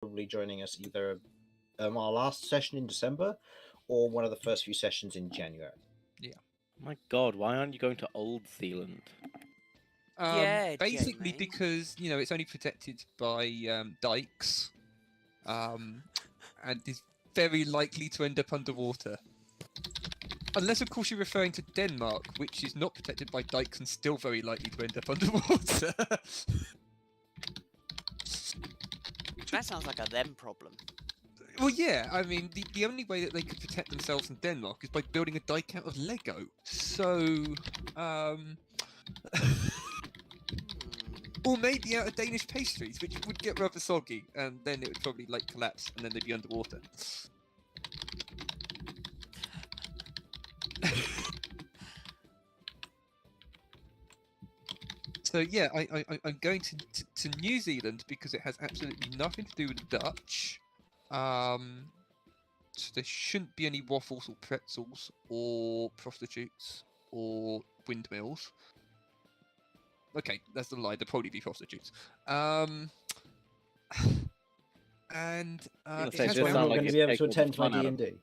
probably joining us either our last session in December or one of the first few sessions in January. My God, why aren't you going to Old Zealand? Basically Jamie. because it's only protected by dikes, and is very likely to end up underwater. Unless, of course, you're referring to Denmark, which is not protected by dikes and still very likely to end up underwater. That sounds like a them problem. Well, yeah, I mean, the only way that they could protect themselves in Denmark is by building a dike out of Lego. So, or maybe out of Danish pastries, which would get rather soggy, and then it would probably collapse, and then they'd be underwater. So yeah, I'm going to New Zealand because it has absolutely nothing to do with the Dutch. So there shouldn't be any waffles or pretzels or prostitutes or windmills. Okay, that's a lie. There'll probably be prostitutes. And gonna it say, has just Well, sound I'm not like going to it's be able to taken all the attend my fun out of D&D.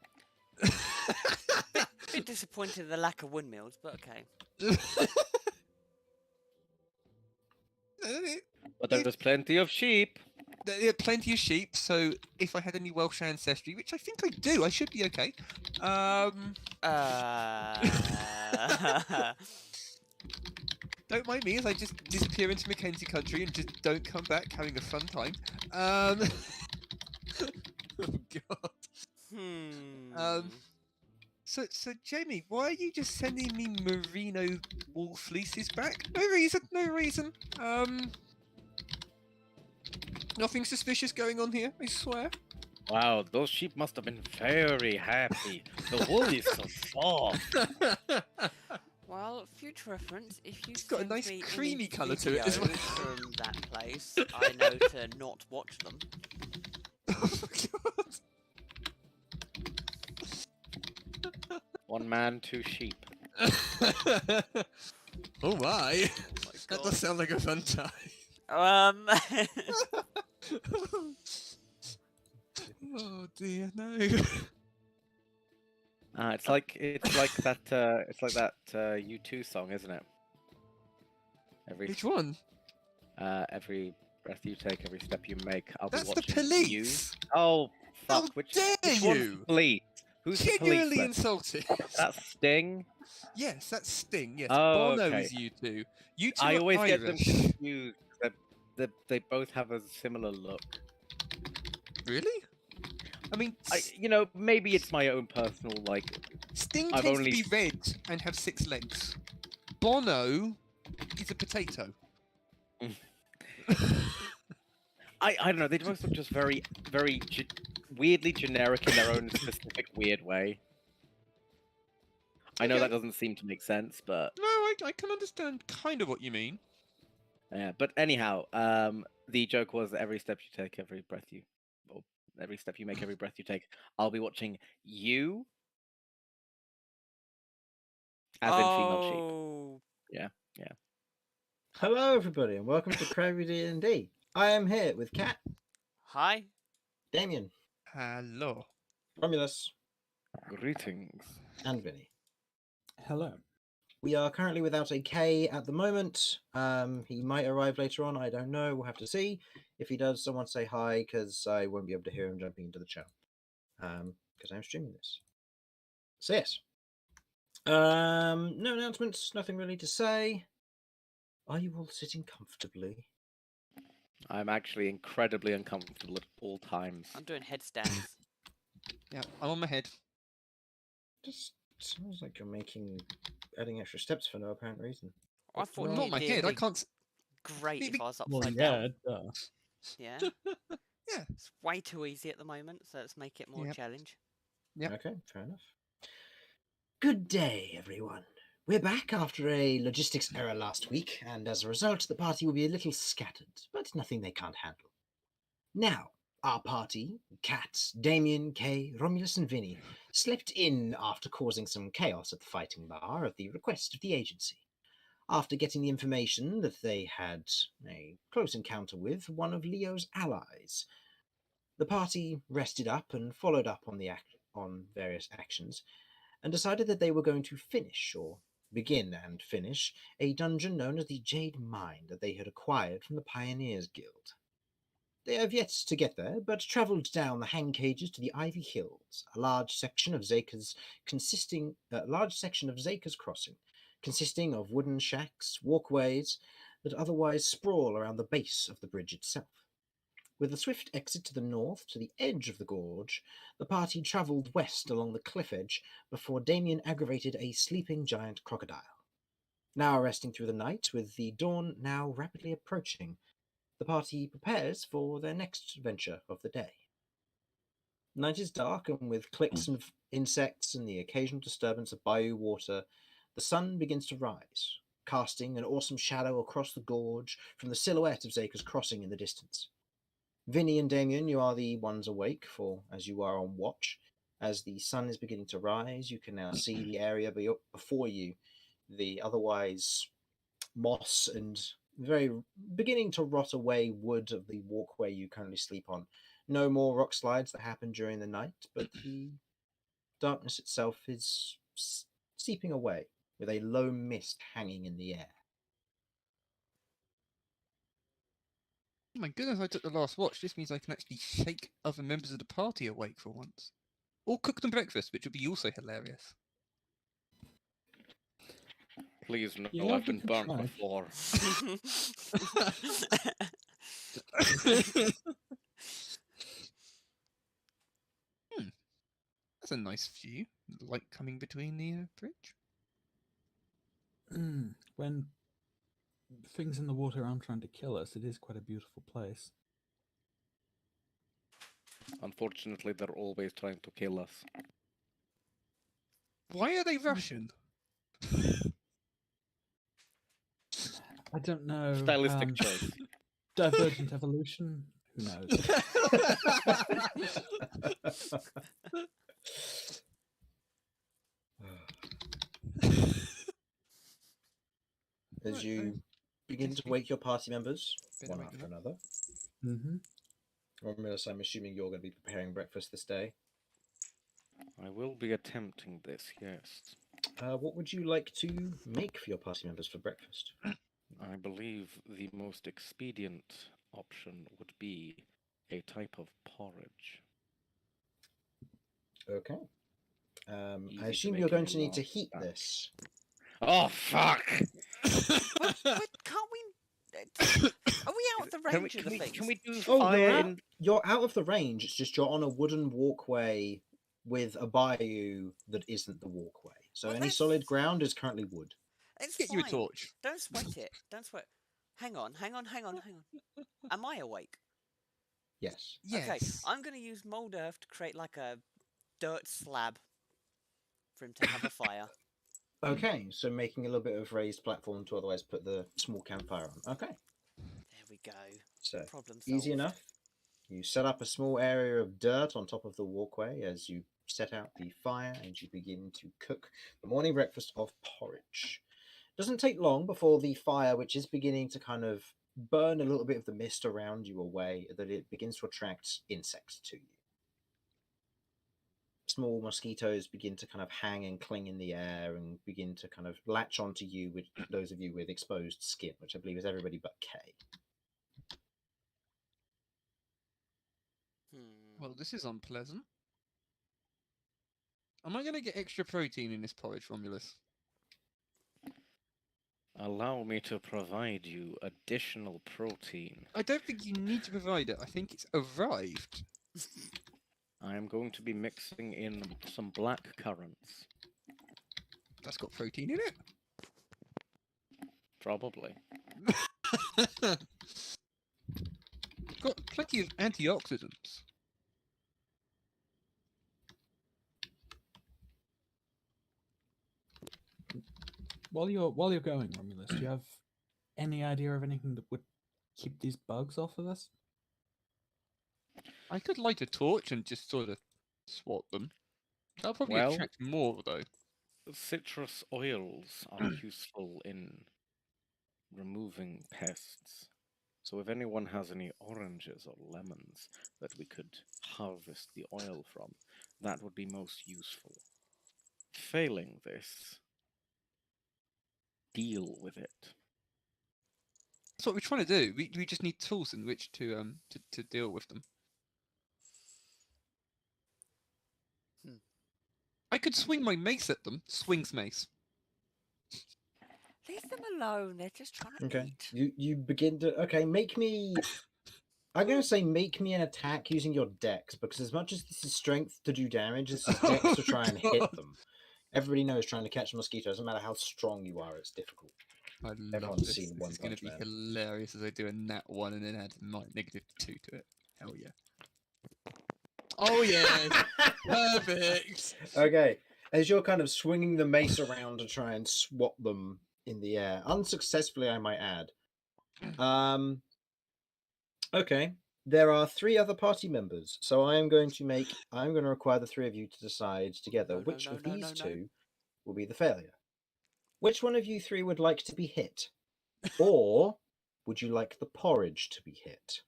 Bit disappointed in the lack of windmills, but okay. But there's plenty of sheep. There are plenty of sheep, so if I had any Welsh ancestry, which I think I do, I should be okay. Don't mind me as I just disappear into Mackenzie country and just don't come back having a fun time. Oh god. So Jamie, why are you just sending me merino wool fleeces back? No reason. Nothing suspicious going on here, I swear. Wow, those sheep must have been very happy. The wool is so soft. Well, future reference, if you It's got a send nice me creamy any colour to it as well. videos from that place, I know to not watch them. Oh god. One man, two sheep. Oh my. That God. does sound like a fun time. Oh dear, no. It's like that U2 song, isn't it? Which one? Every breath you take, every step you make, I'll That's be the watching police. you. Oh fuck! How which dare one's you? the police? Who's the Genuinely police? insulting. That's Sting. Yes, that's Sting. Yes, Oh, Bono okay. is U2. U2 I are always Irish. get them confused. They both have a similar look. Really? I mean, Maybe it's my own personal Sting I've tends only- to be red and have 6 legs. Bono is a potato. I don't know. They both look just very, very weirdly generic in their own specific weird way. I know Okay. that doesn't seem to make sense, but No, I can understand kind of what you mean. yeah. But anyhow, the joke was every step you take, every breath you, or every step you make, every breath you take. I'll be watching you, as in female sheep. Yeah. Hello, everybody, and welcome to Crabby D&D. I am here with Kat, Hi. Damien, Hello. Romulus, Greetings. and Vinny. Hello. We are currently without a K at the moment. He might arrive later on, I don't know, we'll have to see. If he does, someone say hi, because I won't be able to hear him jumping into the chat. Because I'm streaming this. So yes. No announcements, nothing really to say. Are you all sitting comfortably? I'm actually incredibly uncomfortable at all times. I'm doing headstands. Yeah, I'm on my head. Just sounds like you're adding extra steps for no apparent reason. I thought Not my head. I can't. Great if I was upside Well, down. yeah, duh. Yeah. Yeah. It's way too easy at the moment, so let's make it more Yep. challenge. Yep. Okay, fair enough. Good day, everyone. We're back after a logistics error last week, and as a result, the party will be a little scattered, but nothing they can't handle. Now, our party, Kat, Damien, Kay, Romulus, and Vinny, slept in after causing some chaos at the fighting bar at the request of the agency. After getting the information that they had a close encounter with one of Leo's allies, The party rested up and followed up on on various actions, and decided that they were going to finish, or begin and finish, a dungeon known as the Jade Mine that they had acquired from the Pioneers Guild. They have yet to get there, but travelled down the hang cages to the Ivy Hills, a large section of Zaka's Crossing, consisting of wooden shacks, walkways that otherwise sprawl around the base of the bridge itself. With a swift exit to the north, to the edge of the gorge, the party travelled west along the cliff edge before Damien aggravated a sleeping giant crocodile. Now resting through the night, with the dawn now rapidly approaching, the party prepares for their next venture of the day. Night is dark, and with clicks of insects and the occasional disturbance of bayou water, the sun begins to rise, casting an awesome shadow across the gorge from the silhouette of Zaka's Crossing in the distance. Vinny and Damien, you are the ones awake, for as you are on watch, as the sun is beginning to rise, you can now see the area before you, the otherwise moss and very beginning to rot away wood of the walkway you currently sleep on. No more rock slides that happen during the night, but the darkness itself is seeping away with a low mist hanging in the air. Oh my goodness, I took the last watch. This means I can actually shake other members of the party awake for once. Or cook them breakfast, which would be also hilarious. Please, no, Yeah, I've been we could burnt try. before. That's a nice view. The light coming between the bridge. When things in the water aren't trying to kill us, it is quite a beautiful place. Unfortunately, they're always trying to kill us. Why are they Russian? I don't know. Stylistic choice. Divergent evolution? Who knows? As you begin to wake your party members, Been one waking after up. another. Mm-hmm. Romulus, I'm assuming you're going to be preparing breakfast this day. I will be attempting this, yes. What would you like to make for your party members for breakfast? I believe the most expedient option would be a type of porridge. Okay. Easy I to assume make you're in going a to need to large heat batch. this. Oh, fuck! But can't we? Are we out of the range of the things? Can we do Oh, fire you're out of the range. It's just you're on a wooden walkway with a bayou that isn't the walkway. So Well, any that's- solid ground is currently wood. It's Get you a fine. torch. Don't sweat it. Don't sweat. Hang on. Am I awake? Yes. Yes. Okay, I'm going to use mold earth to create like a dirt slab for him to have a fire. Okay, so making a little bit of raised platform to otherwise put the small campfire on. Okay, There we go. so Problem solved. easy enough. You set up a small area of dirt on top of the walkway as you set out the fire and you begin to cook the morning breakfast of porridge. Doesn't take long before the fire, which is beginning to kind of burn a little bit of the mist around you away, that it begins to attract insects to you. Small mosquitoes begin to kind of hang and cling in the air and begin to kind of latch onto you, with those of you with exposed skin, which I believe is everybody but Kay. Well, this is unpleasant. Am I going to get extra protein in this porridge, Romulus? Allow me to provide you additional protein. I don't think you need to provide it. I think it's arrived. I am going to be mixing in some black currants. That's got protein in it. Probably. Got plenty of antioxidants. While you're going, Romulus, do you have any idea of anything that would keep these bugs off of us? I could light a torch and just sort of swat them. That'll probably Well- attract more, though. Citrus oils are useful in removing pests. So if anyone has any oranges or lemons that we could harvest the oil from, that would be most useful. Failing this, deal with it. That's what we're trying to do. We just need tools in which to deal with them. Hmm. I could swing my mace at them. Swings mace. Leave them alone. They're just trying to Okay. eat. You begin to make me. I'm going to say make me an attack using your dex, because as much as this is strength to do damage, this is dex to try and hit God. them. Everybody knows trying to catch a mosquito doesn't matter how strong you are; it's difficult. I love Everyone's this. seen This One is going to Punch be Man. hilarious as I do a nat 1 and then add -2 to it. Hell yeah. Oh yeah. Perfect. Okay, as you're kind of swinging the mace around to try and swat them in the air, unsuccessfully, I might add. Okay, there are 3 other party members, so I'm going to require the 3 of you to decide together No, which no, of no, these no, no. 2 will be the failure. Which one of you 3 would like to be hit, or would you like the porridge to be hit?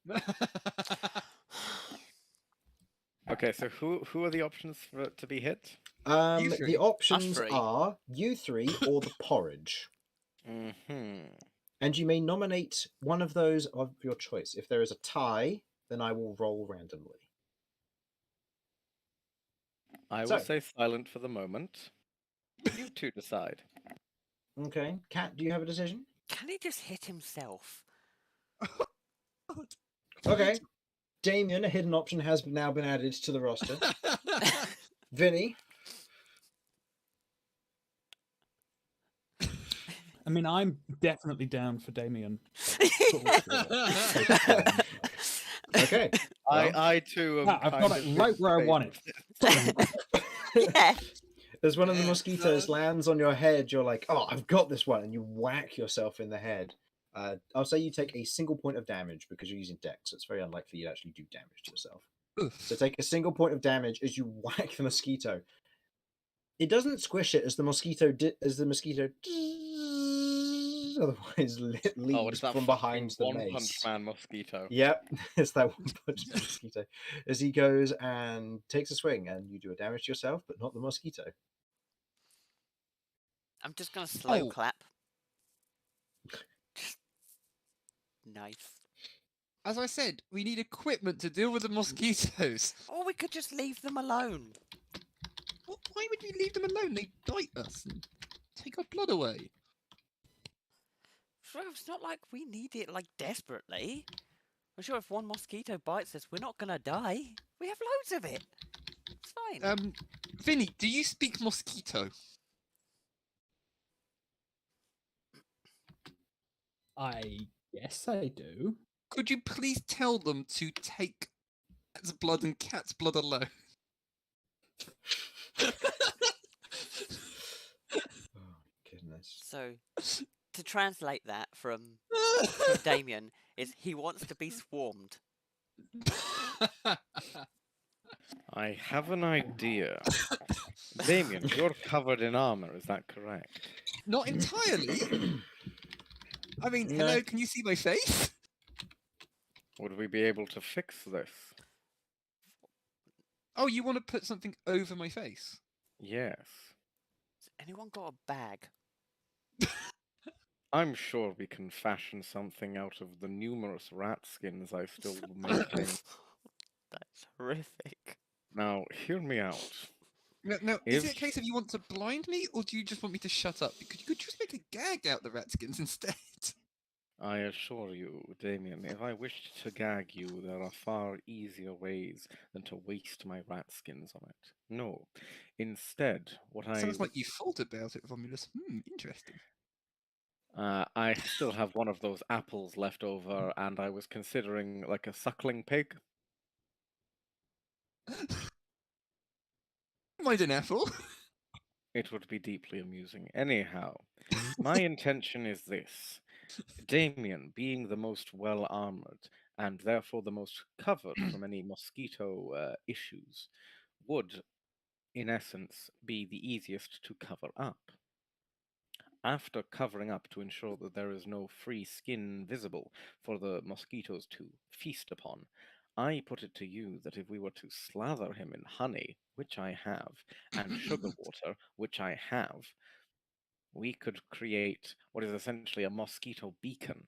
Okay, so who are the options for it to be hit? You The 3. options 3. are you 3 or the porridge. Mm-hmm. And you may nominate one of those of your choice. If there is a tie, then I will roll randomly. I So- will stay silent for the moment. You 2 decide. Okay. Kat, do you have a decision? Can he just hit himself? Okay. Damien, a hidden option, has now been added to the roster. Vinny, I mean, I'm definitely down for Damien. okay. Well, I too am Ah, I've got kind it of right in where I favour want of it. this. Yeah. as one of the Yeah, mosquitoes son. lands on your head, you're like, oh, I've got this one, and you whack yourself in the head. I'll say you take a single point of damage because you're using dex, so it's very unlikely you actually do damage to yourself. So take a single point of damage as you whack the mosquito. It doesn't squish it as the mosquito otherwise Oh, leaves it's that from behind the One mace. Punch Man mosquito. Yep, it's that One Punch Man mosquito. As he goes and takes a swing, and you do a damage to yourself, but not the mosquito. I'm just gonna slow Oh. clap. Just nice. As I said, we need equipment to deal with the mosquitoes. Or we could just leave them alone. Why would we leave them alone? They bite us and take our blood away. Sure, it's not like we need it like desperately. I'm sure if one mosquito bites us, we're not gonna die. We have loads of it. It's fine. Vinny, do you speak mosquito? I guess I do. Could you please tell them to take cat's blood and cat's blood alone? Oh, goodness. So, to translate that from Damien, is he wants to be swarmed. I have an idea. Damien, you're covered in armor, is that correct? Not entirely. I mean, No. hello, can you see my face? Would we be able to fix this? Oh, you want to put something over my face? Yes. Has anyone got a bag? I'm sure we can fashion something out of the numerous rat skins I still maintain. That's horrific. Now, hear me out. No, is it a If- case of you want to blind me, or do you just want me to shut up? Because you could just make a gag out the rat skins instead. I assure you, Damien, if I wished to gag you, there are far easier ways than to waste my rat skins on it. No. Instead, what Sounds like you thought about it, Romulus. Interesting. I still have one of those apples left over, and I was considering like a suckling pig. Mind an apple? It would be deeply amusing. Anyhow, my intention is this. Damien, being the most well armored and therefore the most covered from any mosquito issues, would, in essence, be the easiest to cover up. After covering up to ensure that there is no free skin visible for the mosquitoes to feast upon, I put it to you that if we were to slather him in honey, which I have, and sugar water, which I have, we could create what is essentially a mosquito beacon,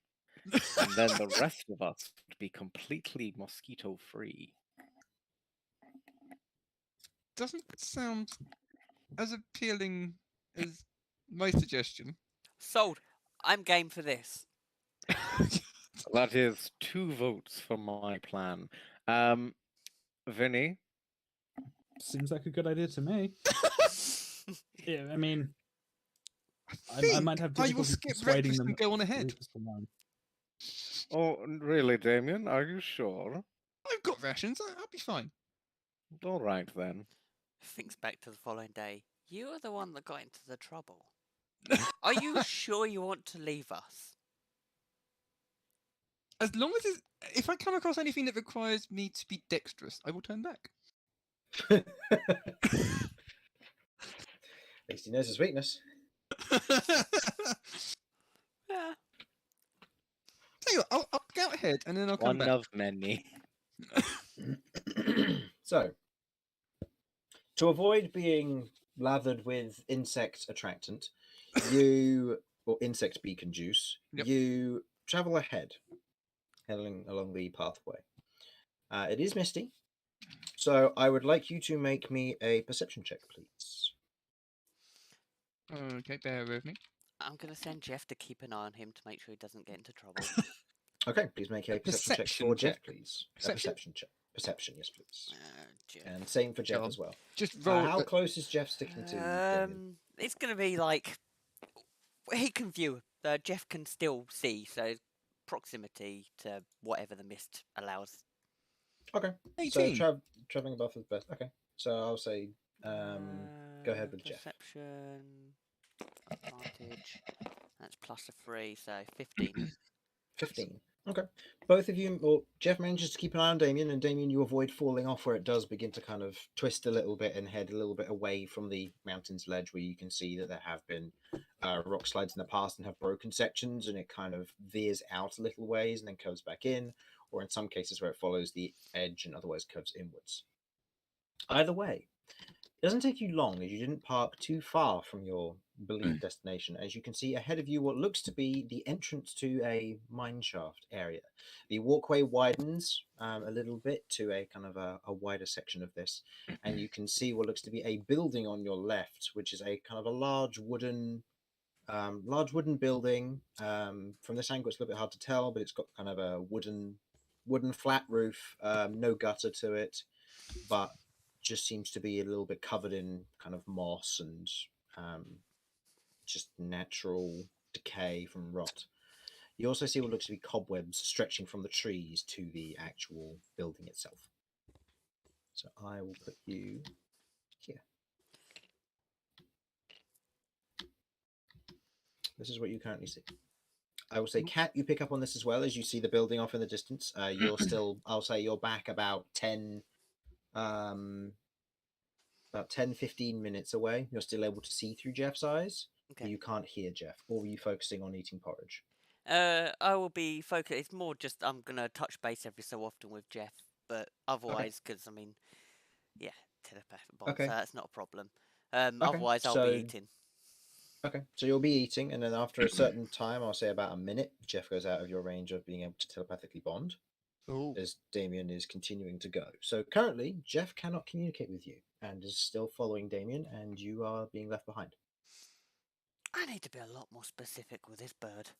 and then the rest of us would be completely mosquito free. Doesn't sound as appealing as my suggestion. Sold. I'm game for this. That is 2 votes for my plan. Vinny, Seems like a good idea to me. Yeah, I mean, I might have I will difficulty skip persuading breakfast them and go on to ahead. leave us alone. oh, really, Damien? Are you sure? I've got rations. I'll be fine. All right then. Thinks back to the following day. You are the one that got into the trouble. Are you sure you want to leave us? As long as if I come across anything that requires me to be dexterous, I will turn back. At least he knows his weakness. Yeah. Tell you what, I'll go out ahead and then I'll come One back. of many. So, to avoid being lathered with insect attractant, or insect beacon juice, Yep. you travel ahead, heading along the pathway. It is misty, so I would like you to make me a perception check, please. Okay, bear with me. I'm going to send Jeff to keep an eye on him to make sure he doesn't get into trouble. Okay, please make a perception check perception for Jeff, check. please. A Perception? perception check. Perception, yes, please. Jeff. And same for Jeff Sure. as well. Just roll. How close is Jeff sticking to Damien? It's going to be like he can view. Jeff can still see, so proximity to whatever the mist allows. Okay. 18. So traveling above is best. Okay. So I'll say go ahead with Jeff. Perception advantage. That's plus a 3, so 15. 15. Okay. Both of you, well, Jeff manages to keep an eye on Damien, and Damien, you avoid falling off where it does begin to kind of twist a little bit and head a little bit away from the mountain's ledge, where you can see that there have been rock slides in the past and have broken sections, and it kind of veers out a little ways and then curves back in, or in some cases where it follows the edge and otherwise curves inwards. Either way, it doesn't take you long, as you didn't park too far from your believed destination. As you can see ahead of you, what looks to be the entrance to a mine shaft area. The walkway widens a little bit to a kind of a wider section of this, and you can see what looks to be a building on your left, which is a kind of a large wooden building. From this angle, it's a little bit hard to tell, but it's got kind of a wooden flat roof, no gutter to it, but just seems to be a little bit covered in kind of moss and just natural decay from rot. You also see what looks to be cobwebs stretching from the trees to the actual building itself. So I will put you here. This is what you currently see. I will say, Kat, you pick up on this as well as you see the building off in the distance. You're still, I'll say you're back about 10, 15 minutes away. You're still able to see through Jeff's eyes. Okay. You can't hear Jeff. Or were you focusing on eating porridge? I will be focused. It's more just I'm gonna touch base every so often with Jeff, but otherwise, because I mean, yeah, telepathic bond, Okay. so that's not a problem. Otherwise, I'll be eating. Okay, so you'll be eating, and then after a certain time, I'll say about a minute, Jeff goes out of your range of being able to telepathically bond, as Damien is continuing to go. So currently, Jeff cannot communicate with you, and is still following Damien, and you are being left behind. I need to be a lot more specific with this bird.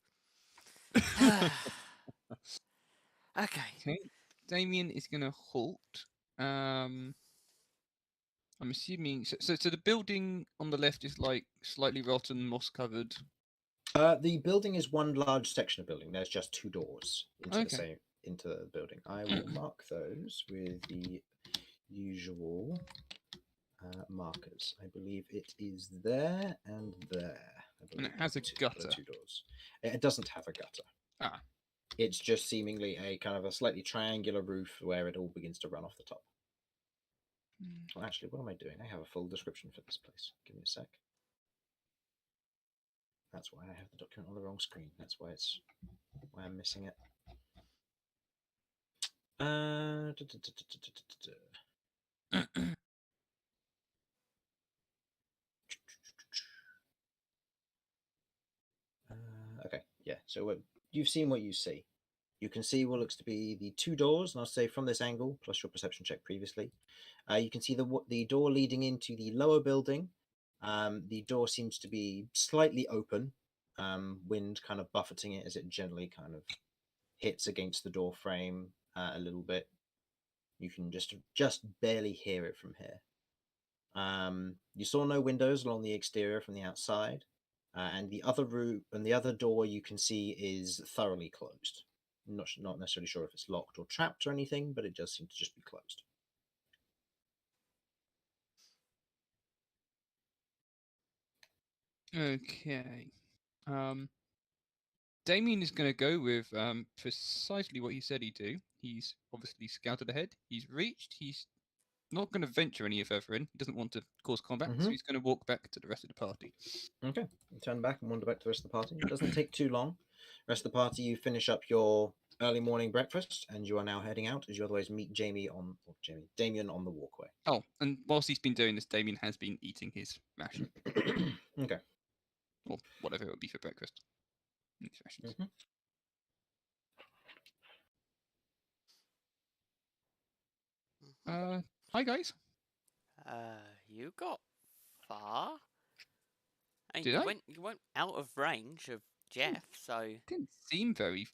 Okay. Damien is going to halt. I'm assuming so. The building on the left is like slightly rotten, moss covered. The building is one large section of building. There's just 2 doors into into the building. I will mark those with the usual markers. I believe it is there and there. And it has a gutter. 2 doors. It doesn't have a gutter. Ah. It's just seemingly a kind of a slightly triangular roof where it all begins to run off the top. Well, actually, what am I doing? I have a full description for this place. Give me a sec. That's why I have the document on the wrong screen. That's why I'm missing it. Okay, yeah. So you've seen what you see. You can see what looks to be the two doors, and I'll say from this angle, plus your perception check previously, you can see the door leading into the lower building. The door seems to be slightly open, wind kind of buffeting it as it gently kind of hits against the door frame a little bit. You can just barely hear it from here. You saw no windows along the exterior from the outside, and the other room and the other door you can see is thoroughly closed. Not necessarily sure if it's locked or trapped or anything, but it does seem to just be closed. Okay. Damien is going to go with precisely what he said he'd do. He's obviously scouted ahead. He's reached. He's not going to venture any further in. He doesn't want to cause combat, so he's going to walk back to the rest of the party. Okay, you turn back and wander back to the rest of the party. It doesn't take too long. The rest of the party, you finish up your early morning breakfast, and you are now heading out as you otherwise meet Damien on the walkway. Oh, and whilst he's been doing this, Damien has been eating his ration. Okay. Or whatever it would be for breakfast. Rations. Hi guys. You got far. I mean, Did I? You went out of range of Jeff, so Didn't seem very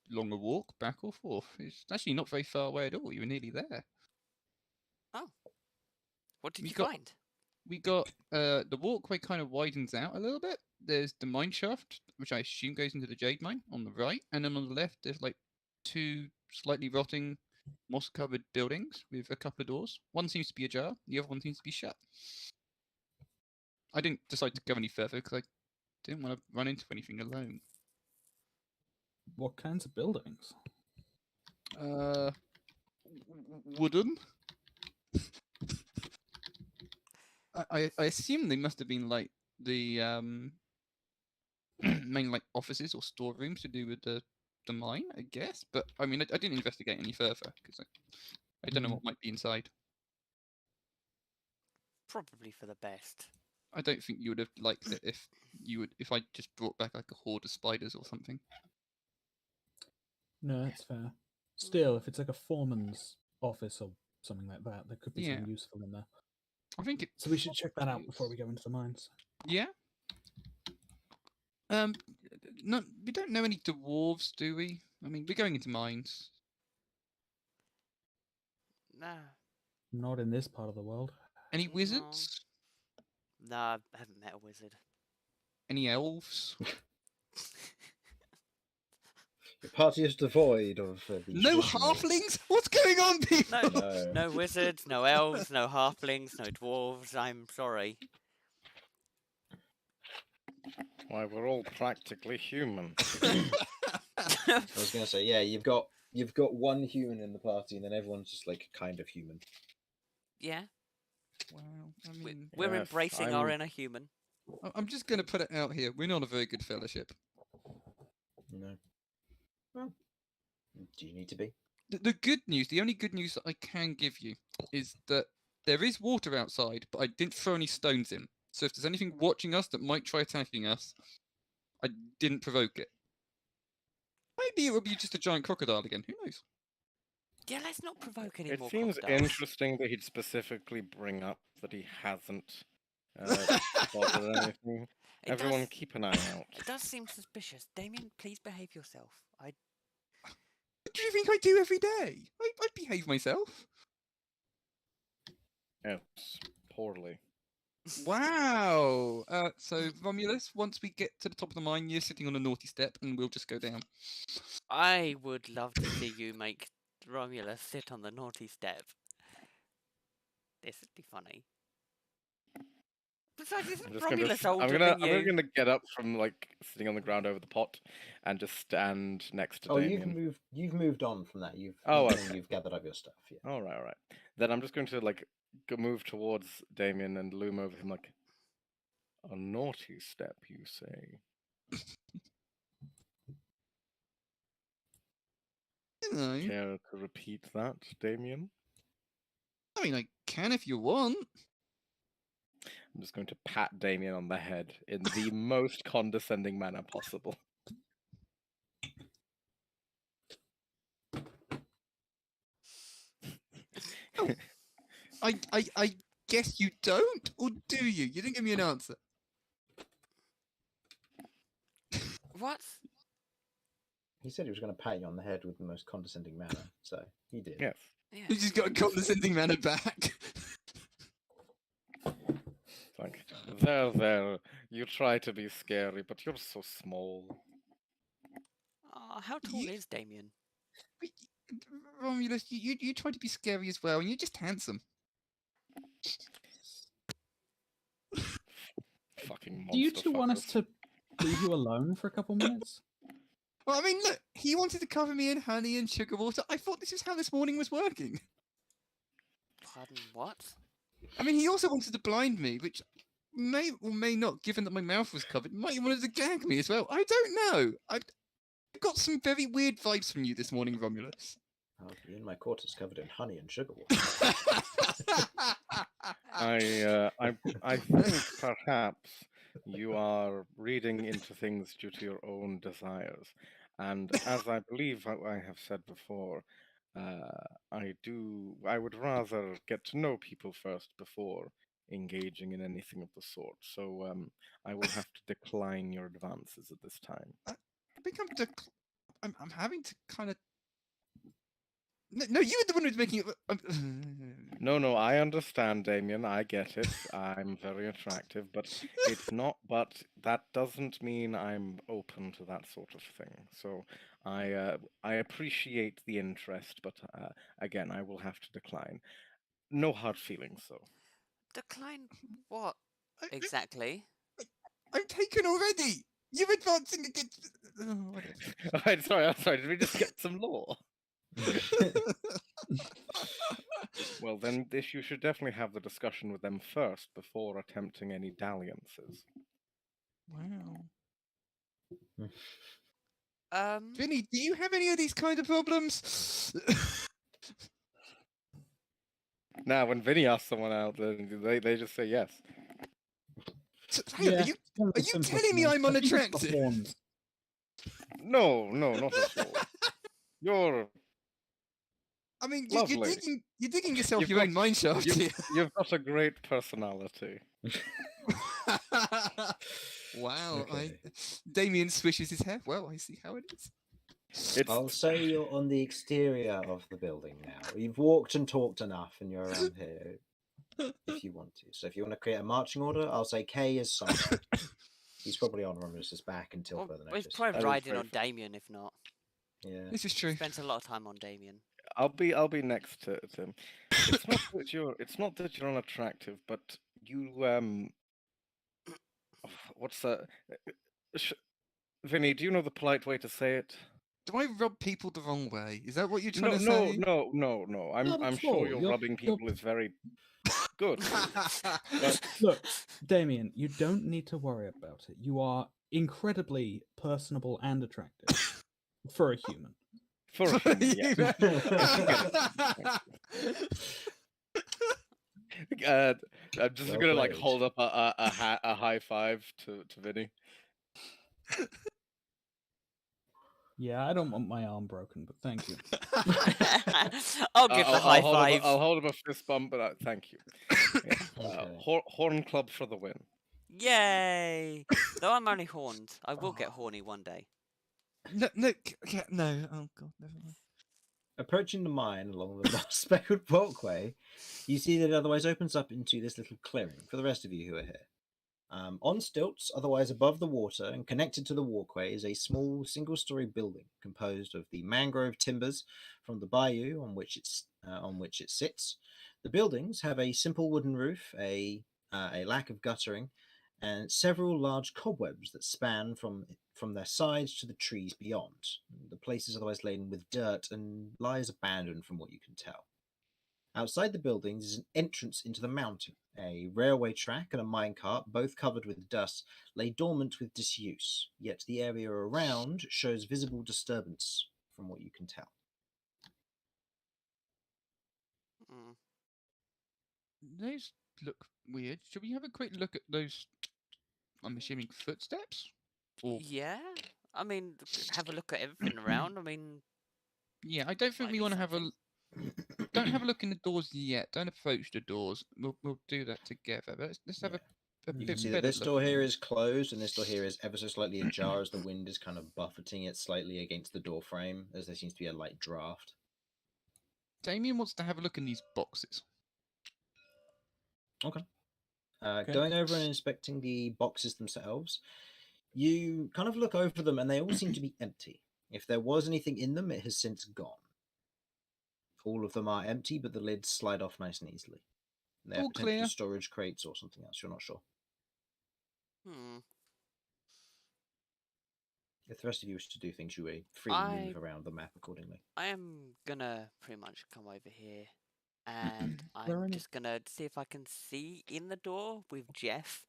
long a walk back or forth. It's actually not very far away at all. You were nearly there. what did We you got- find? We got the walkway kind of widens out a little bit. There's the mine shaft, which I assume goes into the jade mine on the right, and then on the left there's like two slightly rotting, moss-covered buildings with a couple of doors. One seems to be ajar, the other one seems to be shut. I didn't decide to go any further because I didn't want to run into anything alone. What kinds of buildings? Wooden. I assume they must have been like the main like offices or storerooms to do with the mine, I guess. But I mean, I didn't investigate any further because I don't know what might be inside. Probably for the best. I don't think you would have liked it if I just brought back like a horde of spiders or something. No, that's fair. Still, if it's like a foreman's office or something like that, there could be Yeah. something useful in there. I think it. So we should check that out before we go into the mines. Yeah. No, we don't know any dwarves, do we? I mean, we're going into mines. Nah. Not in this part of the world. Any No. wizards? Nah, I haven't met a wizard. Any elves? The party is devoid of the No traditional- halflings? What's going on, people? No, no wizards, no elves, no halflings, no dwarves. I'm sorry. Why, we're all practically human. I was going to say, yeah, you've got one human in the party, and then everyone's just like kind of human. Yeah, Wow, I mean, we're Yes, embracing our I'm- inner human. I'm just going to put it out here. We're not a very good fellowship. No. Well, do you need to be? The good news, the only good news that I can give you is that there is water outside, but I didn't throw any stones in. So if there's anything watching us that might try attacking us, I didn't provoke it. Maybe it will be just a giant crocodile again. Who knows? Yeah, let's not provoke any It more seems crocodiles. interesting that he'd specifically bring up that he hasn't bothered anything. It Everyone does- keep an eye out. It does seem suspicious. Damien, please behave yourself. What do you think I do every day? I behave myself. Yes, poorly. Wow. So Romulus, once we get to the top of the mine, you're sitting on a naughty step, and we'll just go down. I would love to see you make Romulus sit on the naughty step. This would be funny. Besides, isn't I'm just gonna, Romulus older I'm than you? gonna get up from like sitting on the ground over the pot and just stand next to Oh, Damien. you've moved on from that. You've okay. you've gathered up your stuff. Yeah. All right. Then I'm just going to like move towards Damien and loom over him like, A naughty step, you say? You know, Care to repeat that, Damien? I mean, I can if you want. I'm just going to pat Damien on the head in the most condescending manner possible. I guess you don't, or do you? You didn't give me an answer. What? He said he was going to pat you on the head with the most condescending manner, so he did. Yes. Yeah. You just got a condescending manner back. It's like, there, you try to be scary, but you're so small. How tall You- is Damien? Romulus, you try to be scary as well, and you're just handsome. Fucking monster Do you two want us fuckers. to leave you alone for a couple minutes? Well, I mean, look, he wanted to cover me in honey and sugar water. I thought this is how this morning was working. Pardon, what? I mean, he also wanted to blind me, which may or may not, given that my mouth was covered, might have wanted to gag me as well. I don't know. I've got some very weird vibes from you this morning, Romulus. I'll be in my quarters covered in honey and sugar water. I think perhaps you are reading into things due to your own desires. And as I believe I have said before, I would rather get to know people first before engaging in anything of the sort. So I will have to decline your advances at this time. I think I'm having to kind of. No, you were the one who's making it. No, I understand, Damien. I get it. I'm very attractive, but it's not. But that doesn't mean I'm open to that sort of thing. So I appreciate the interest, but again, I will have to decline. No hard feelings, though. Decline what I- exactly? I'm taken already. You're advancing against. Whatever. I'm sorry. Did we just get some law? Well, then you should definitely have the discussion with them first before attempting any dalliances. Wow. Um, Vinny, do you have any of these kind of problems? Now, when Vinny asks someone out, then they just say yes. Hang on, Yeah, are you simple telling me things. I'm I think it's the unattractive? horns. No, not at all. You're I mean, Lovely. you're digging yourself You've your got- own mine shaft here. you've got a great personality. Wow, Okay. Damien swishes his hair. Well, I see how it is. It's I'll say you're on the exterior of the building now. You've walked and talked enough, and you're around here if you want to. So if you want to create a marching order, I'll say K is somewhere. He's probably on Romulus's back until well, further he's notice. probably That is riding very on Damien if not. Yeah. This is true. Spends a lot of time on Damien. I'll be next to him. It's not that you're unattractive, but you what's that? Vinny, do you know the polite way to say it? Do I rub people the wrong way? Is that what you're No, trying to no, say? no. I'm Not at sure all. your You're- rubbing you're- people is very good. But Look, Damien, you don't need to worry about it. You are incredibly personable and attractive for a human. for a human, yes. I'm just Well gonna like played. hold up a high five to Vinny. Yeah, I don't want my arm broken, but thank you. I'll give the high hold five. I'll hold him a fist bump, but thank you. Yeah, Okay. Horn Club for the win. Yay! Though I'm only horned, I will get horny one day. no. Oh god, never mind. Approaching the mine along the speckled walkway, you see that it otherwise opens up into this little clearing for the rest of you who are here. On stilts, otherwise above the water and connected to the walkway, is a small single-story building composed of the mangrove timbers from the bayou on which it sits. The buildings have a simple wooden roof, a lack of guttering, and several large cobwebs that span from their sides to the trees beyond. The place is otherwise laden with dirt and lies abandoned from what you can tell. Outside the buildings is an entrance into the mountain. A railway track and a minecart, both covered with dust, lay dormant with disuse, yet the area around shows visible disturbance from what you can tell. Hmm. Those look weird. Should we have a quick look at those? I'm assuming footsteps. Or Yeah. I mean, have a look at everything around. I mean, yeah, I don't think might we be want to have a. something. Don't have a look in the doors yet. Don't approach the doors. We'll do that together. But let's have Yeah. a You bit can see that better this look door at here them. is closed, and this door here is ever so slightly ajar as the wind is kind of buffeting it slightly against the door frame, as there seems to be a light draft. Damien wants to have a look in these boxes. Okay. Okay. Going over and inspecting the boxes themselves, you kind of look over them, and they all seem to be empty. If there was anything in them, it has since gone. All of them are empty, but the lids slide off nice and easily. They're All potentially clear. storage crates or something else. You're not sure. Hmm. If the rest of you wish to do things, you may freely move around the map accordingly. I am gonna pretty much come over here, and there I'm any- just gonna see if I can see in the door with Jeff.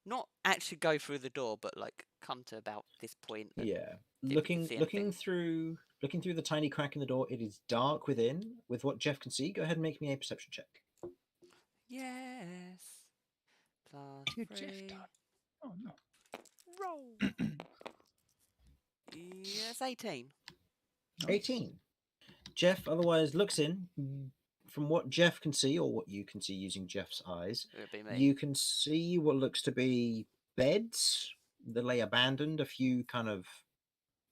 Not actually go through the door, but like come to about this point. And Yeah, see if we can see looking anything. through the tiny crack in the door. It is dark within. With what Jeff can see, go ahead and make me a perception check. Yes. Plus Dear Jeff 3. done. Oh no. Roll. Yes, 18. Nice. 18. Jeff otherwise looks in. From what Jeff can see, or what you can see using Jeff's eyes, It'd be me. you can see what looks to be beds that lay abandoned. A few kind of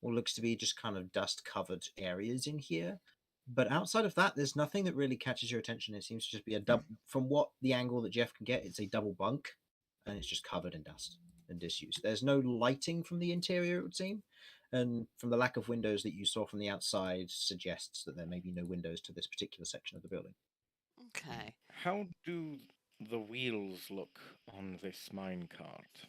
what looks to be just kind of dust covered areas in here. But outside of that, there's nothing that really catches your attention. It seems to just be a double. From what the angle that Jeff can get, it's a double bunk, and it's just covered in dust and disuse. There's no lighting from the interior, it would seem, and from the lack of windows that you saw from the outside, suggests that there may be no windows to this particular section of the building. Okay. How do the wheels look on this minecart?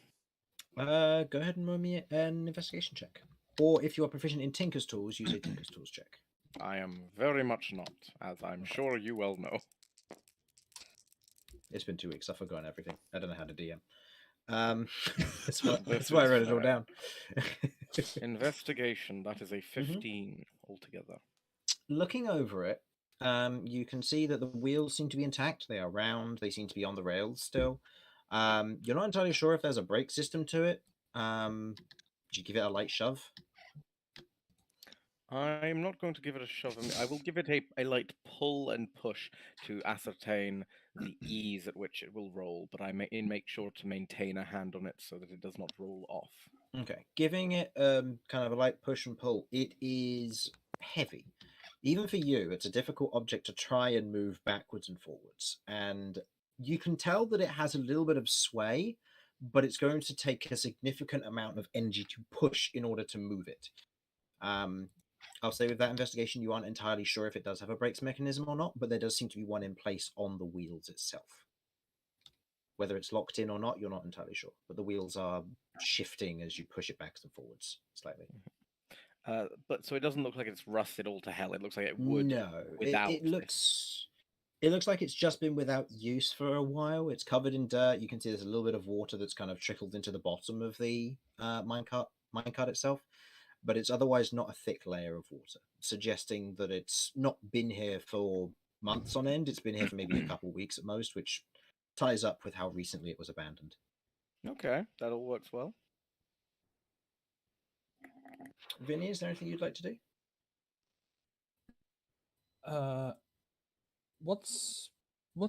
Go ahead and roll me an investigation check, or if you are proficient in Tinker's tools, use a Tinker's tools check. I am very much not, as I'm Okay. sure you well know. It's been 2 weeks. I've forgotten everything. I don't know how to DM. That's This why I is wrote it all fair. down. Investigation, that is a 15 altogether. Looking over it, you can see that the wheels seem to be intact. They are round. They seem to be on the rails still. You're not entirely sure if there's a brake system to it. Did you give it a light shove? I'm not going to give it a shove. I will give it a light pull and push to ascertain the ease at which it will roll, but I may make sure to maintain a hand on it so that it does not roll off. Okay, giving it kind of a light push and pull. It is heavy. Even for you, it's a difficult object to try and move backwards and forwards. And you can tell that it has a little bit of sway, but it's going to take a significant amount of energy to push in order to move it. I'll say with that investigation, you aren't entirely sure if it does have a brakes mechanism or not, but there does seem to be one in place on the wheels itself. Whether it's locked in or not, you're not entirely sure, but the wheels are shifting as you push it backwards and forwards slightly. But so it doesn't look like it's rusted all to hell. It looks like it would No, without it looks like it's just been without use for a while. It's covered in dirt. You can see there's a little bit of water that's kind of trickled into the bottom of the minecart itself, but it's otherwise not a thick layer of water, suggesting that it's not been here for months on end. It's been here for maybe a couple of weeks at most, which ties up with how recently it was abandoned. Okay, that all works well. Vinny, is there anything you'd like to do? What's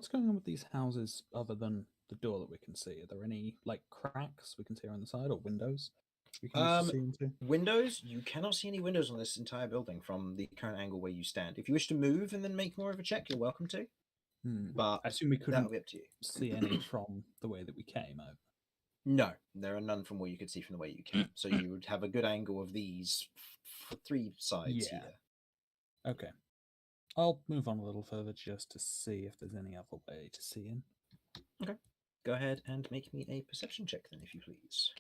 going on with these houses other than the door that we can see? Are there any like cracks we can see around the side or windows we can see into? Windows, you cannot see any windows on this entire building from the current angle where you stand. If you wish to move and then make more of a check, you're welcome to. But I assume we couldn't that'll be up to you. see any from the way that we came over. No, there are none from what you could see from the way you came. So you would have a good angle of these three sides Yeah. here. Okay. I'll move on a little further just to see if there's any other way to see in. Go ahead and make me a perception check then, if you please.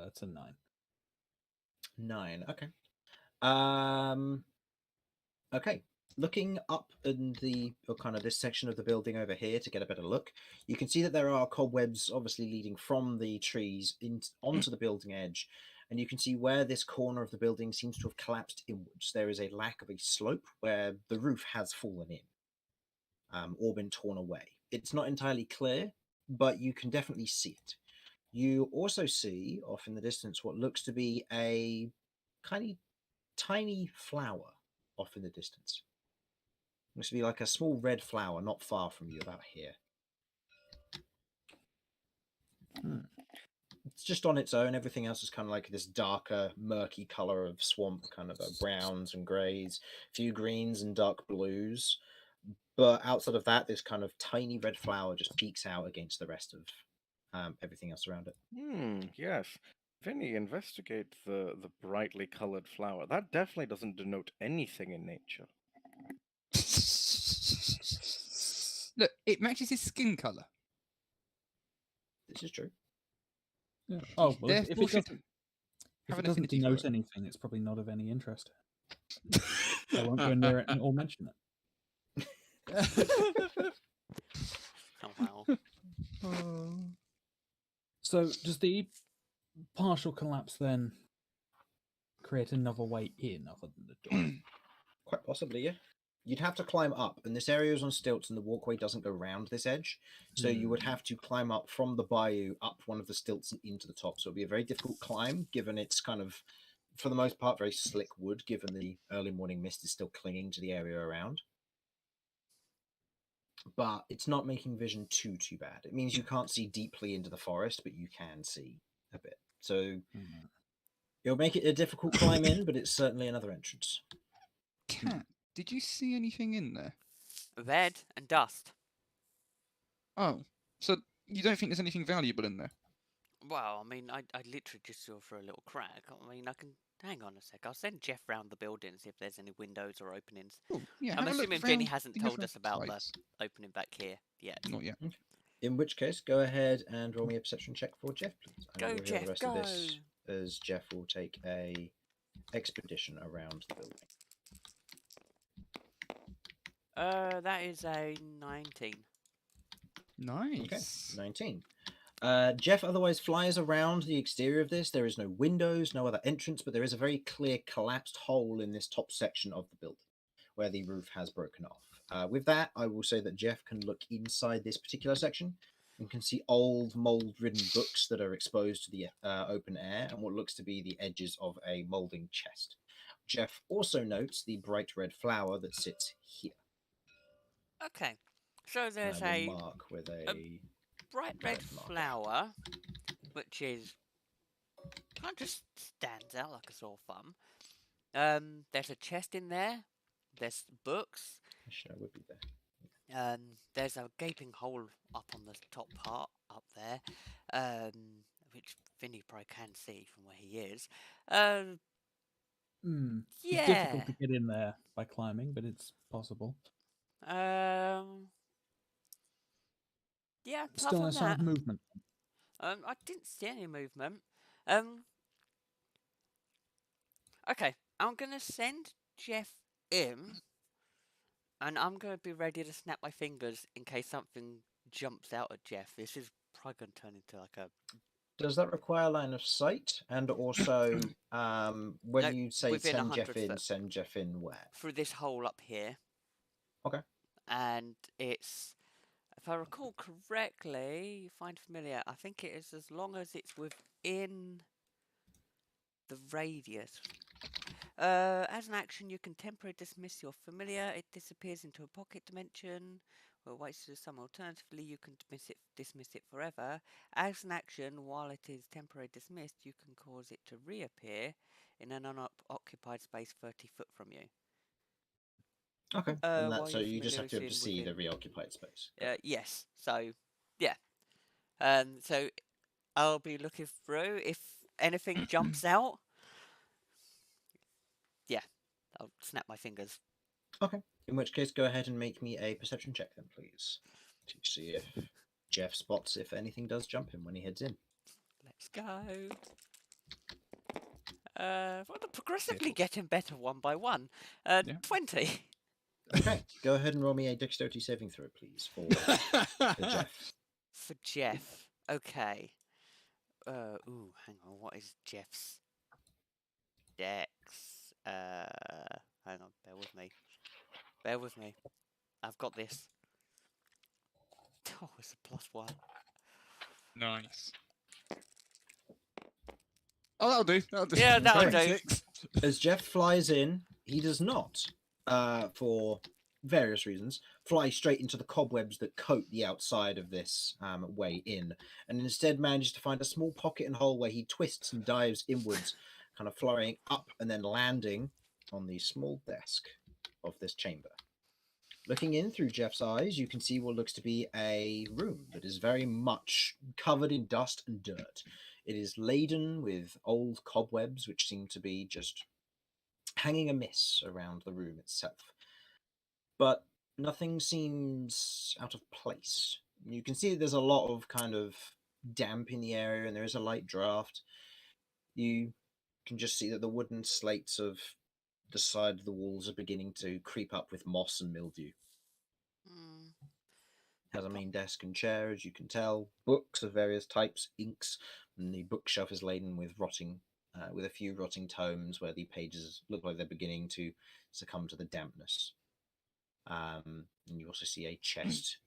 It's a 9. 9. Okay. Okay. Looking up in the or kind of this section of the building over here to get a better look, you can see that there are cobwebs obviously leading from the trees onto the building edge, and you can see where this corner of the building seems to have collapsed inwards. There is a lack of a slope where the roof has fallen in, or been torn away. It's not entirely clear, but you can definitely see it. You also see off in the distance what looks to be a kind of tiny flower off in the distance. Looks to be like a small red flower not far from you, about here. It's just on its own. Everything else is kind of like this darker, murky color of swamp, kind of browns and greys, a few greens and dark blues. But outside of that, this kind of tiny red flower just peeks out against the rest of everything else around it. Yes. Vinny, investigate the brightly colored flower. That definitely doesn't denote anything in nature. Look, it matches his skin color. This is true. Yeah. Oh, well, if Therefore it should doesn't, have if an it doesn't affinity for denote it. anything, it's probably not of any interest. I won't go near it or mention it. Oh wow. So, does the partial collapse then create another way in other than the door? Quite possibly, yeah. You'd have to climb up, and this area is on stilts, and the walkway doesn't go round this edge. So you would have to climb up from the bayou up one of the stilts and into the top. So it'd be a very difficult climb, given it's kind of, for the most part, very slick wood, given the early morning mist is still clinging to the area around. But it's not making vision too bad. It means you can't see deeply into the forest, but you can see a bit. So it'll make it a difficult climb in, but it's certainly another entrance. Cat, did you see anything in there? Red and dust. Oh, so you don't think there's anything valuable in there? Well, I mean, I literally just saw through a little crack. I mean, I can hang on a sec. I'll send Jeff round the building and see if there's any windows or openings. Oh, yeah. I'm have a look assuming Vinny round hasn't the told other us about the sides. opening back here yet. Not yet. In which case, go ahead and roll me a perception check for Jeff, please. And Go, we'll hear Jeff, the rest go! of this as Jeff will take a expedition around the building. That is a 19. Nice. 19. Jeff otherwise flies around the exterior of this. There is no windows, no other entrance, but there is a very clear collapsed hole in this top section of the building where the roof has broken off. With that, I will say that Jeff can look inside this particular section and can see old mold-ridden books that are exposed to the open air and what looks to be the edges of a molding chest. Jeff also notes the bright red flower that sits here. Okay, so there's And I will a mark with a bright red red marker. flower, which is kind of just stands out like a sore thumb. There's a chest in there. There's books. Actually, I would be there. There's a gaping hole up on the top part up there, which Vinny probably can see from where he is. It's difficult to get in there by climbing, but it's possible. Yeah. Apart Still from no sign that, of movement. I didn't see any movement. Okay, I'm gonna send Jeff in, and I'm gonna be ready to snap my fingers in case something jumps out at Jeff. This is probably gonna turn into like a. Does that require line of sight? And also, when No, you say within send Jeff 100 in, foot. send Jeff in where? Through this hole up here. Okay. And it's, if I recall correctly, you find familiar. I think it is as long as it's within the radius. As an action, you can temporarily dismiss your familiar. It disappears into a pocket dimension. Or waits to do some. Alternatively, you can dismiss it forever. As an action, while it is temporarily dismissed, you can cause it to reappear in an unoccupied space 30 foot from you. Okay. And While that, so your you just have to be able to familiar see is the reoccupied space. yes. So, yeah. So I'll be looking through. If anything jumps out, yeah, I'll snap my fingers. Okay. In which case, go ahead and make me a perception check then, please. To see if Jeff spots if anything does jump him when he heads in. Let's go. Well, they're progressively getting better one by one. 20. Okay, go ahead and roll me a dexterity saving throw, please, for Jeff. For Jeff. Okay. Hang on. What is Jeff's dex? Hang on. Bear with me. Bear with me. I've got this. Oh, it's a +1. Nice. Oh, that'll do. That'll do. Yeah, that'll do. 26. As Jeff flies in, he does not, for various reasons, fly straight into the cobwebs that coat the outside of this way in, and instead manages to find a small pocket and hole where he twists and dives inwards, kind of flying up and then landing on the small desk of this chamber. Looking in through Jeff's eyes, you can see what looks to be a room that is very much covered in dust and dirt. It is laden with old cobwebs, which seem to be just hanging amiss around the room itself. But nothing seems out of place. You can see that there's a lot of kind of damp in the area, and there is a light draft. You can just see that the wooden slates of the side of the walls are beginning to creep up with moss and mildew. Hmm. Has a main desk and chair, as you can tell, books of various types, inks, and the bookshelf is laden with with a few rotting tomes where the pages look like they're beginning to succumb to the dampness. And you also see a chest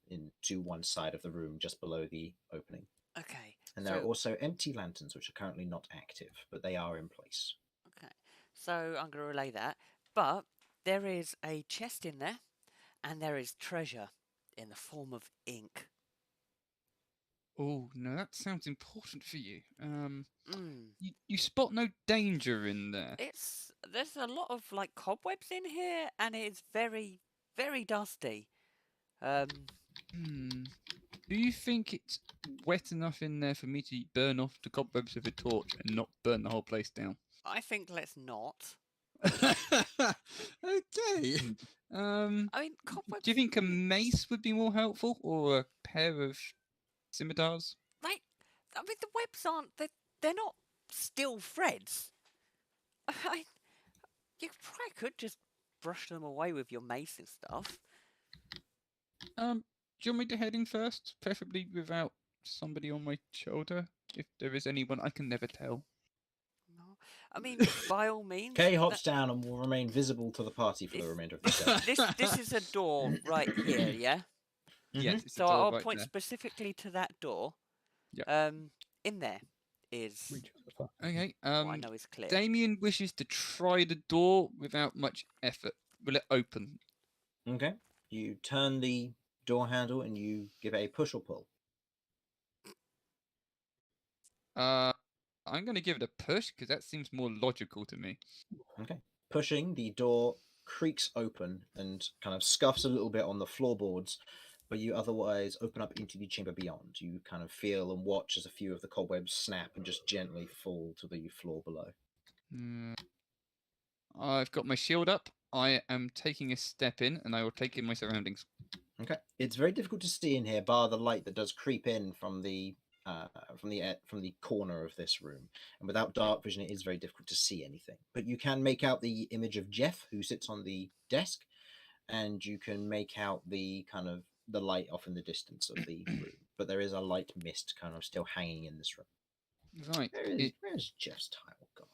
to one side of the room just below the opening. Okay. And there are also empty lanterns, which are currently not active, but they are in place. Okay. So I'm going to relay that. But there is a chest in there, and there is treasure in the form of ink. Oh, no, that sounds important for you. Mm. You spot no danger in there. There's a lot of like cobwebs in here, and it's very, very dusty. Do you think it's wet enough in there for me to burn off the cobwebs with a torch and not burn the whole place down? I think let's not. Okay. I mean, cobwebs. Do you think a mace would be more helpful, or a pair of scimitars? I mean, the webs aren't. They're not still threads. You probably could just brush them away with your mace and stuff. Do you want me to head in first, preferably without somebody on my shoulder? If there is anyone, I can never tell. No, I mean, by all means. Kay hops down and will remain visible to the party for the remainder of the session. This is a door right here, yeah. Yes. It's a So door I'll right point there. specifically to that door. Yeah. In there is Okay. what I know is clear. Damien wishes to try the door without much effort. Will it open? Okay. You turn the door handle and you give it a push or pull. I'm going to give it a push because that seems more logical to me. Okay. Pushing, the door creaks open and kind of scuffs a little bit on the floorboards, but you otherwise open up into the chamber beyond. You kind of feel and watch as a few of the cobwebs snap and just gently fall to the floor below. I've got my shield up. I am taking a step in, and I will take in my surroundings. Okay. It's very difficult to see in here, bar the light that does creep in from the corner of this room, and without dark vision it is very difficult to see anything, but you can make out the image of Jeff who sits on the desk, and you can make out the kind of the light off in the distance of the room, but there is a light mist kind of still hanging in this room. Right. Where's Jeff's tile gone?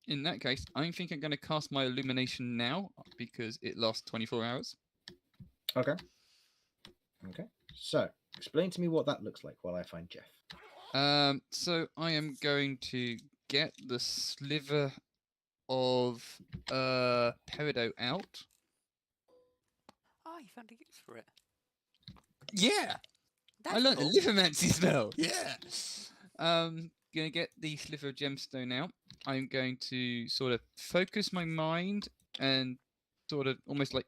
In that case, I think I'm going to cast my illumination now because it lasts 24 hours. Okay. So explain to me what that looks like while I find Jeff. So I am going to get the sliver of peridot out. Oh, you found a use for it. Yeah, That's I learned cool. a livermancy spell. Yeah. Gonna get the sliver of gemstone out. I'm going to sort of focus my mind and sort of almost like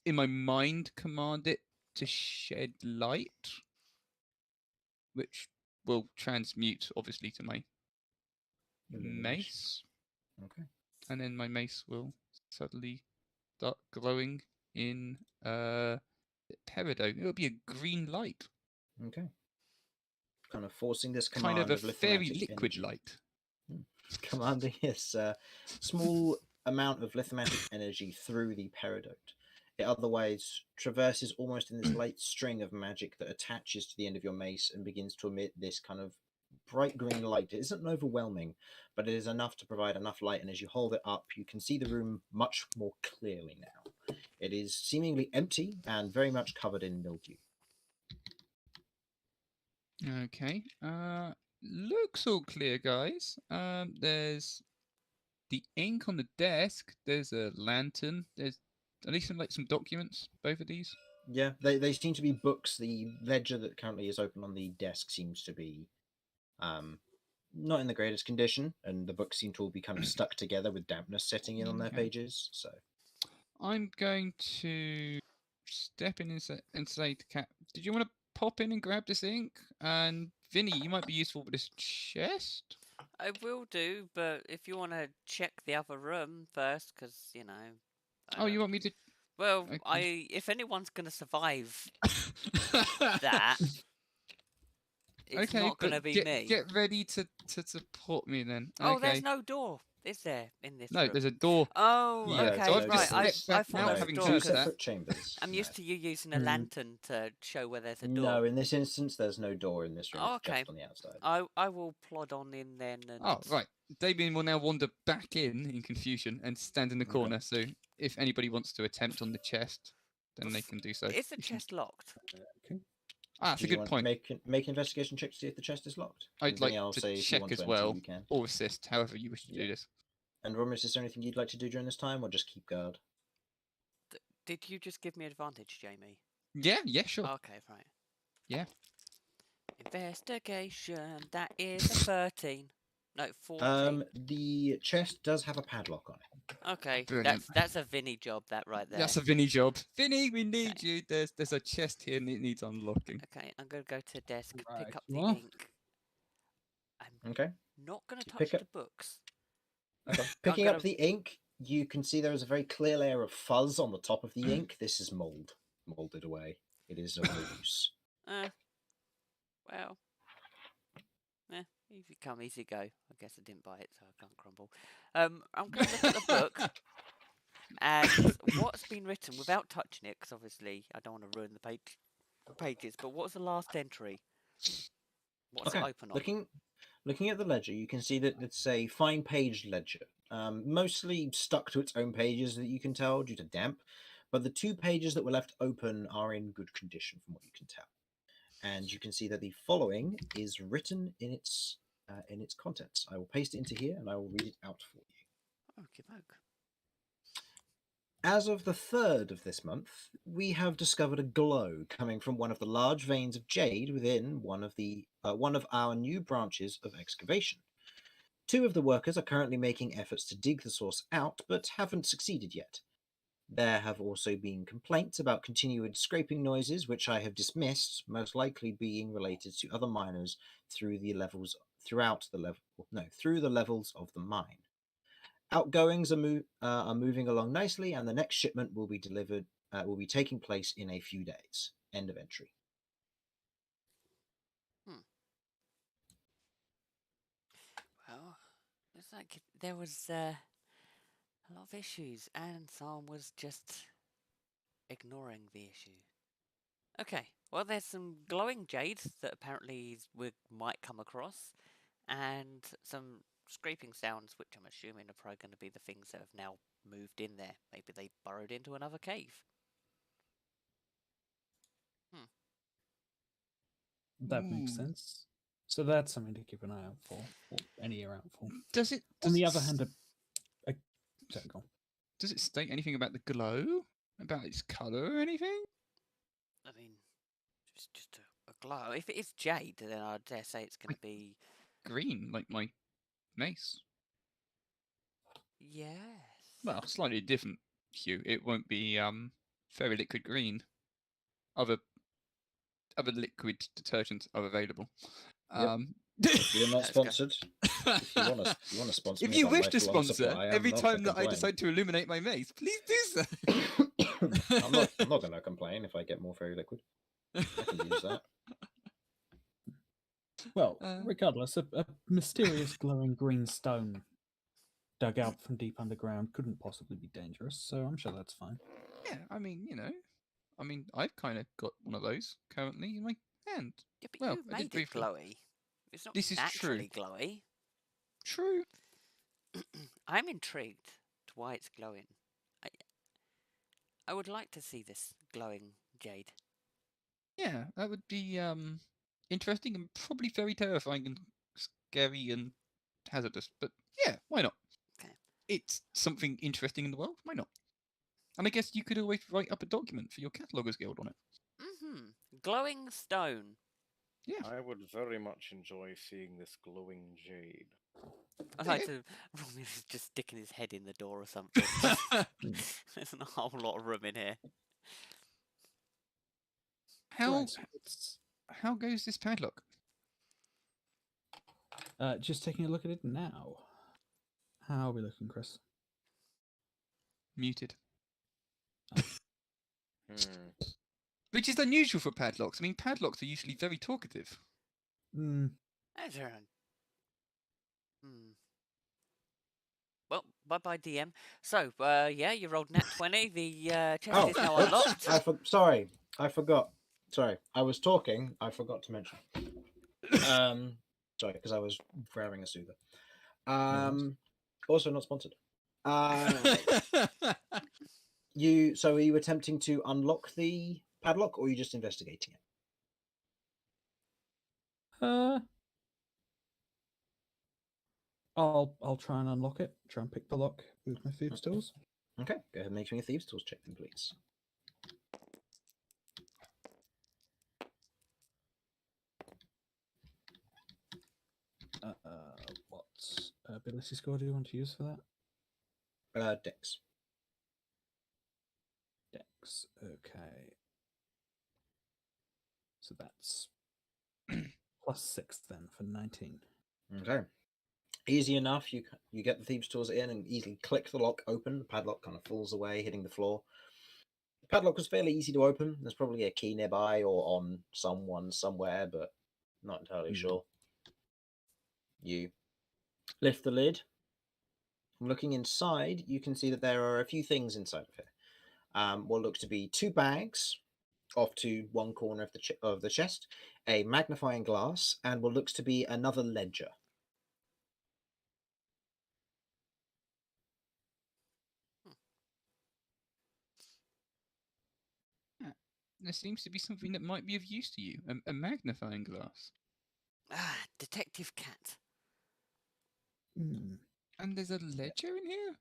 in my mind command it to shed light, which will transmute obviously to my mace. Okay. And then my mace will suddenly start glowing in peridot. It'll be a green light. Okay. Kind of forcing this command Kind of a very lithomantic liquid energy. light. commanding this small amount of lithomantic energy through the peridot. It otherwise traverses almost in this light string of magic that attaches to the end of your mace and begins to emit this kind of bright green light. It isn't overwhelming, but it is enough to provide enough light, and as you hold it up, you can see the room much more clearly now. It is seemingly empty and very much covered in mildew. Okay. Looks all clear, guys. There's the ink on the desk. There's a lantern. There's at least some documents. Both of these. Yeah, they seem to be books. The ledger that currently is open on the desk seems to be not in the greatest condition, and the books seem to all be kind of stuck together with dampness setting in on their Okay. pages. So I'm going to step in and say to Cat, did you want to pop in and grab this ink? And Vinny, you might be useful with this chest. I will do, but if you want to check the other room first, because you know. Oh, you want me to? Well, Okay. if anyone's gonna survive that, it's Okay, not gonna but be me. get ready to support me then. Oh, Okay. there's no door, is there, in this No, room? there's a door. Oh, Yeah, okay, so I've right. just I stepped thought back there now, was a having door. two used 'cause that. separate chambers. I'm used to you using a Mm. lantern to show where there's a door. No, in this instance, there's no door in this room. Oh, It's okay. just on the outside. I will plod on in then. And... Oh, right. Damien will now wander back in confusion and stand in the Okay. corner. So if anybody wants to attempt on the chest, then they can do so. Is the chest locked? Okay. Ah, that's Do a you good want point. make investigation check to see if the chest is locked? I'd And like Vinny, I'll to say if you check want as to well, enter, you can. or assist, however you wish to do Yeah. this. And Romulus, is there anything you'd like to do during this time, or just keep guard? Did you just give me advantage, Jamie? Yeah, sure. Okay, right. Yeah. Investigation. That is a 13. No, 14. The chest does have a padlock on it. Okay, Brilliant. that's a Vinny job, that right there. That's a Vinny job. Vinny, we need Okay. you. There's a chest here and it needs unlocking. Okay, I'm gonna go to the desk, Right, pick up you the are. ink. I'm Okay. not gonna You touch pick up- the books. Okay. Picking up gonna- the ink, you can see there is a very clear layer of fuzz on the top of the ink. This is molded away. It is of no use. Well, easy come, easy go. I guess I didn't buy it, so I can't crumble. I'm going to look at the book and what's been written without touching it, because obviously I don't want to ruin the pages. But what's the last entry? What's it open on? Looking at the ledger, you can see that it's a fine page ledger, mostly stuck to its own pages that you can tell due to damp. But the two pages that were left open are in good condition, from what you can tell. And you can see that the following is written in its contents. I will paste it into here, and I will read it out for you. Okay, poke. As of the 3rd of this month, we have discovered a glow coming from one of the large veins of jade within one of our new branches of excavation. 2 of the workers are currently making efforts to dig the source out, but haven't succeeded yet. There have also been complaints about continued scraping noises, which I have dismissed, most likely being related to other miners through the levels of the mine. Outgoings are moving along nicely, and the next shipment will be delivered. Will be taking place in a few days. End of entry. Well, it's like there was a lot of issues, and someone was just ignoring the issue. Okay, well, there's some glowing jade that apparently we might come across, and some scraping sounds, which I'm assuming are probably going to be the things that have now moved in there. Maybe they burrowed into another cave. That makes sense. So that's something to keep an eye out for, or any ear out for. Does it? On the other hand, sorry, go on. Does it state anything about the glow? About its colour or anything? I mean, it's just a glow. If it is jade, then I dare say it's going to be Green, like my mace. yes. Well, slightly different hue. It won't be fairy liquid green. Other liquid detergents are available. Yep. You're not Let's go. sponsored. If you want to sponsor If me, you I'd wish like to a long sponsor supply. I'm every not time gonna that I complain. decide to illuminate my mace, please do so. I'm not going to complain if I get more fairy liquid. I can use that. Well, Uh, regardless, a mysterious glowing green stone dug out from deep underground couldn't possibly be dangerous, so I'm sure that's fine. Yeah, I mean, I've kind of got one of those currently in my hand. Yeah, but Well, you I did made it briefly. glowy. It's not This is true. naturally glowy. True. I'm intrigued to why it's glowing. I, I would like to see this glowing jade. Yeah, that would be interesting and probably very terrifying and scary and hazardous. But yeah, why not? Okay. It's something interesting in the world. Why not? And I guess you could always write up a document for your cataloguers guild on it. Mm-hmm. Glowing stone. Yeah. I would very much enjoy seeing this glowing jade. I'd There like you to. Romulus just sticking his head in the door or something. There's a whole lot of room in here. How Right, so it's how goes this padlock? just taking a look at it now. How are we looking, Chris? Muted. Hmm. Which is unusual for padlocks. I mean, padlocks are usually very talkative. Mm, There's her. Well, bye-bye, DM. So, yeah, you rolled nat 20. The chest is now unlocked. Sorry, I forgot. Sorry, I was talking. I forgot to mention. Sorry, because I was wearing a soother. Also not sponsored. So are you attempting to unlock the padlock, or are you just investigating it? I'll try and unlock it. Try and pick the lock with my thieves' tools. Okay, go ahead and make me a thieves' tools check, then, please. What ability score do you want to use for that? Dex. Dex. Okay. So that's +6 then for 19. Okay. Easy enough. You get the thieves' tools in and easily click the lock open. The padlock kind of falls away, hitting the floor. The padlock was fairly easy to open. There's probably a key nearby or on someone somewhere, but not entirely sure. You lift the lid. From looking inside, you can see that there are a few things inside of here. What looks to be 2 bags off to one corner of the chest, a magnifying glass, and what looks to be another ledger. There seems to be something that might be of use to you. A magnifying glass. Ah, Detective Cat. Hmm. And there's a ledger in here?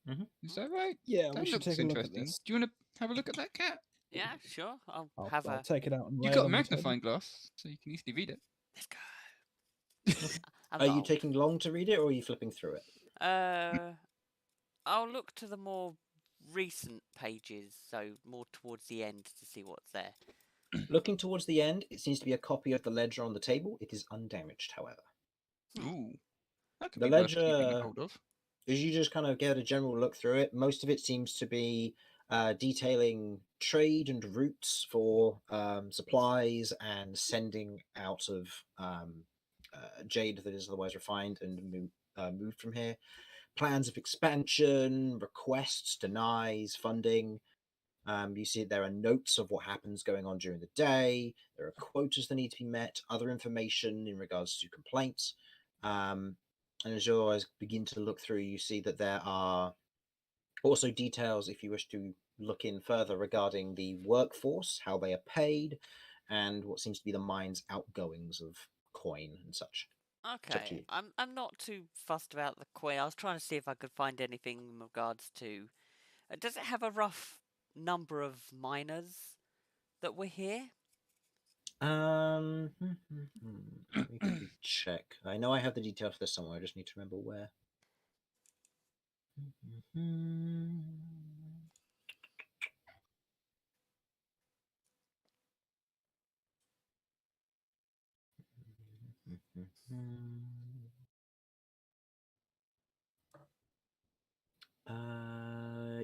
Mhm. Is that right? Yeah, That we should looks take a look at interesting. this. Do you want to have a look at that, cat? Yeah, sure. I'll I'll, have I'll a. take it out and lay You've it got a on the table. magnifying glass, so you can easily read it. Let's go. Are you Evolved. taking long to read it, or are you flipping through it? I'll look to the more recent pages, so more towards the end to see what's there. Looking towards the end, it seems to be a copy of the ledger on the table. It is undamaged, however. Ooh. That could The be worth keeping a ledger, hold of. as you just kind of get a general look through it, most of it seems to be detailing trade and routes for supplies and sending out of jade that is otherwise refined and moved from here. Plans of expansion, requests, denies, funding. You see there are notes of what happens going on during the day. There are quotas that need to be met, other information in regards to complaints. And as you guys begin to look through, you see that there are also details, if you wish to look in further, regarding the workforce, how they are paid, and what seems to be the mine's outgoings of coin and such. up to Okay, you. I'm not too fussed about the coin. I was trying to see if I could find anything in regards to. Does it have a rough number of miners that were here? Let me quickly check. I know I have the detail for this somewhere. I just need to remember where.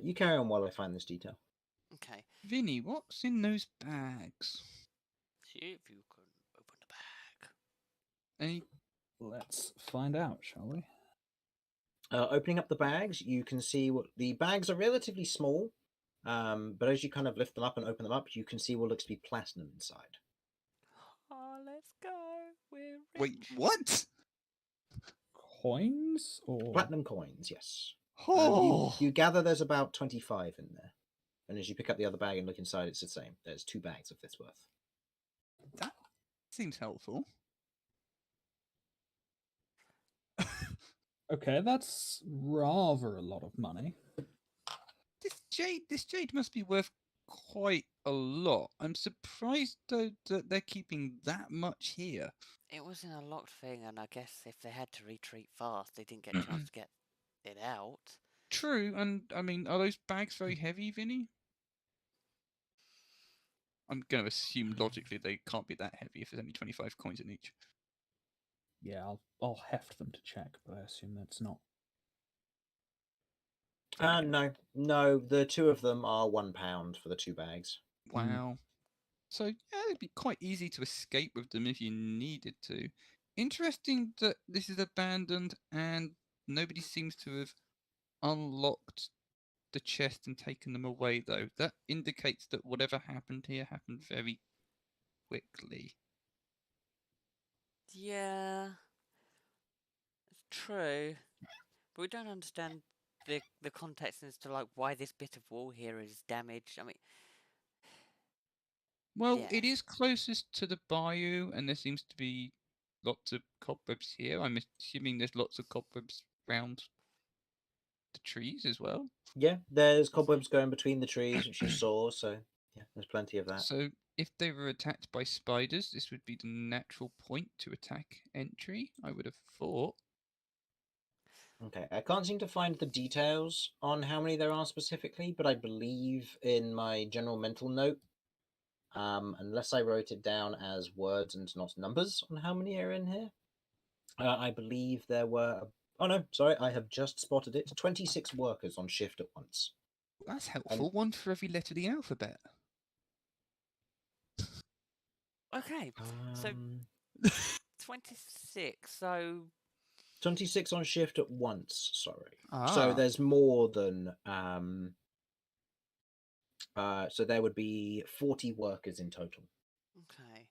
You carry on while I find this detail. Okay, Vinny, what's in those bags? see if you can open the bag. Any? Let's find out, shall we? Opening up the bags, you can see what the bags are relatively small, but as you kind of lift them up and open them up, you can see what looks to be platinum inside. Oh, let's go. We're Wait, rich. what? Coins or Platinum coins, yes. Oh, You gather there's about 25 in there. And as you pick up the other bag and look inside, it's the same. There's 2 bags of this worth. that seems helpful. okay, that's rather a lot of money. This jade must be worth quite a lot. I'm surprised though that they're keeping that much here. It was in a locked thing, and I guess if they had to retreat fast, they didn't get a chance to get it out. True, and I mean, are those bags very heavy, Vinny? I'm going to assume logically they can't be that heavy if there's only 25 coins in each. Yeah, I'll heft them to check, but I assume that's not. No. The 2 of them are £1 for the 2 bags. Wow. So yeah, it'd be quite easy to escape with them if you needed to. Interesting that this is abandoned and nobody seems to have unlocked the chest and taken them away, though. That indicates that whatever happened here happened very quickly. Yeah, it's true. But we don't understand the context as to like why this bit of wall here is damaged. I mean, Well, Yeah. it is closest to the bayou, and there seems to be lots of cobwebs here. I'm assuming there's lots of cobwebs around the trees as well. Yeah, there's cobwebs going between the trees, which you saw, so yeah, there's plenty of that. So if they were attacked by spiders, this would be the natural point to attack entry, I would have thought. Okay, I can't seem to find the details on how many there are specifically, but I believe in my general mental note, unless I wrote it down as words and not numbers on how many are in here, I believe there were. Oh no, sorry, I have just spotted it. 26 workers on shift at once. That's helpful. One for every letter of the alphabet. okay, so Um, 26. So 26 on shift at once. Sorry. Ah. So there's more than. So there would be 40 workers in total. okay.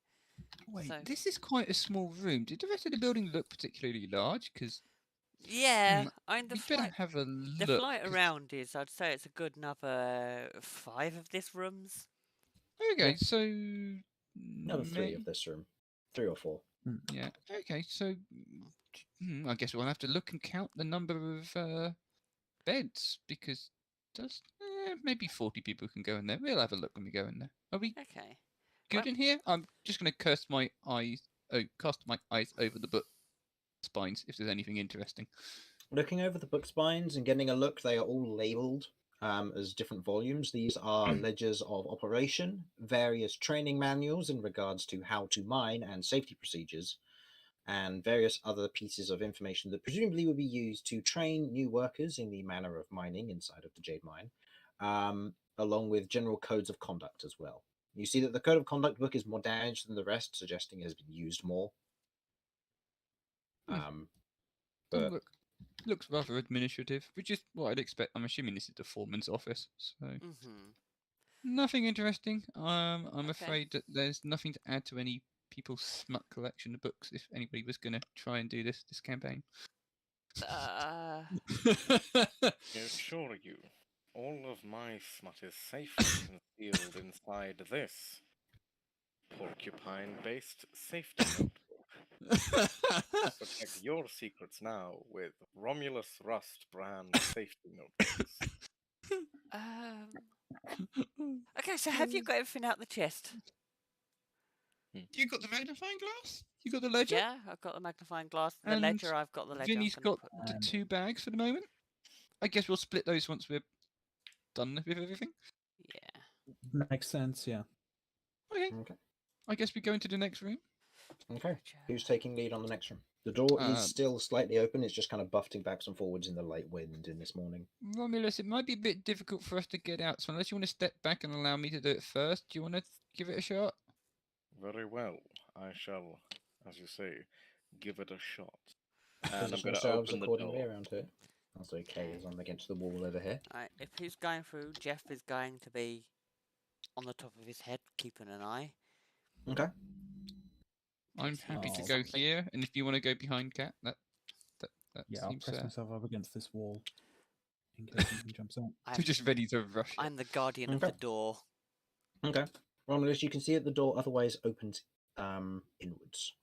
Wait, So- this is quite a small room. Did the rest of the building look particularly large? Because Yeah, I mean we better have a the look. flight 'cause- around is, I'd say it's a good another 5 of this rooms. Okay, Yeah. so Another 3 of this room. 3 or 4. Yeah. Okay, so I guess we'll have to look and count the number of beds because maybe 40 people can go in there. We'll have a look when we go in there. Are we Okay. good Well- in here? I'm just going to cast my eyes over the book spines if there's anything interesting. Looking over the book spines and getting a look, they are all labelled as different volumes. These are ledgers of operation, various training manuals in regards to how to mine and safety procedures, and various other pieces of information that presumably would be used to train new workers in the manner of mining inside of the Jade Mine, along with general codes of conduct as well. You see that the code of conduct book is more damaged than the rest, suggesting it has been used more. But Looks rather administrative, which is what I'd expect. I'm assuming this is the foreman's office, so nothing interesting. I'm Okay. afraid that there's nothing to add to any people's smut collection of books if anybody was going to try and do this campaign. Uh, I assure you, all of my smut is safely concealed inside this porcupine-based safety notebook. Protect your secrets now with Romulus Rust brand safety notebooks. okay, so have you got everything out the chest? You got the magnifying glass? You got the ledger? Yeah, I've got the magnifying glass. The And ledger, I've got the ledger. I'm Vinny's gonna got the 2 bags for the moment. I guess we'll split those once we're done with everything. Yeah. Makes sense, yeah. okay. I guess we go into the next room. Okay. Who's taking lead on the next room? The door is still slightly open. It's just kind of buffeting backwards and forwards in the light wind in this morning. Romulus, it might be a bit difficult for us to get out, so unless you want to step back and allow me to do it first, do you want to give it a shot? Very well. I shall, as you say, give it a shot. And I'm Position going to yourselves open the accordingly door. around here. Also, Kay is on against the wall over here. Alright, if he's going through, Jeff is going to be on the top of his head, keeping an eye. Okay. I'm Case he happy to misses go something. here, and if you want to go behind Cat, that Yeah, I'll seems press myself up against this wall in case something jumps out. I'm, We're just ready to rush it. I'm the guardian of Okay. the door. Okay. Romulus, you can see that the door otherwise opens inwards.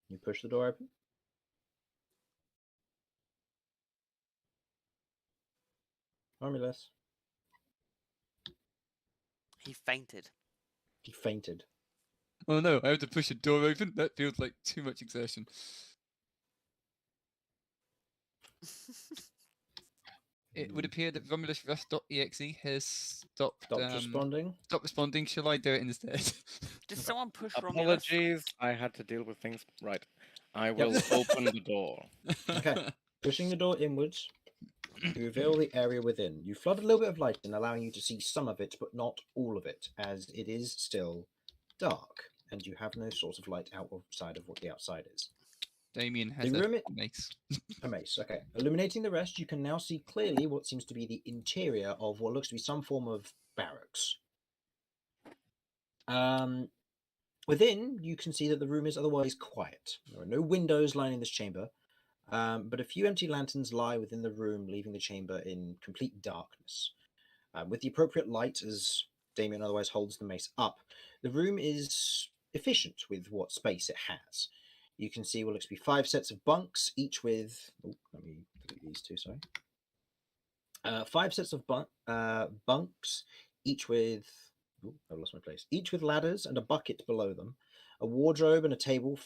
You push the door open. Romulus. He fainted. He fainted. Oh no, I have to push a door open? That feels like too much exertion. It would appear that Romulus Rust.exe has stopped Stopped responding. stopped responding. Shall I do it instead? Did someone push Romulus? Apologies, I had to deal with things. Right. I will open the door. Okay. Pushing the door inwards, you reveal the area within. You flood a little bit of light in, allowing you to see some of it, but not all of it, as it is still dark, and you have no source of light outside of what the outside is. Damien has The room a mace. A mace, okay. Illuminating the rest, you can now see clearly what seems to be the interior of what looks to be some form of barracks. Within, you can see that the room is otherwise quiet. There are no windows lining this chamber, but a few empty lanterns lie within the room, leaving the chamber in complete darkness. With the appropriate light, as Damien otherwise holds the mace up, the room is efficient with what space it has. You can see what looks to be 5 sets of bunks, each with... Oh, let me delete these two, sorry. 5 sets of bunks, each with... Oh, I lost my place. Each with ladders and a bucket below them. A wardrobe and a table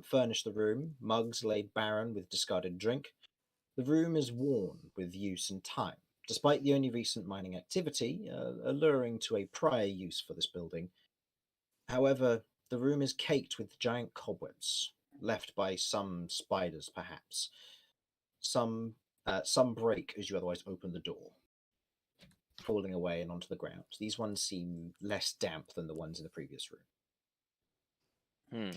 furnish the room. Mugs laid barren with discarded drink. The room is worn with use and time. Despite the only recent mining activity, alluring to a prior use for this building. However, the room is caked with giant cobwebs, left by some spiders, perhaps. Some break as you otherwise open the door, falling away and onto the ground. These ones seem less damp than the ones in the previous room.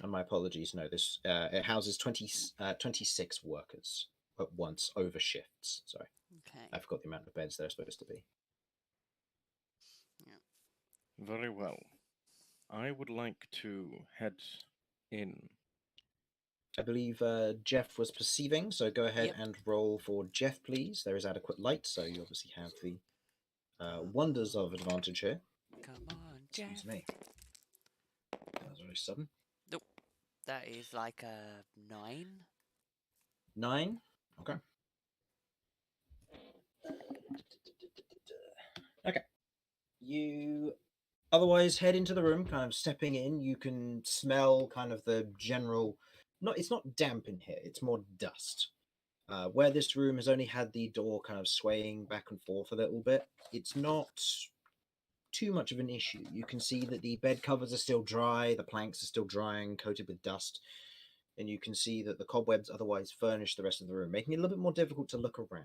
And my apologies, no, this it houses 26 workers at once over shifts. Sorry, Okay. I forgot the amount of beds they're supposed to be. Very well. I would like to head in. I believe Jeff was perceiving, so go ahead Yep. and roll for Jeff, please. There is adequate light, so you obviously have the wonders of advantage here. Come on, Jeff. Excuse me. That was very sudden. That is like a 9. 9. Okay. Okay. You otherwise head into the room, kind of stepping in. You can smell kind of the general... It's not damp in here, it's more dust. Where this room has only had the door kind of swaying back and forth a little bit, it's not too much of an issue. You can see that the bed covers are still dry, the planks are still drying, coated with dust, and you can see that the cobwebs otherwise furnish the rest of the room, making it a little bit more difficult to look around.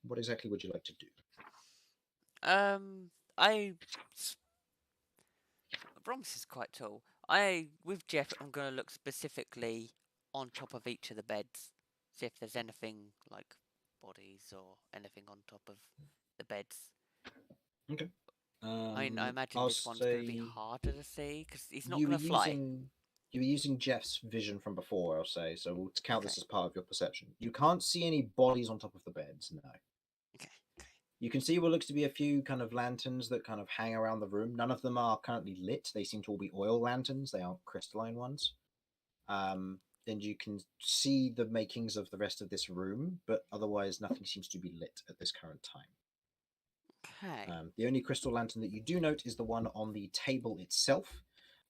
What exactly would you like to do? Brom's is quite tall. With Jeff, I'm going to look specifically on top of each of the beds, see if there's anything like bodies or anything on top of the beds. Okay. I imagine I'll this one's going to be say harder to see because he's not you going were to fly. you were using Jeff's vision from before, I'll say, so we'll count this Okay. as part of your perception. You can't see any bodies on top of the beds, no. Okay. You can see what looks to be a few kind of lanterns that kind of hang around the room. None of them are currently lit. They seem to all be oil lanterns. They aren't crystalline ones. And you can see the makings of the rest of this room, but otherwise nothing seems to be lit at this current time. Okay. The only crystal lantern that you do note is the one on the table itself.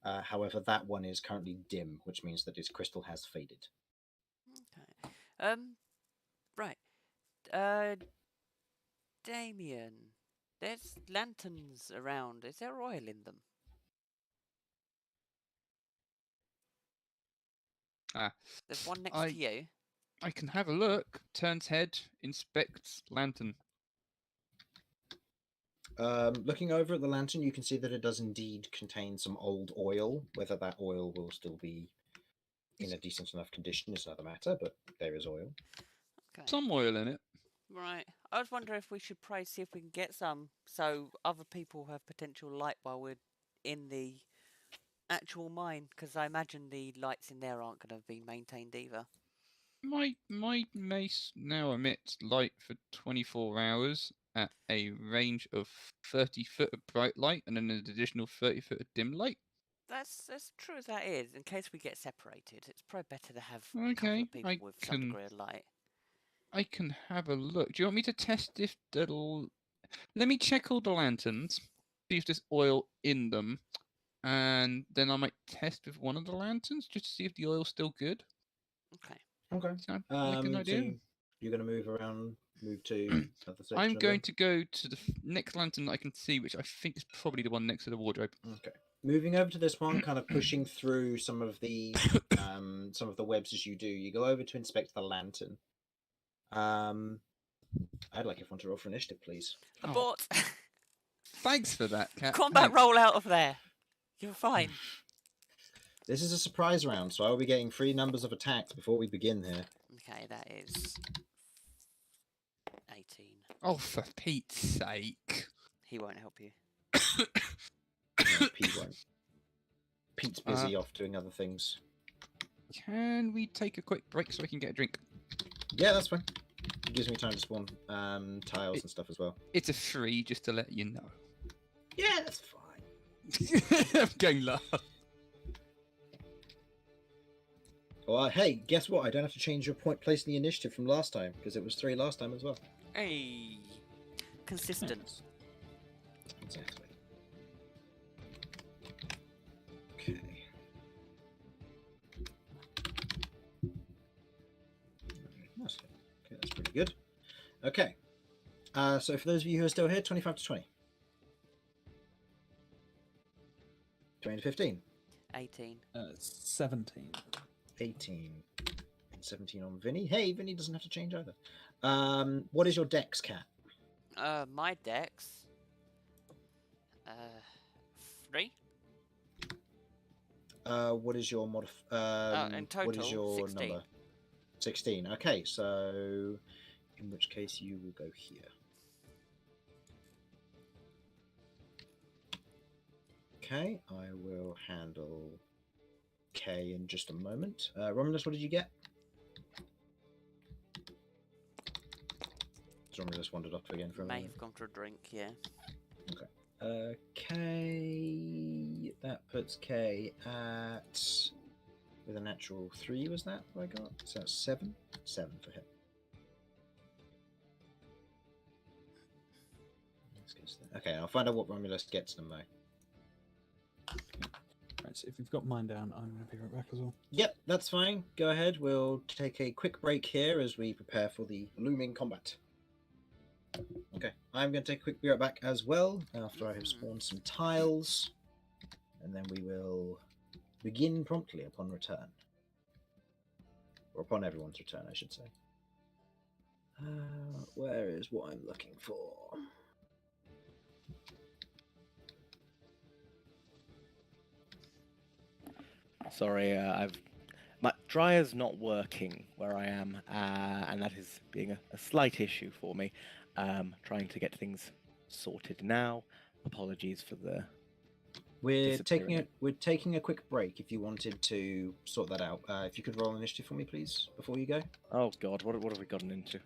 However, that one is currently dim, which means that its crystal has faded. Okay. Right. Damien, there's lanterns around. Is there oil in them? There's one next to you. I can have a look. Turns head, inspects lantern. Looking over at the lantern, you can see that it does indeed contain some old oil. Whether that oil will still be in a decent enough condition is another matter, but there is oil. Okay. Some oil in it. Right. I was wondering if we should pray, see if we can get some, so other people have potential light while we're in the actual mine, because I imagine the lights in there aren't going to be maintained either. My mace now emits light for 24 hours at a range of 30 foot of bright light and then an additional 30 foot of dim light. That's as true as that is. In case we get separated, it's probably better to have a couple Okay, of people I with some can degree of light. have a look. Do you want me to test if that'll? Let me check all the lanterns, see if there's oil in them, and then I might test with one of the lanterns just to see if the oil's still good. Okay. Okay. Sound like an So idea? you're going to move around, move to other section. I'm of going them? to go to the next lantern that I can see, which I think is probably the one next to the wardrobe. Okay. Moving over to this one, kind of pushing through some of the webs as you do. You go over to inspect the lantern. I'd like everyone to roll for initiative, please. Oh, Abort! thanks for that, Cat. Combat Thanks. roll out of there. You're fine. This is a surprise round, so I will be getting 3 numbers of attacks before we begin here. Okay, that is 18. Oh, for Pete's sake. He won't help you. No, Pete won't. Pete's busy off doing other things. Can we take a quick break so I can get a drink? Yeah, that's fine. It gives me time to spawn tiles and stuff as well. It's a free, just to let you know. Yeah, that's fine. I'm going last. Well, hey, guess what? I don't have to change your point place in the initiative from last time, because it was 3 last time as well. Hey. Consistent. Exactly. Okay. Nice. Okay, that's pretty good. Okay. So for those of you who are still here, 25 to 20. 20 to 15. 18. 17. 18. And 17 on Vinny. Hey, Vinny doesn't have to change either. What is your dex, Cat? My dex. 3. What is your in what is total, your 16. number? 16. Okay, so in which case you will go here. Okay, I will handle K in just a moment. Romulus, what did you get? Romulus wandered off again for a May moment. have gone for a drink, yeah. K, that puts K at, with a natural 3, was that what I got? So that's 7? 7 for him. Let's get to that. Okay, I'll find out what Romulus gets them though. Right, so if you've got mine down, I'm going to be right back as well. Yep, that's fine. Go ahead. We'll take a quick break here as we prepare for the looming combat. Okay, I'm going to take a quick be right back as well after I have spawned some tiles, and then we will begin promptly upon return. Or upon everyone's return, I should say. Where is what I'm looking for? Sorry, my dryer's not working where I am, and that is being a slight issue for me. Trying to get things sorted now. Apologies for the. We're disappearing. taking a quick break. If you wanted to sort that out, if you could roll initiative for me, please, before you go. Oh God, what have we gotten into?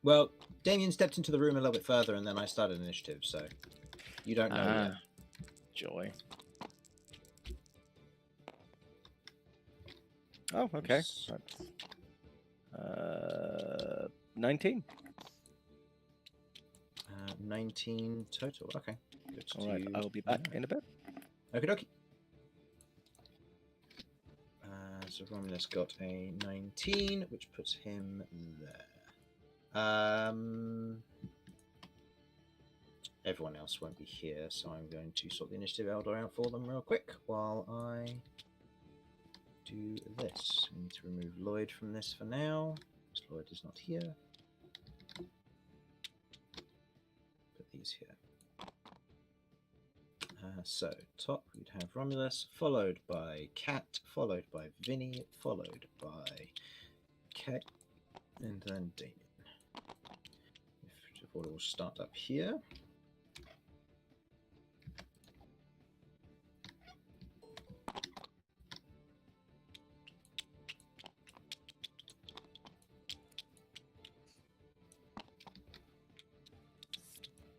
Well, Damien stepped into the room a little bit further, and then I started initiative, so you don't know yet. Joy. Oh, okay. That's, 19. 19 total. Okay. Good All right, to I'll be back know. in a bit. Okie dokie. So Romulus got a 19, which puts him there. Everyone else won't be here, so I'm going to sort the initiative order out for them real quick while I do this. We need to remove Lloyd from this for now, because Lloyd is not here. Put these here. So top we'd have Romulus, followed by Cat, followed by Vinny, followed by Kate, and then Damien. If order will start up here.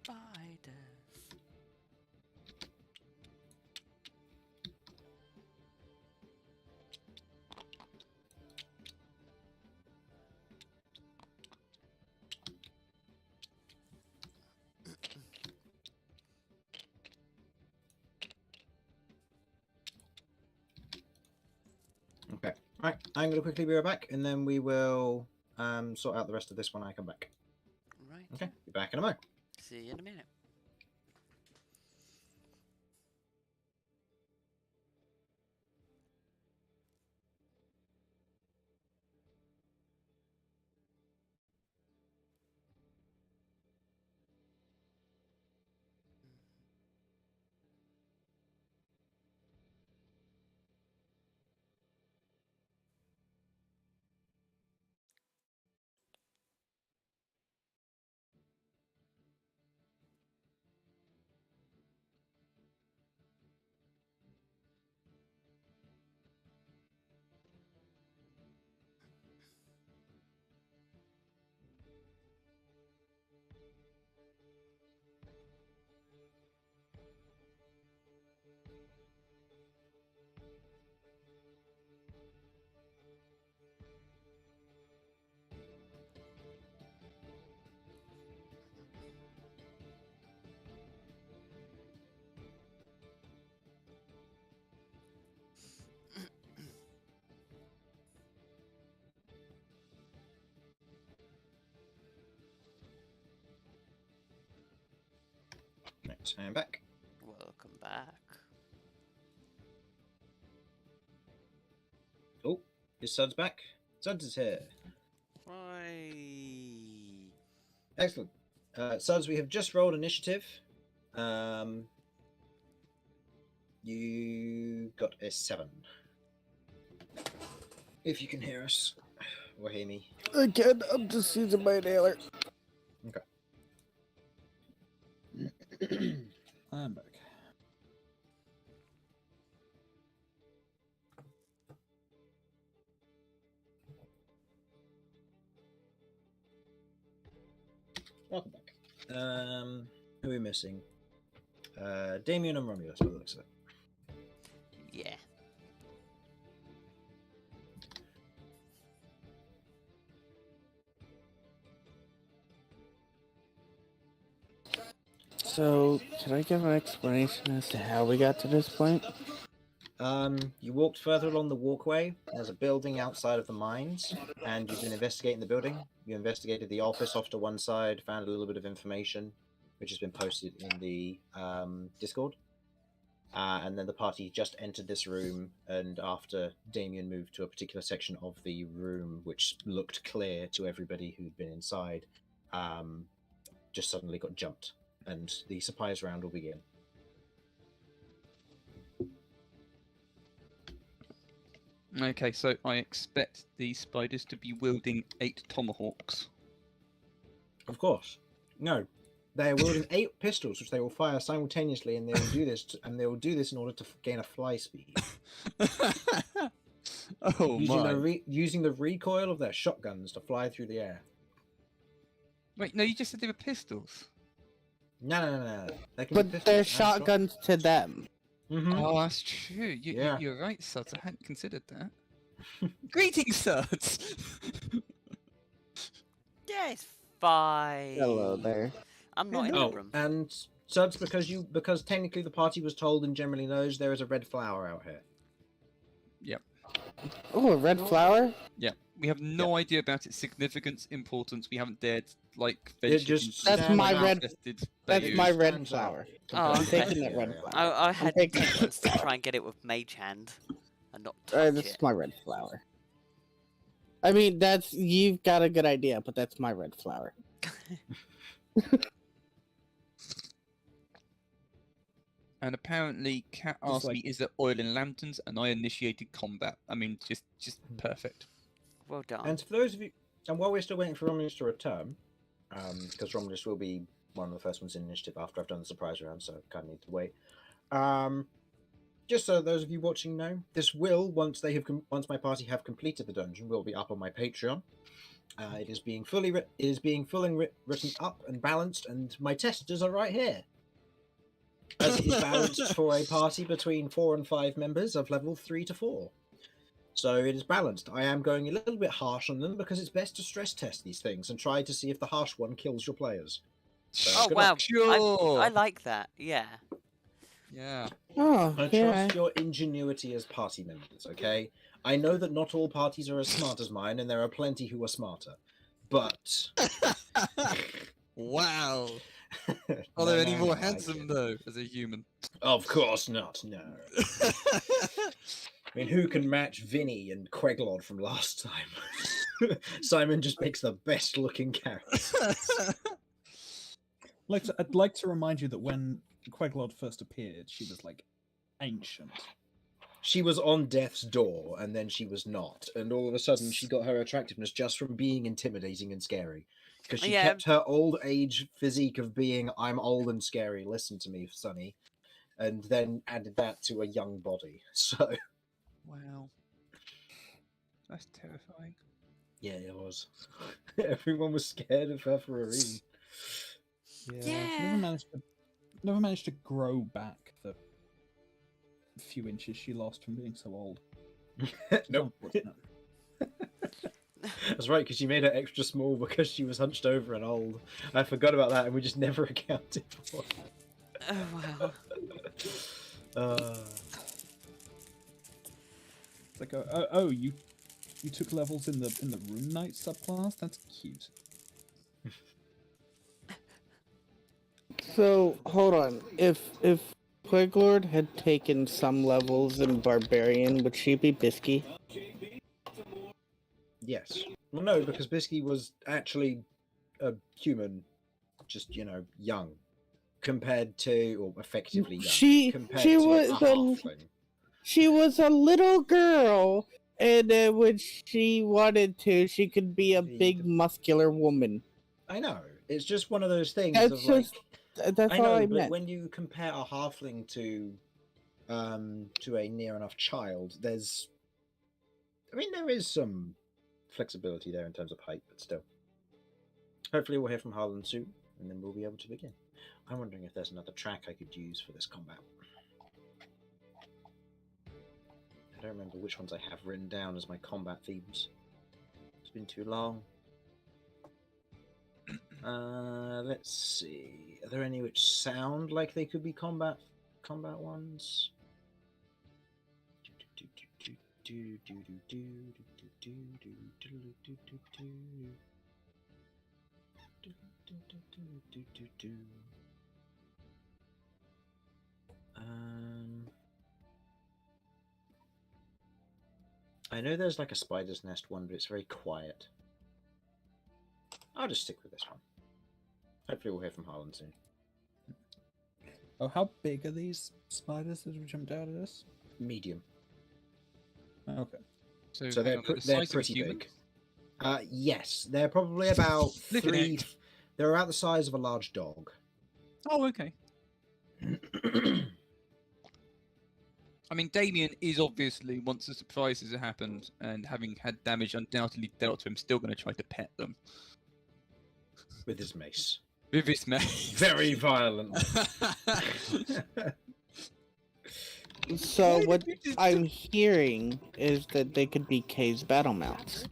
Spiders. Okay. Right. I'm going to quickly be right back, and then we will sort out the rest of this when I come back. Right. Okay. Be back in a moment. See you in a minute. Right. I'm back. Welcome back. Oh, is Suds back? Suds is here. Right. Excellent. Suds, we have just rolled initiative. You got a 7. If you can hear us or hear me. Again, I'm just using my inhaler. I'm back. Welcome back. Who are we missing? Damien and Romulus, by the looks of it. Yeah. So, can I give an explanation as to how we got to this point? You walked further along the walkway. There's a building outside of the mines, and you've been investigating the building. You investigated the office off to one side, found a little bit of information, which has been posted in the Discord. And then the party just entered this room, and after Damien moved to a particular section of the room, which looked clear to everybody who'd been inside, just suddenly got jumped, and the surprise round will begin. Okay, so I expect these spiders to be wielding 8 tomahawks. Of course. No. They are wielding 8 pistols, which they will fire simultaneously, and they will do this. And they will do this in order to gain a fly speed, Oh my! using the recoil of their shotguns to fly through the air. Wait, no, you just said they were pistols. No. They can be But pistols they're and shotguns to them. Mhm. Oh, that's true. Yeah. You're right, Suds. I hadn't considered that. Greetings, Suds. Yeah, it's fine. Hello there. I'm not in Oh, the room. and Suds, because technically the party was told and generally knows there is a red flower out here. Oh, a red flower? Yeah, we have no idea about its significance, importance. We haven't dared It venture just into That's stands my out. red- infested That's bayous. my red Stands out flower. Oh, compared I'm to the okay. rest taking of that the red area. flower. I had taking- intentions to try and get it with Mage Hand and not touch This it. is my red flower. I mean, you've got a good idea, but that's my red flower. And apparently, Cat Just asked me, like- "Is there oil in lanterns?" And I initiated combat. I mean, just perfect. Well done. And for those of you, and while we're still waiting for Romulus to return, because Romulus will be one of the first ones in initiative after I've done the surprise round, so I kind of need to wait. Just so those of you watching know, this will once my party have completed the dungeon, will be up on my Patreon. It is being fully written up and balanced, and my testers are right here. As it is balanced for a party between 4 and 5 members of level 3 to 4. So it is balanced. I am going a little bit harsh on them because it's best to stress test these things and try to see if the harsh one kills your players. So, Oh good wow, luck. Sure. I like that. Yeah. Yeah. Oh, I yeah. trust your ingenuity as party members, okay? I know that not all parties are as smart as mine, and there are plenty who are smarter. But... Wow. Are No, there any no, more no, I handsome kid. though, as a human? Of course not, no. I mean, who can match Vinny and Queglod from last time? Simon just makes the best looking character. I'd like to remind you that when Queglod first appeared, she was like ancient. She was on death's door, and then she was not. And all of a sudden, she got her attractiveness just from being intimidating and scary. Because she Yeah. kept her old age physique of being, I'm old and scary, listen to me, Sonny. And then added that to a young body. So, Wow. That's terrifying. yeah, it was. Everyone was scared of her for a reason. Yeah. Never managed to grow back the few inches she lost from being so old. It's Nope. unfortunate. That's right, because you made her extra small because she was hunched over and old. I forgot about that, and we just never accounted for it. Oh wow. It's like, oh, you took levels in the Rune Knight subclass. That's cute. So hold on. If Quiglord had taken some levels in Barbarian, would she be Bisky? Yes. Well, no, because Bisky was actually a human, just, young, compared to, or effectively young, compared she to was a a halfling. she was a little girl, and when she wanted to, she could be a She big could- muscular woman. I know. It's just one of those things That's of just that's I all know, I but meant. when you compare a halfling to a near enough child, there is some flexibility there in terms of height, but still. Hopefully we'll hear from Harlan soon, and then we'll be able to begin. I'm wondering if there's another track I could use for this combat. I don't remember which ones I have written down as my combat themes. It's been too long. Let's see. Are there any which sound like they could be combat ones? I know there's like a spider's nest one, but it's very quiet. I'll just stick with this one. Hopefully we'll hear from Harlan soon. Oh, how big are these spiders that have jumped out at us? Medium. Okay. So hang they're, on, the they're size of a pretty human? big. Yes, they're probably about Flipping three. heck. They're about the size of a large dog. Oh, okay. I mean, Damien is obviously, once the surprises have happened and having had damage undoubtedly dealt to him, still going to try to pet them With his mace. with his mace. Very violent. So Why what did you just- I'm hearing is that they could be K's battle mounts.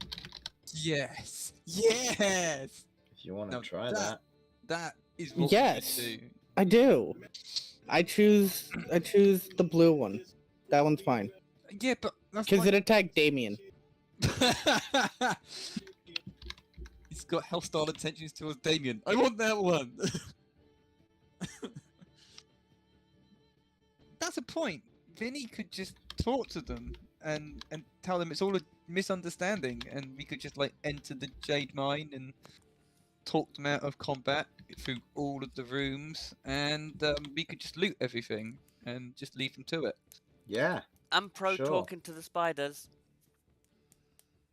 Yes. Yes. If you want to No, try that- that. That is what Yes. we should do. I do. I choose the blue one. That one's fine. Yeah, but that's Because like... it attacked Damien. He's got hostile intentions towards Damien. I want that one. That's a point. Vinny could just talk to them and tell them it's all a misunderstanding, and we could just like enter the Jade Mine and talk them out of combat through all of the rooms, and we could just loot everything. and just leave them to it. Yeah. I'm pro Sure. talking to the spiders.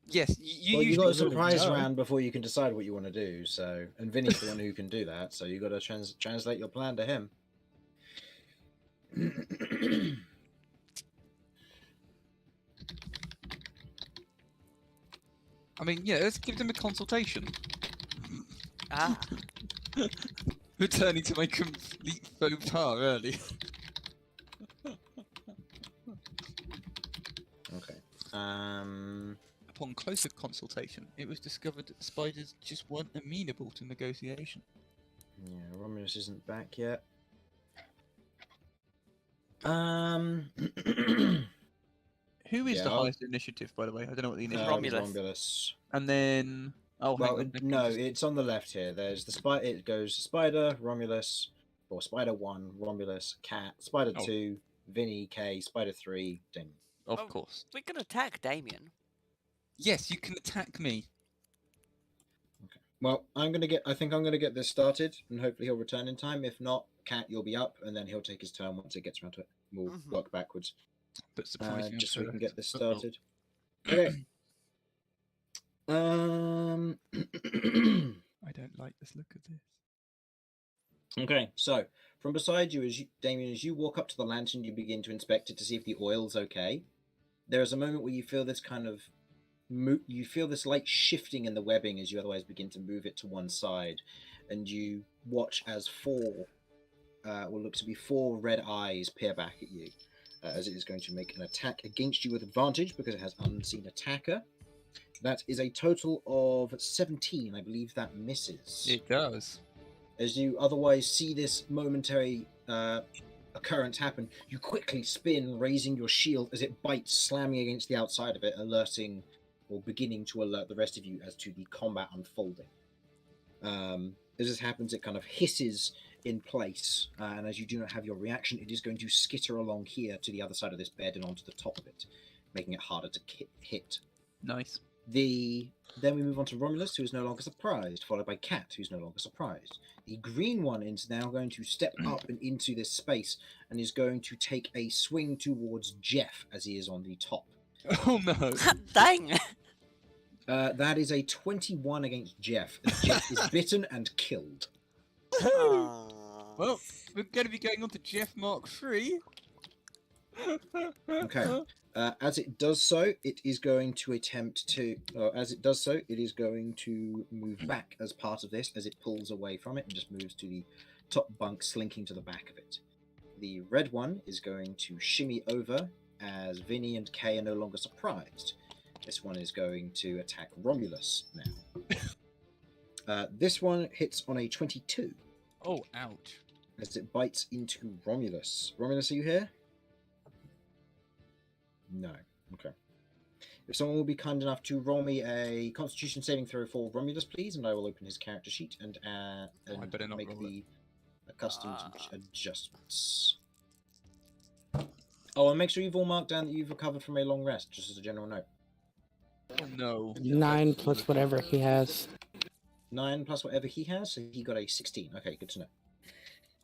Yes, you Well, you usually got a wouldn't surprise know. round before you can decide what you want to do. So, and Vinny's the one who can do that. So you got to translate your plan to him. I mean, yeah, let's give them a consultation. Ah, Returning to my complete faux pas early. Okay. Upon closer consultation, it was discovered that the spiders just weren't amenable to negotiation. Yeah, Romulus isn't back yet. Who is Yeah, the I'll- highest initiative, by the way? I don't know what the initiative is. Romulus. Romulus. And then... Oh, hang Well, on. I can no, just- it's on the left here. There's the spider. It goes Spider, Romulus, or Spider 1, Romulus, Cat, Spider Oh. 2, Vinny, K, Spider 3, Damien. Of Oh. course. we can attack Damien. Yes, you can attack me. Well, I think I'm gonna get this started, and hopefully he'll return in time. If not, Cat, you'll be up, and then he'll take his turn once it gets around to it. We'll Mhm. work backwards, But surprisingly, just so we can get this Uh-oh. started. Okay. I don't like this look of this. Okay, so from beside you, Damien, as you walk up to the lantern, you begin to inspect it to see if the oil's okay. There is a moment where you feel this kind of you feel this light shifting in the webbing as you otherwise begin to move it to one side, and you watch as what looks to be 4 red eyes peer back at you as it is going to make an attack against you with advantage because it has unseen attacker. That is a total of 17. I believe that misses. It does. As you otherwise see this momentary occurrence happen, you quickly spin, raising your shield as it bites, slamming against the outside of it, alerting or beginning to alert the rest of you as to the combat unfolding. As this happens, it kind of hisses in place, and as you do not have your reaction, it is going to skitter along here to the other side of this bed and onto the top of it, making it harder to hit. Nice. Then we move on to Romulus, who is no longer surprised, followed by Cat, who's no longer surprised. The green one is now going to step up and into this space and is going to take a swing towards Jeff as he is on the top. Oh no. Dang! That is a 21 against Jeff, as Jeff is bitten and killed. Aw. Well, we're going to be going on to Jeff Mark III. Okay. As it does so, it is going to attempt to. As it does so, it is going to move back as part of this, as it pulls away from it and just moves to the top bunk, slinking to the back of it. The red one is going to shimmy over, as Vinny and Kay are no longer surprised. This one is going to attack Romulus now. This one hits on a 22, Oh, ouch. as it bites into Romulus. Romulus, are you here? No. Okay. If someone will be kind enough to roll me a Constitution saving throw for Romulus, please, and I will open his character sheet and I better not make roll the accustomed Ah. adjustments. Oh, and make sure you've all marked down that you've recovered from a long rest, just as a general note. Oh no. 9 plus whatever he has. 9 plus whatever he has, so he got a 16. Okay, good to know.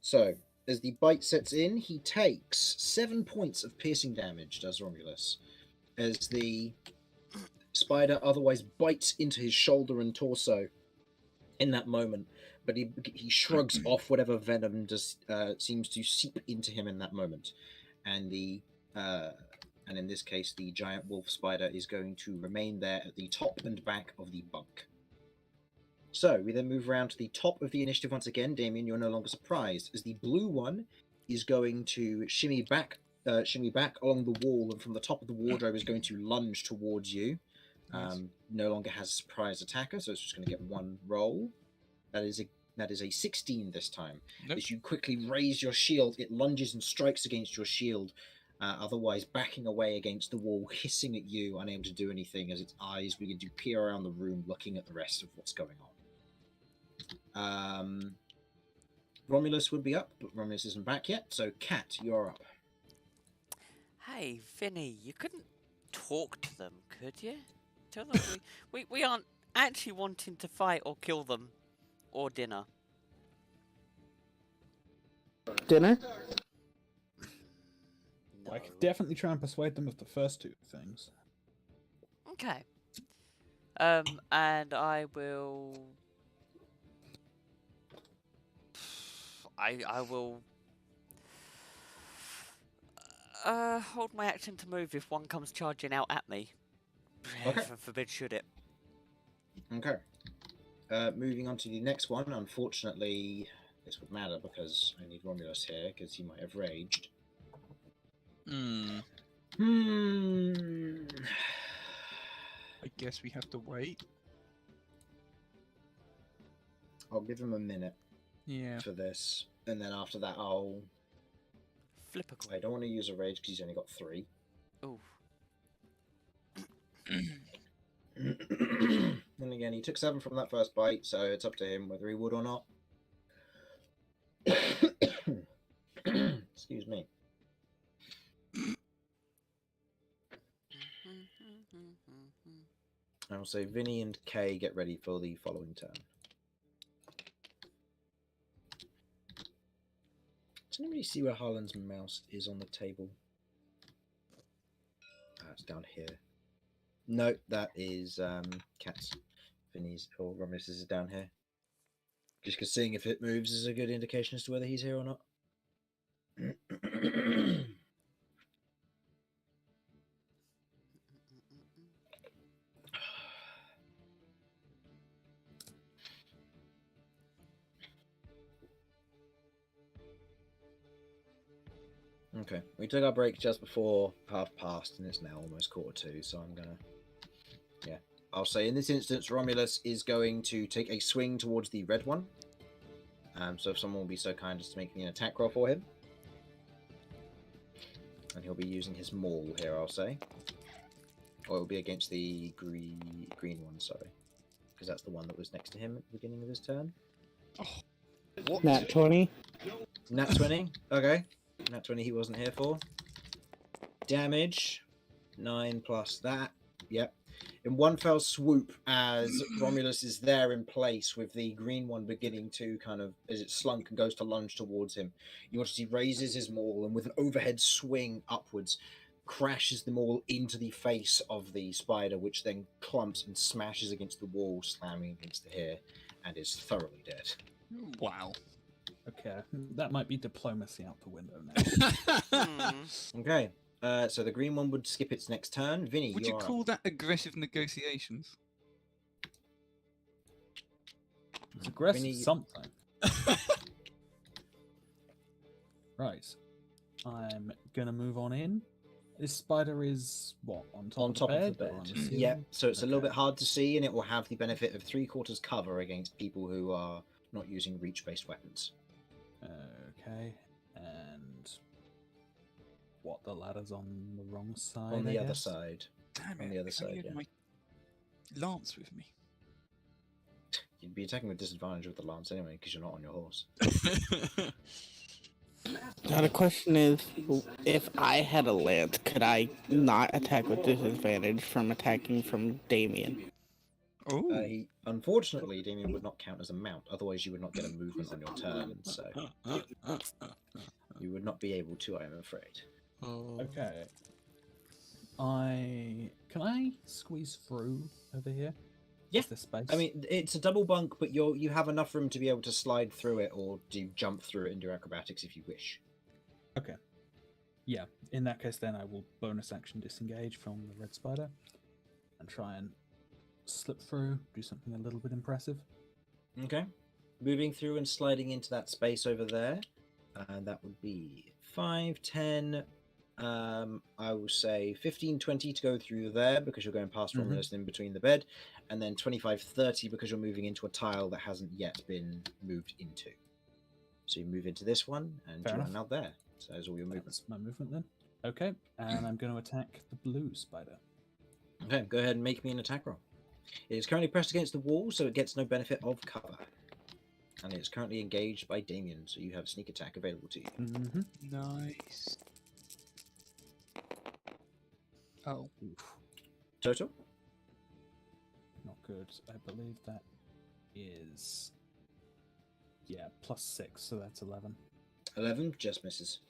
So, as the bite sets in, he takes 7 points of piercing damage, does Romulus, as the spider otherwise bites into his shoulder and torso in that moment, but he shrugs off whatever venom seems to seep into him in that moment, and and in this case, the giant wolf spider is going to remain there at the top and back of the bunk. So we then move around to the top of the initiative once again. Damien, you're no longer surprised, as the blue one is going to shimmy back along the wall, and from the top of the wardrobe is going to lunge towards you. Nice. No longer has a surprise attacker, so it's just going to get one roll. That is a 16 this time. Nope. As you quickly raise your shield, it lunges and strikes against your shield, otherwise backing away against the wall, hissing at you, unable to do anything, as its eyes begin to peer around the room, looking at the rest of what's going on. Romulus would be up, but Romulus isn't back yet, so Cat, you're up. Hey, Vinny, you couldn't talk to them, could you? Tell them we aren't actually wanting to fight or kill them, or dinner. Dinner? Well, I could definitely try and persuade them of the first two things. Okay. And I will. I will. Hold my action to move if one comes charging out at me. Okay. Heaven forbid should it. Okay. Moving on to the next one. Unfortunately, this would matter because I need Romulus here because he might have raged. Hmm. I guess we have to wait. I'll give him a minute Yeah. for this, and then after that, I'll. Flip a coin. I don't want to use a rage because he's only got 3. Ooh. Then again, he took 7 from that first bite, so it's up to him whether he would or not. Excuse me. I will say Vinny and Kay get ready for the following turn. Does anybody see where Harlan's mouse is on the table? It's down here. No, that is Cat's. Vinny's or Romulus's is down here. Just because seeing if it moves is a good indication as to whether he's here or not. Okay, we took our break just before 1/2 and it's now almost 1/4, so I'm gonna. Yeah, I'll say in this instance, Romulus is going to take a swing towards the red one. So if someone will be so kind as to make me an attack roll for him. And he'll be using his maul here, I'll say. Or it'll be against the green one, sorry. Because that's the one that was next to him at the beginning of his turn. Oh, what? Nat 20. Nat 20, okay. Nat 20 he wasn't here for. Damage, 9 plus that, yep. In one fell swoop, as Romulus is there in place with the green one beginning to kind of, as it slunk and goes to lunge towards him, you watch as he raises his maul and with an overhead swing upwards, crashes the maul into the face of the spider, which then clumps and smashes against the wall, slamming against the hair, and is thoroughly dead. Wow. Okay, that might be diplomacy out the window now. Okay, so the green one would skip its next turn. Vinny, Would you you're call up. that aggressive negotiations? It's aggressive Vinny- something. Right. I'm gonna move on in. This spider is what, on top On top of the of the bed? or on bed. the ceiling? Yep, so it's a little Okay. bit hard to see, and it will have the benefit of 3/4 cover against people who are not using reach-based weapons. Okay, and what, the ladder's on the wrong side? On the I other guess? side. Damn On it. the other if I side, had yeah. my lance with me. You'd be attacking with disadvantage with the lance anyway, because you're not on your horse. Now the question is, if I had a lance, could I not attack with disadvantage from attacking from Damien? Oh. Unfortunately, Damien would not count as a mount, otherwise you would not get a movement on your turn, so you would not be able to, I am afraid. Okay. Can I squeeze through over here? Yeah, Is there space? I mean, it's a double bunk, but you have enough room to be able to slide through it or do jump through it and do acrobatics if you wish. Okay. Yeah, in that case then I will bonus action disengage from the red spider and try and slip through, do something a little bit impressive. Okay. Moving through and sliding into that space over there. That would be 5, 10, I will say 15, 20 to go through there because you're going past Romulus in between the bed, and then 25, 30 because you're moving into a tile that hasn't yet been moved into. So you move into this one, and Fair you are enough. now there. So that's all your movement. That's my movement then. Okay, and I'm going to attack the blue spider. Okay, go ahead and make me an attack roll. It is currently pressed against the wall, so it gets no benefit of cover. And it's currently engaged by Damien, so you have sneak attack available to you. Mm-hmm. Nice. Oh. Total? Not good. I believe that is... Yeah, +6, so that's 11. 11, just misses.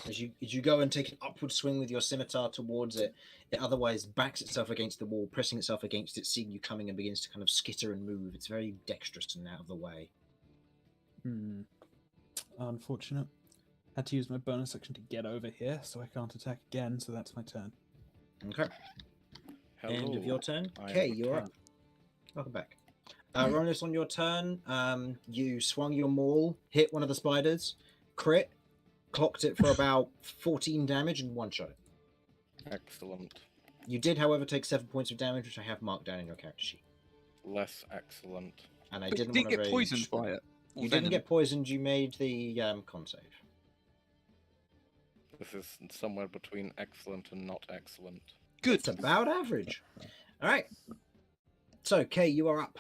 As you go and take an upward swing with your scimitar towards it, it otherwise backs itself against the wall, pressing itself against it, seeing you coming, and begins to kind of skitter and move. It's very dexterous and out of the way. Unfortunate. Had to use my bonus action to get over here, so I can't attack again, so that's my turn. Okay. End of your turn. Okay, you're up. Welcome back. Romulus, on your turn, you swung your maul, hit one of the spiders, crit, clocked it for about 14 damage and one shot. Excellent. You did, however, take 7 points of damage, which I have marked down in your character sheet. Less excellent. And I But didn't you want didn't to get poisoned by it. or You venom. didn't get poisoned. You made the con save. This is somewhere between excellent and not excellent. Good. It's about average. All right. So, Kay, you are up.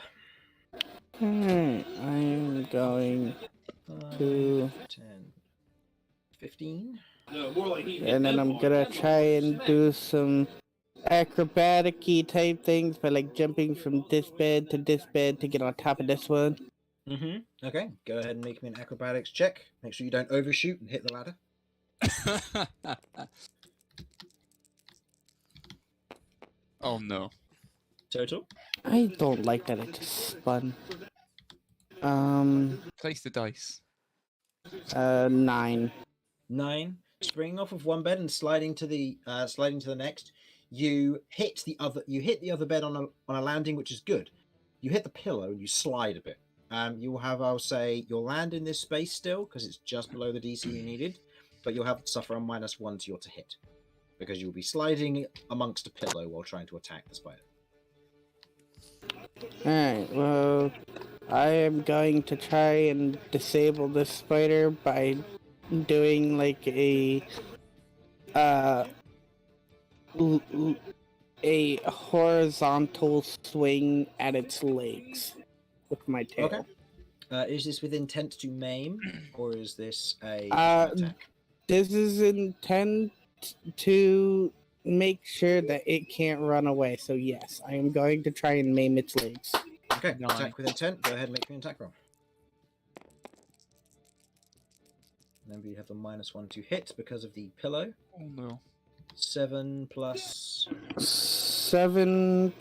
I'm going 5, to, 10, 15. and then I'm gonna try and do some acrobatic-y type things by like jumping from this bed to get on top of this one. Mm-hmm. Okay. Go ahead and make me an acrobatics check. Make sure you don't overshoot and hit the ladder. Oh no. Total. I don't like that it just spun. Place the dice. 9. 9. Springing off of one bed and sliding to the next. You hit the other bed on a landing, which is good. You hit the pillow and you slide a bit. You will have, I'll say, you'll land in this space still because it's just below the DC you needed, but you'll have to suffer a -1 to your to hit because you'll be sliding amongst a pillow while trying to attack the spider. Alright, well, I am going to try and disable this spider by doing like a horizontal swing at its legs with my tail. Okay. Is this with intent to maim, or is this a attack? This is intent to make sure that it can't run away. So yes, I am going to try and maim its legs. Okay, Nine. attack with intent. Go ahead and make me an attack roll. Remember, you have a -1 to hit because of the pillow. Oh no. 7 plus 7.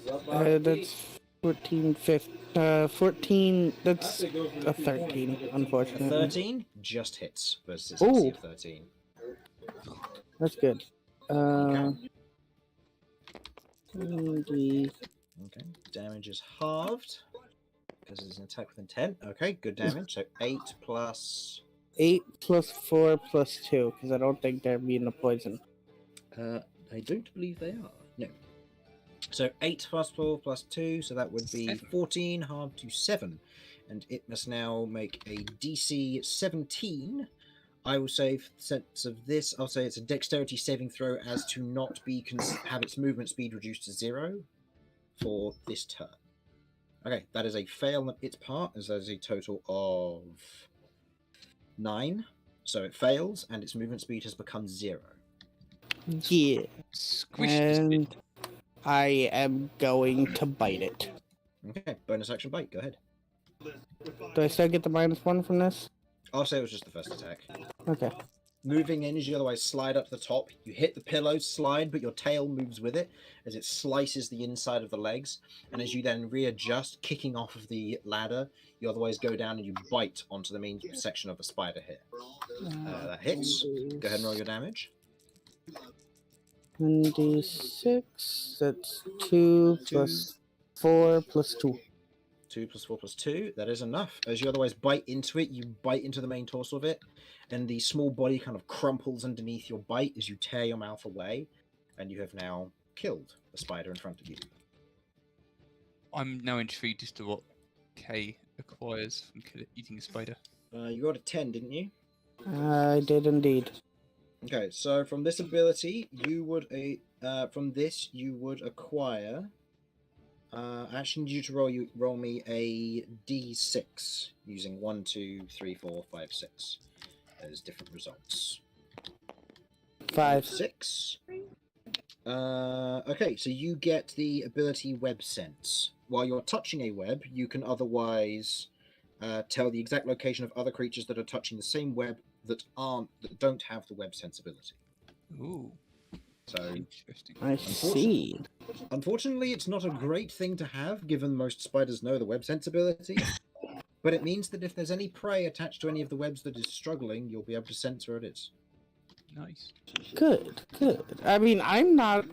That's 14, 15, 14. That's a 13, unfortunately. 13. Just hits versus AC of 13. That's good. Okay. 20. Okay. Damage is halved because it's an attack with intent. Okay, good damage. So 8 plus 8 plus 4 plus 2, because I don't think they're immune to poison. I don't believe they are. No. So 8 plus 4 plus 2, so that would be 14, halved to 7. And it must now make a DC 17. I will say, for the sense of this, I'll say it's a dexterity saving throw as to not be have its movement speed reduced to 0 for this turn. Okay, that is a fail on its part, as that is a total of 9. So it fails, and its movement speed has become 0. Yeah. Squish this bit. And I am going to bite it. Okay, bonus action bite, go ahead. Do I still get the -1 from this? I'll say it was just the first attack. Okay. Moving in as you otherwise slide up to the top, you hit the pillow, slide, but your tail moves with it as it slices the inside of the legs. And as you then readjust, kicking off of the ladder, you otherwise go down and you bite onto the main section of the spider here. That hits. Go ahead and roll your damage. 26. That's 2 plus 4 plus 2. 2 plus 4 plus 2. That is enough. As you otherwise bite into it, you bite into the main torso of it, and the small body kind of crumples underneath your bite as you tear your mouth away, and you have now killed the spider in front of you. I'm now intrigued as to what Kay acquires from eating a spider. You got a 10, didn't you? I did indeed. Okay, so from this ability, you would you would acquire. Actually, need you to roll me a d6 using 1, 2, 3, 4, 5, 6 as different results. 5. 6. Okay, so you get the ability Web Sense. While you're touching a web, you can otherwise tell the exact location of other creatures that are touching the same web that don't have the web sensibility. Ooh, So interesting. I see. unfortunately, it's not a great thing to have, given most spiders know the web sensibility. But it means that if there's any prey attached to any of the webs that is struggling, you'll be able to sense where it is. Nice. Good, good. I mean, I'm not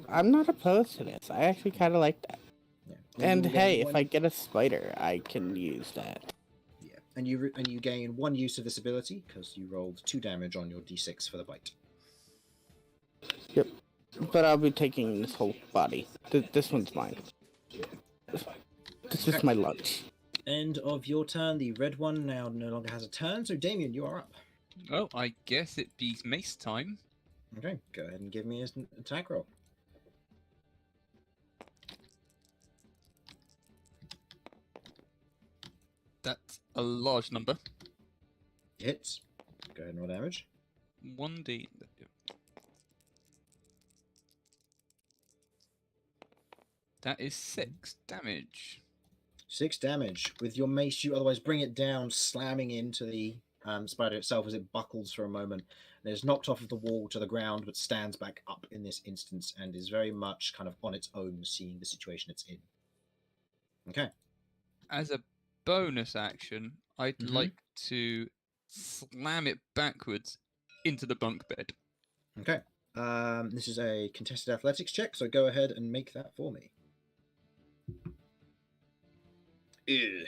opposed to this. I actually kind of like that. Yeah. And you will hey, gain if I get a spider, I can use that. Yeah, and you gain 1 use of this ability because you rolled 2 damage on your d6 for the bite. Yep. But I'll be taking this whole body. This one's mine. This is my lunch. End of your turn. The red one now no longer has a turn, so Damien, you are up. Oh, I guess it be mace time. Okay, go ahead and give me an attack roll. That's a large number. Hits. Go ahead and roll damage. 1d. That is 6 damage. 6 damage. With your mace, you otherwise bring it down, slamming into the spider itself as it buckles for a moment. And is knocked off of the wall to the ground, but stands back up in this instance and is very much kind of on its own, seeing the situation it's in. Okay. As a bonus action, I'd Mhm. like to slam it backwards into the bunk bed. Okay. This is a contested athletics check, so go ahead and make that for me. Ew.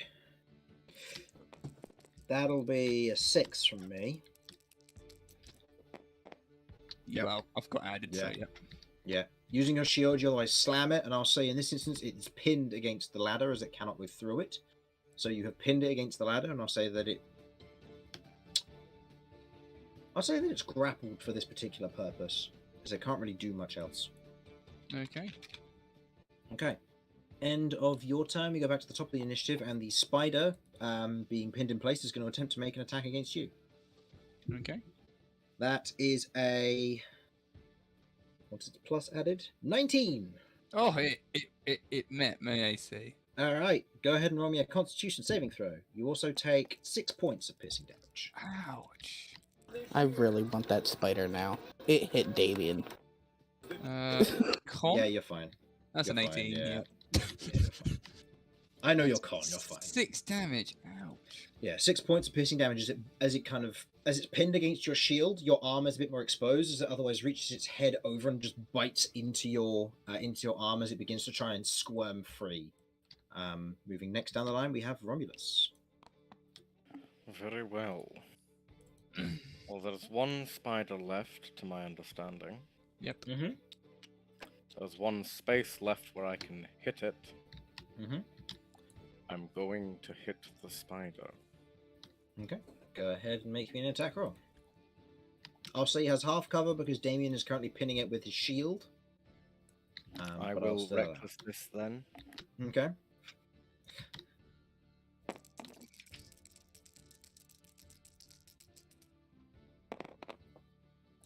That'll be a 6 from me. Yep. Well, I've got added, so Yeah. yeah. Yeah. Using your shield, you otherwise slam it, and I'll say in this instance it's pinned against the ladder as it cannot go through it. So you have pinned it against the ladder, and I'll say that it's grappled for this particular purpose, because it can't really do much else. Okay. Okay. End of your turn, we go back to the top of the initiative, and the spider, being pinned in place, is going to attempt to make an attack against you. Okay. That is a... what's its plus added? 19! Oh, it met my AC. Alright, go ahead and roll me a constitution saving throw. You also take 6 points of piercing damage. Ouch. I really want that spider now. It hit Damien. Con? Yeah, you're fine. That's You're an fine, 18, yeah. yeah. Yeah, you're fine. I know you're con, you're fine. 6 damage. Ouch. Yeah, 6 points of piercing damage as it's pinned against your shield. Your arm is a bit more exposed, as it otherwise reaches its head over and just bites into your arm as it begins to try and squirm free. Moving next down the line, we have Romulus. Very well. Well, there's 1 spider left, to my understanding. Yep. Mm-hmm. There's 1 space left where I can hit it. Mm-hmm. I'm going to hit the spider. Okay, go ahead and make me an attack roll. I'll say he has half cover because Damien is currently pinning it with his shield. I but I'll will still- reckless this then. Okay.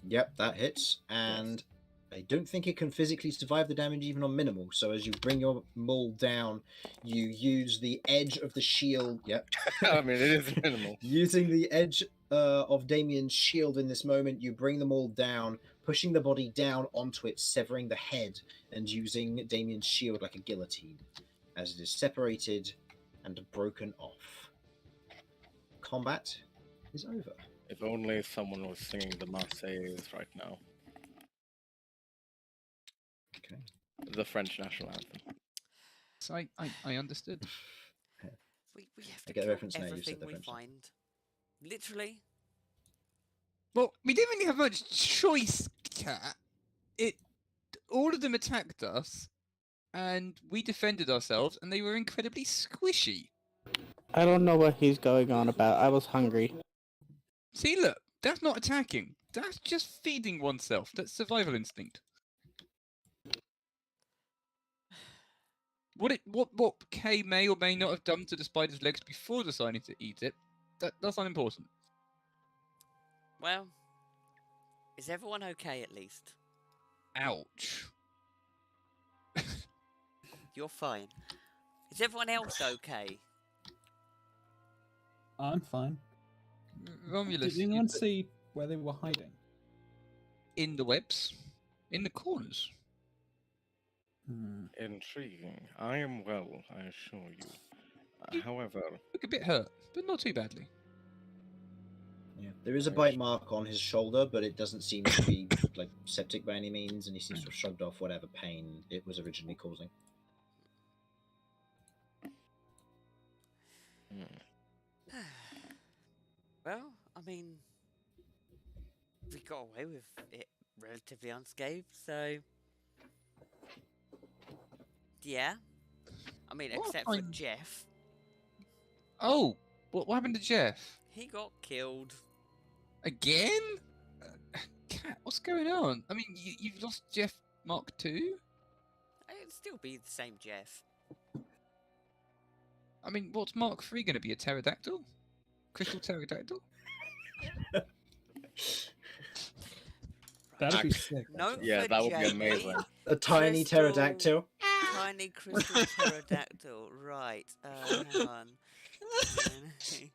Yep, that hits, and I don't think it can physically survive the damage even on minimal. So as you bring your maul down, you use the edge of the shield. Yep. I mean, it is minimal. Using the edge of Damien's shield in this moment, you bring them all down, pushing the body down onto it, severing the head, and using Damien's shield like a guillotine, as it is separated and broken off. Combat is over. If only someone was singing the Marseillaise right now. Okay. The French national anthem. So I understood. We have I to get the kill reference now, you said everything the we French. find. Literally. Well, we didn't really have much choice, Cat. All of them attacked us, and we defended ourselves, and they were incredibly squishy. I don't know what he's going on about. I was hungry. See, look, that's not attacking. That's just feeding oneself. That's survival instinct. What Kay may or may not have done to the spider's legs before deciding to eat it, that's unimportant. Well, is everyone okay at least? Ouch. You're fine. Is everyone else okay? I'm fine. Romulus, Did anyone see where they were hiding? In the webs, in the corners. Hmm. Intriguing. I am well, I assure you. You- However, Look a bit hurt, but not too badly. Yeah, there is a I bite sh- mark on his shoulder, but it doesn't seem to be like septic by any means, and he seems to have shrugged off whatever pain it was originally causing. hmm, Well, I mean, we got away with it relatively unscathed, so yeah. I mean, What except for I'm- Jeff, Oh, what happened to Jeff? he got killed. Again? Cat, what's going on? I mean, you've lost Jeff Mark II? It'd still be the same Jeff. I mean, what's Mark III going to be? A pterodactyl? Crystal pterodactyl? That'd be Act- sick. No, actually. Yeah, for that would be Jamie, amazing. A tiny Crystal- pterodactyl. Tiny crystal pterodactyl. Right. Hang on.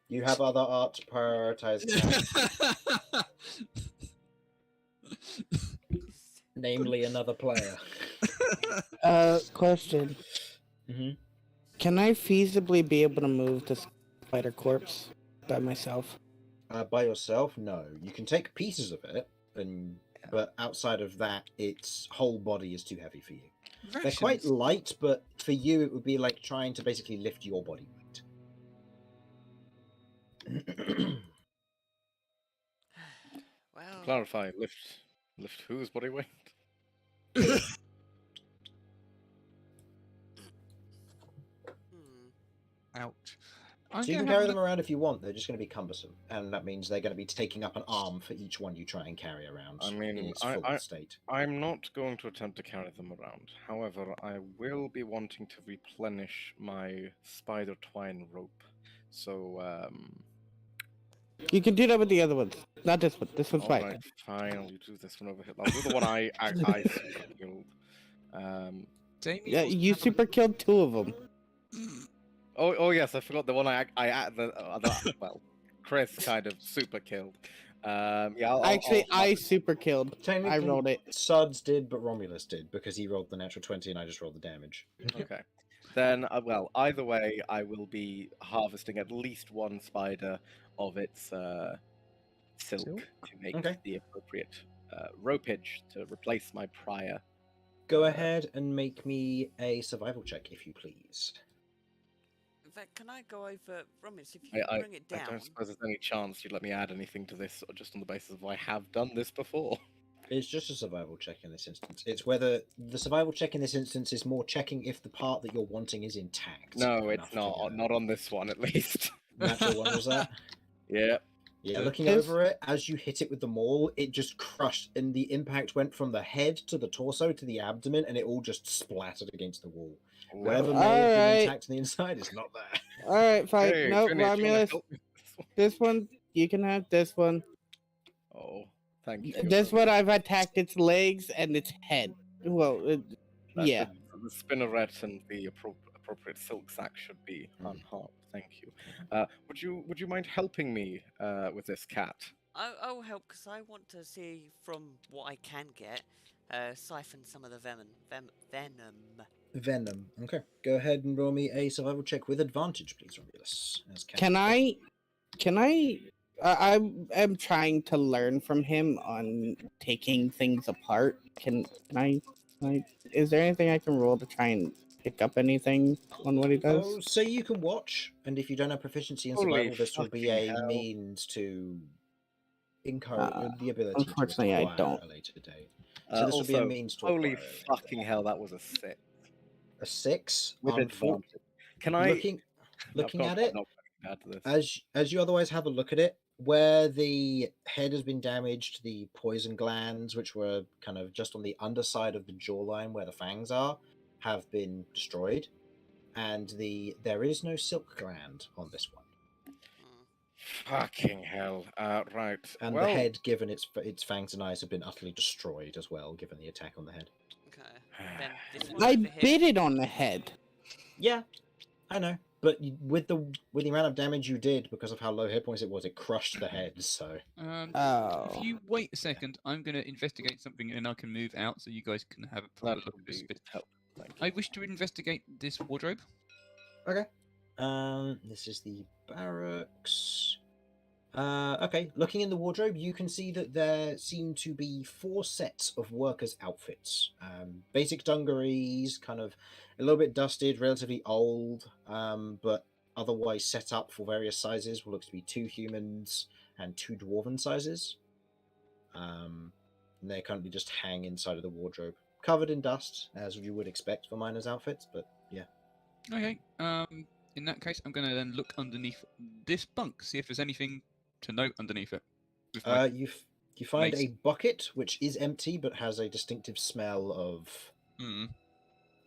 You have other art to prioritize now, namely another player. Question. hmm Can I feasibly be able to move the spider corpse by myself? By yourself, no. You can take pieces of it, but outside of that, its whole body is too heavy for you. They're quite Rations. light, but for you, it would be like trying to basically lift your body weight. Well, Clarify, lift whose body weight? hmm. Ouch. So you can carry them around if you want. They're just going to be cumbersome, and that means they're going to be taking up an arm for each one you try and carry around I mean, in its full state. I'm not going to attempt to carry them around. However, I will be wanting to replenish my spider twine rope. So, You can do that with the other ones. Not this one. This one's fine. alright, fine, I'll do this one over here. I'll do the one I super killed. Damien, Yeah, what's you happening? super killed 2 of them. Oh yes, I forgot the one well, Chris kind of super killed. Yeah, Actually, I'll I super killed. Technically, rolled it. Suds did, but Romulus did because he rolled the natural 20 and I just rolled the damage. Okay. Then, well, either way, I will be harvesting at least one spider of its silk Silk? to make Okay. the appropriate ropage to replace my prior. Go ahead and make me a survival check, if you please. In fact, can I go over Romulus if you I, can I, bring it I down? don't suppose there's any chance you'd let me add anything to this, or just on the basis of I have done this before. It's just a survival check in this instance. It's whether the survival check in this instance is more checking if the part that you're wanting is intact. No, enough it's to not. get it. Not on this one, at least. Natural one was that? Yeah. Yeah, Yeah. looking If- over it, as you hit it with the maul, it just crushed, and the impact went from the head to the torso to the abdomen, and it all just splattered against the wall. Whatever may have been Alright. intact on the inside is not there. Alright, fine. Hey, Nope, Finny, do you wanna Romulus. help me with this one? This one, you can have this one. Oh, thank you. This one, I've attacked its legs and its head. Well, yeah. The spinneret and the appropriate silk sack should be unharmed. Thank you. Would you mind helping me with this cat? I'll help because I want to see from what I can get, siphon some of the venom. Venom. Okay. Go ahead and roll me a survival check with advantage, please, Romulus. As Can I? I'm trying to learn from him on taking things apart. Can I? Is there anything I can roll to try and pick up anything on what he does? Oh, so you can watch, and if you don't have proficiency in Holy survival, this will be fucking a hell. means to encourage the ability unfortunately, to I acquire don't. at a later date. So this will be a Also, means to holy acquire it. fucking hell, that was a 6. A 6 With on advantage. Can I? looking at it I'm not going to add to this. as you otherwise have a look at it, where the head has been damaged, the poison glands, which were kind of just on the underside of the jawline where the fangs are, have been destroyed, and there is no silk gland on this one. Fucking hell. Right. And well, the head, given its fangs and eyes, have been utterly destroyed as well, given the attack on the head. Okay. Then this one I over here. bit it on the head. Yeah, I know. But with the amount of damage you did, because of how low hit points it was, it crushed the head. So Oh. If you wait a second, I'm going to investigate something and I can move out so you guys can have a proper That look would at this be bit. helpful. Thank you. I wish to investigate this wardrobe. okay. This is the barracks. Okay, looking in the wardrobe, you can see that there seem to be 4 sets of workers' outfits. Basic dungarees, kind of a little bit dusted, relatively old, but otherwise set up for various sizes. What looks to be 2 humans and 2 dwarven sizes. And they currently just hang inside of the wardrobe, covered in dust, as you would expect for miners' outfits, but yeah. Okay. In that case, I'm going to then look underneath this bunk, see if there's anything to note underneath it. With my You find mace. a bucket which is empty but has a distinctive smell of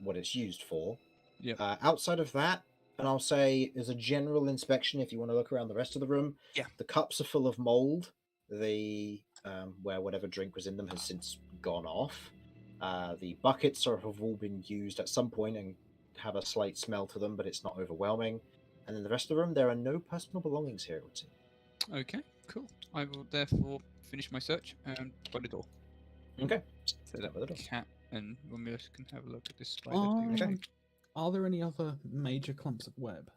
what it's used for. Yep. Outside of that, and I'll say as a general inspection, if you want to look around the rest of the room, Yeah. the cups are full of mold. The where whatever drink was in them has since gone off. The buckets have all been used at some point and have a slight smell to them, but it's not overwhelming. And in the rest of the room, there are no personal belongings here, it would seem. Okay, cool. I will therefore finish my search and by the door. Okay. So Start that with the door. Cat and Romulus can have a look at this spider. thing. Okay. Are there any other major clumps of web?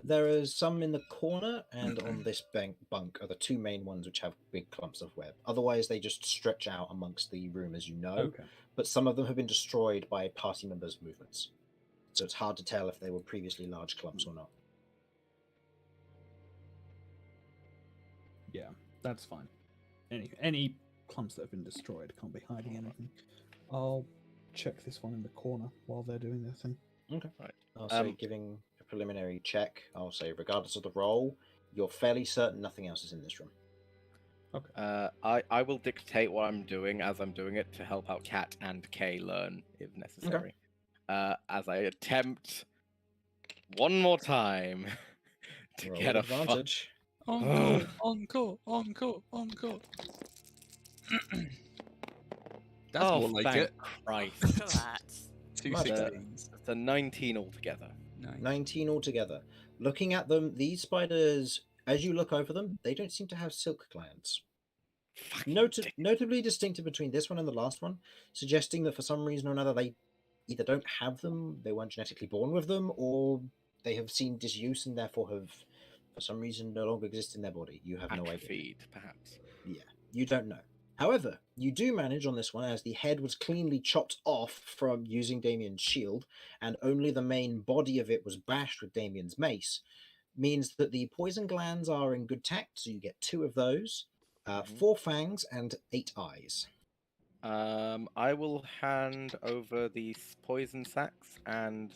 There is some in the corner and on this bunk are the 2 main ones which have big clumps of web. Otherwise, they just stretch out amongst the room, as you know. Okay. But some of them have been destroyed by party members' movements, so it's hard to tell if they were previously large clumps or not. Yeah, that's fine. Any clumps that have been destroyed can't be hiding anything. I'll check this one in the corner while they're doing their thing. Okay. Right. I'll say, giving a preliminary check, I'll say, regardless of the roll, you're fairly certain nothing else is in this room. Okay. I will dictate what I'm doing as I'm doing it to help out Kat and Kay learn if necessary. As I attempt one more time to Roll get with a fuck. advantage. Encore, encore, encore, encore. That's Oh, more like thank it. Christ. Look at that. 2 Much better. 16s. It's a 19 altogether. Nice. 19 altogether. Looking at them, these spiders, as you look over them, they don't seem to have silk glands. Notably distinctive between this one and the last one, suggesting that for some reason or another they either don't have them, they weren't genetically born with them, or they have seen disuse and therefore have, for some reason, no longer exist in their body. You have no idea. Atrophied, perhaps. Yeah, you don't know. However, you do manage on this one, as the head was cleanly chopped off from using Damien's shield, and only the main body of it was bashed with Damien's mace, means that the poison glands are in good tact, so you get 2 of those, 4 fangs and 8 eyes. I will hand over the poison sacks and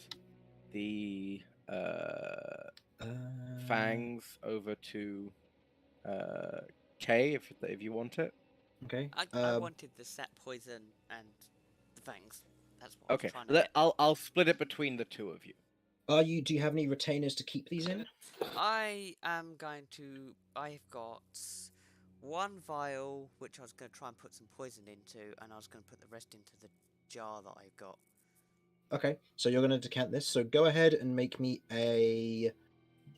the fangs over to Kay if you want it. Okay. I wanted the set poison and the fangs. That's what Okay, I was trying to get. I'll split it between the 2 of you. Do you have any retainers to keep these in? I am going to. I've got 1 vial, which I was going to try and put some poison into, and I was going to put the rest into the jar that I've got. Okay, so you're going to decant this. So go ahead and make me a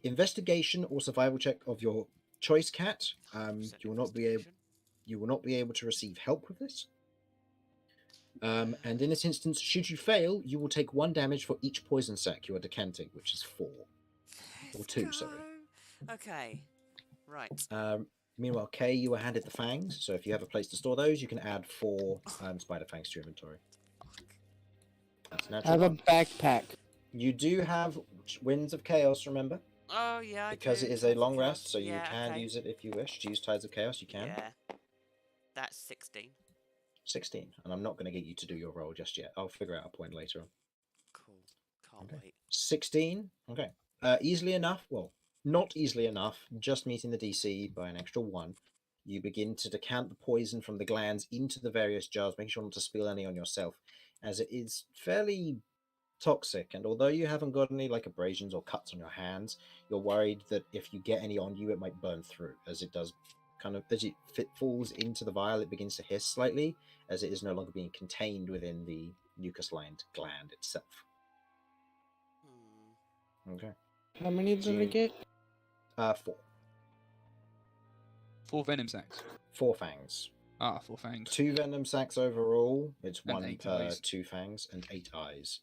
investigation or survival check of your choice, Cat. You will not be able to receive help with this. And in this instance, should you fail, you will take 1 damage for each poison sac you are decanting, which is 4. Or 2, sorry. Okay, right. Meanwhile, Kay, you were handed the fangs, so if you have a place to store those, you can add 4 spider fangs to your inventory. That's I natural. have a backpack. You do have Winds of Chaos, remember? Oh yeah, Because I do. it is a Tides of long Chaos. rest, so you Yeah, can okay. use it if you wish. To use Tides of Chaos, you can. Yeah, that's 16. 16, and I'm not going to get you to do your roll just yet. I'll figure out a point later on. Cool. Can't Okay. wait. 16, okay. Easily enough, well, not easily enough, just meeting the DC by an extra 1. You begin to decant the poison from the glands into the various jars, making sure not to spill any on yourself, as it is fairly toxic, and although you haven't got any like abrasions or cuts on your hands, you're worried that if you get any on you, it might burn through, as it does kind of, as it falls into the vial, it begins to hiss slightly, as it is no longer being contained within the mucus-lined gland itself. Okay. How many did I you- get? 4. 4 venom sacs. 4 fangs. Ah, 4 fangs. 2 venom sacs overall. It's And 1 8 per eyes. 2 fangs and 8 eyes.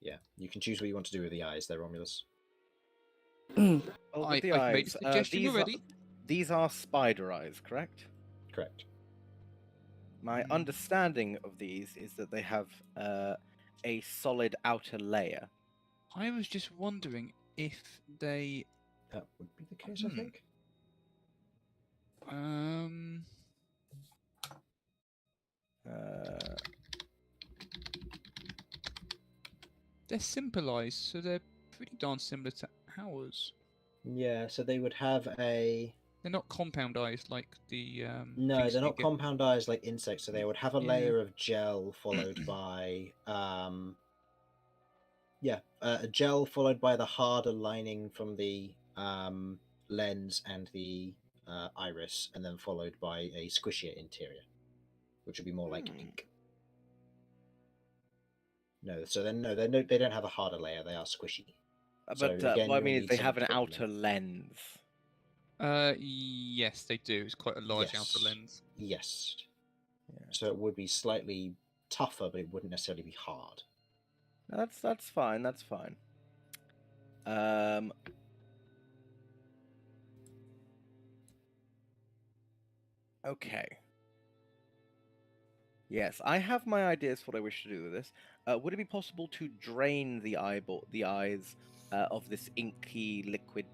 Yeah, you can choose what you want to do with the eyes there, Romulus. Oh, with the I've made a eyes. suggestion These already. these are spider eyes, correct? Correct. My understanding of these is that they have a solid outer layer. I was just wondering if they That would be the case, I think. Uh, they're simple eyes, so they're pretty darn similar to ours. Yeah, so they would have a... They're not compound eyes like the No, things they're you not get. compound eyes like insects, so they would have a Yeah. layer of gel followed by... a gel followed by the harder lining from the lens and the iris, and then followed by a squishier interior, which would be more like ink. No, so then no, they don't have a harder layer. They are squishy. but So, again, what I you'll mean is need they some have an equipment. outer lens. Yes, they do. It's quite a large outer Yes. lens. Yes. Yeah. So it would be slightly tougher, but it wouldn't necessarily be hard. That's fine. That's fine. Okay. Yes, I have my ideas for what I wish to do with this. Would it be possible to drain the eyes of this inky liquid?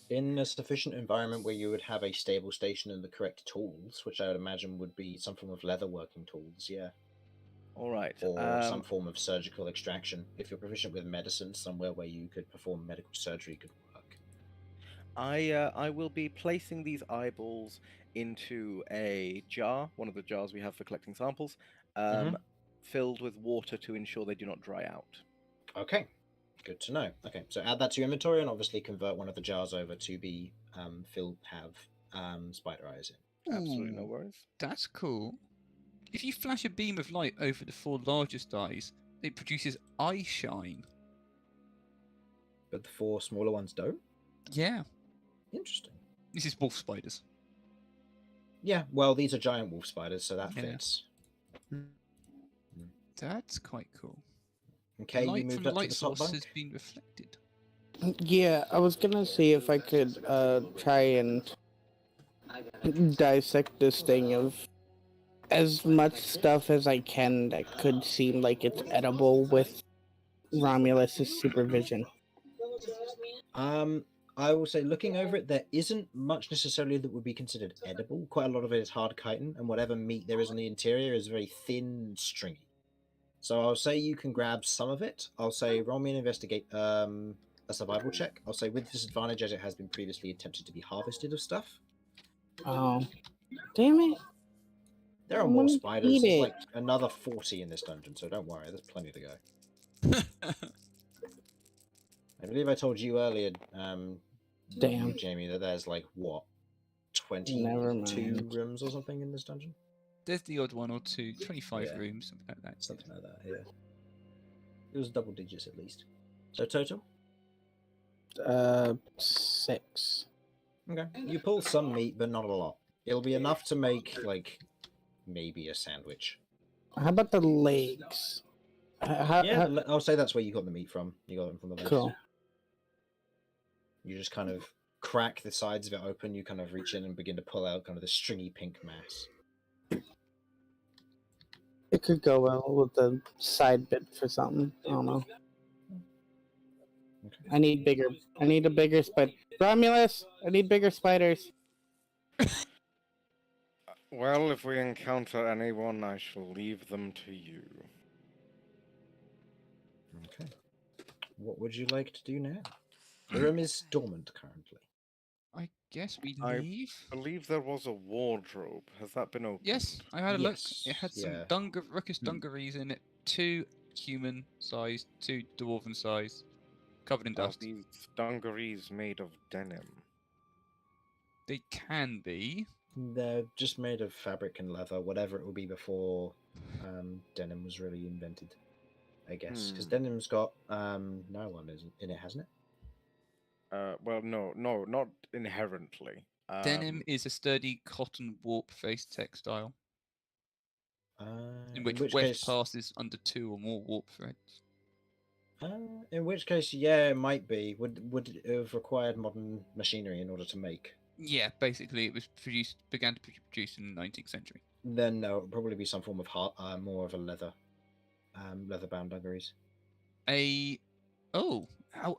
In a sufficient environment where you would have a stable station and the correct tools, which I would imagine would be some form of leather working tools, yeah. All right. Or some form of surgical extraction. If you're proficient with medicine, somewhere where you could perform medical surgery could work. I will be placing these eyeballs into a jar, one of the jars we have for collecting samples, filled with water to ensure they do not dry out. Okay, good to know. Okay, so add that to your inventory and obviously convert one of the jars over to be have spider eyes in. Absolutely no Ooh, worries. That's cool. If you flash a beam of light over the 4 largest eyes, it produces eye shine. But the 4 smaller ones don't? Yeah. Interesting. This is wolf spiders. Yeah, well, these are giant wolf spiders, so that Yeah. fits. That's quite cool. Okay, you Light moved from the up to light the top source bunk. has been reflected. Yeah, I was gonna see if I could try and dissect this thing of as much stuff as I can that could seem like it's edible with Romulus's supervision. I will say, looking over it, there isn't much necessarily that would be considered edible. Quite a lot of it is hard chitin, and whatever meat there is on the interior is very thin and stringy. So I'll say you can grab some of it. I'll say roll me an investigate a survival check. I'll say with disadvantage as it has been previously attempted to be harvested of stuff. Oh, damn it! There are I more wanted to spiders. eat There's it. like another 40 in this dungeon, so don't worry. There's plenty to go. I believe I told you earlier, Damn. Jamie, that there's like what, Never 22 mind. rooms or something in this dungeon. There's the odd one or two, 25 Yeah. rooms, something like that. Something like that. Yeah, it was double digits at least. So total. 6. Okay, you pull some meat, but not a lot. It'll be enough to make like maybe a sandwich. How about the legs? Yeah, I'll say that's where you got the meat from. You got them from the legs. Cool. You just kind of crack the sides of it open. You kind of reach in and begin to pull out kind of the stringy pink mass. It could go well with the side bit for something. I don't know. Okay. I need a bigger spider. Romulus, I need bigger spiders. Well, if we encounter anyone, I shall leave them to you. Okay. What would you like to do now? The room is dormant currently. I guess we I- leave. I believe there was a wardrobe. Has that been opened? Yes, I had a look. Yes, It had some yeah. ruckus Hmm. dungarees in it. 2 human size, 2 dwarven size, covered in Are dust. these dungarees made of denim? They can be. They're just made of fabric and leather, whatever it will be before denim was really invented. I guess, because Hmm. denim's got no one in it, hasn't it? Well, no, not inherently. Denim is a sturdy cotton warp-faced textile in which weft case, passes under 2 or more warp threads. yeah, it might be. Would it have required modern machinery in order to make? Yeah, basically, it was began to be produced in the 19th century. Then no, it would probably be some form of more of a leather-bound dungarees. How...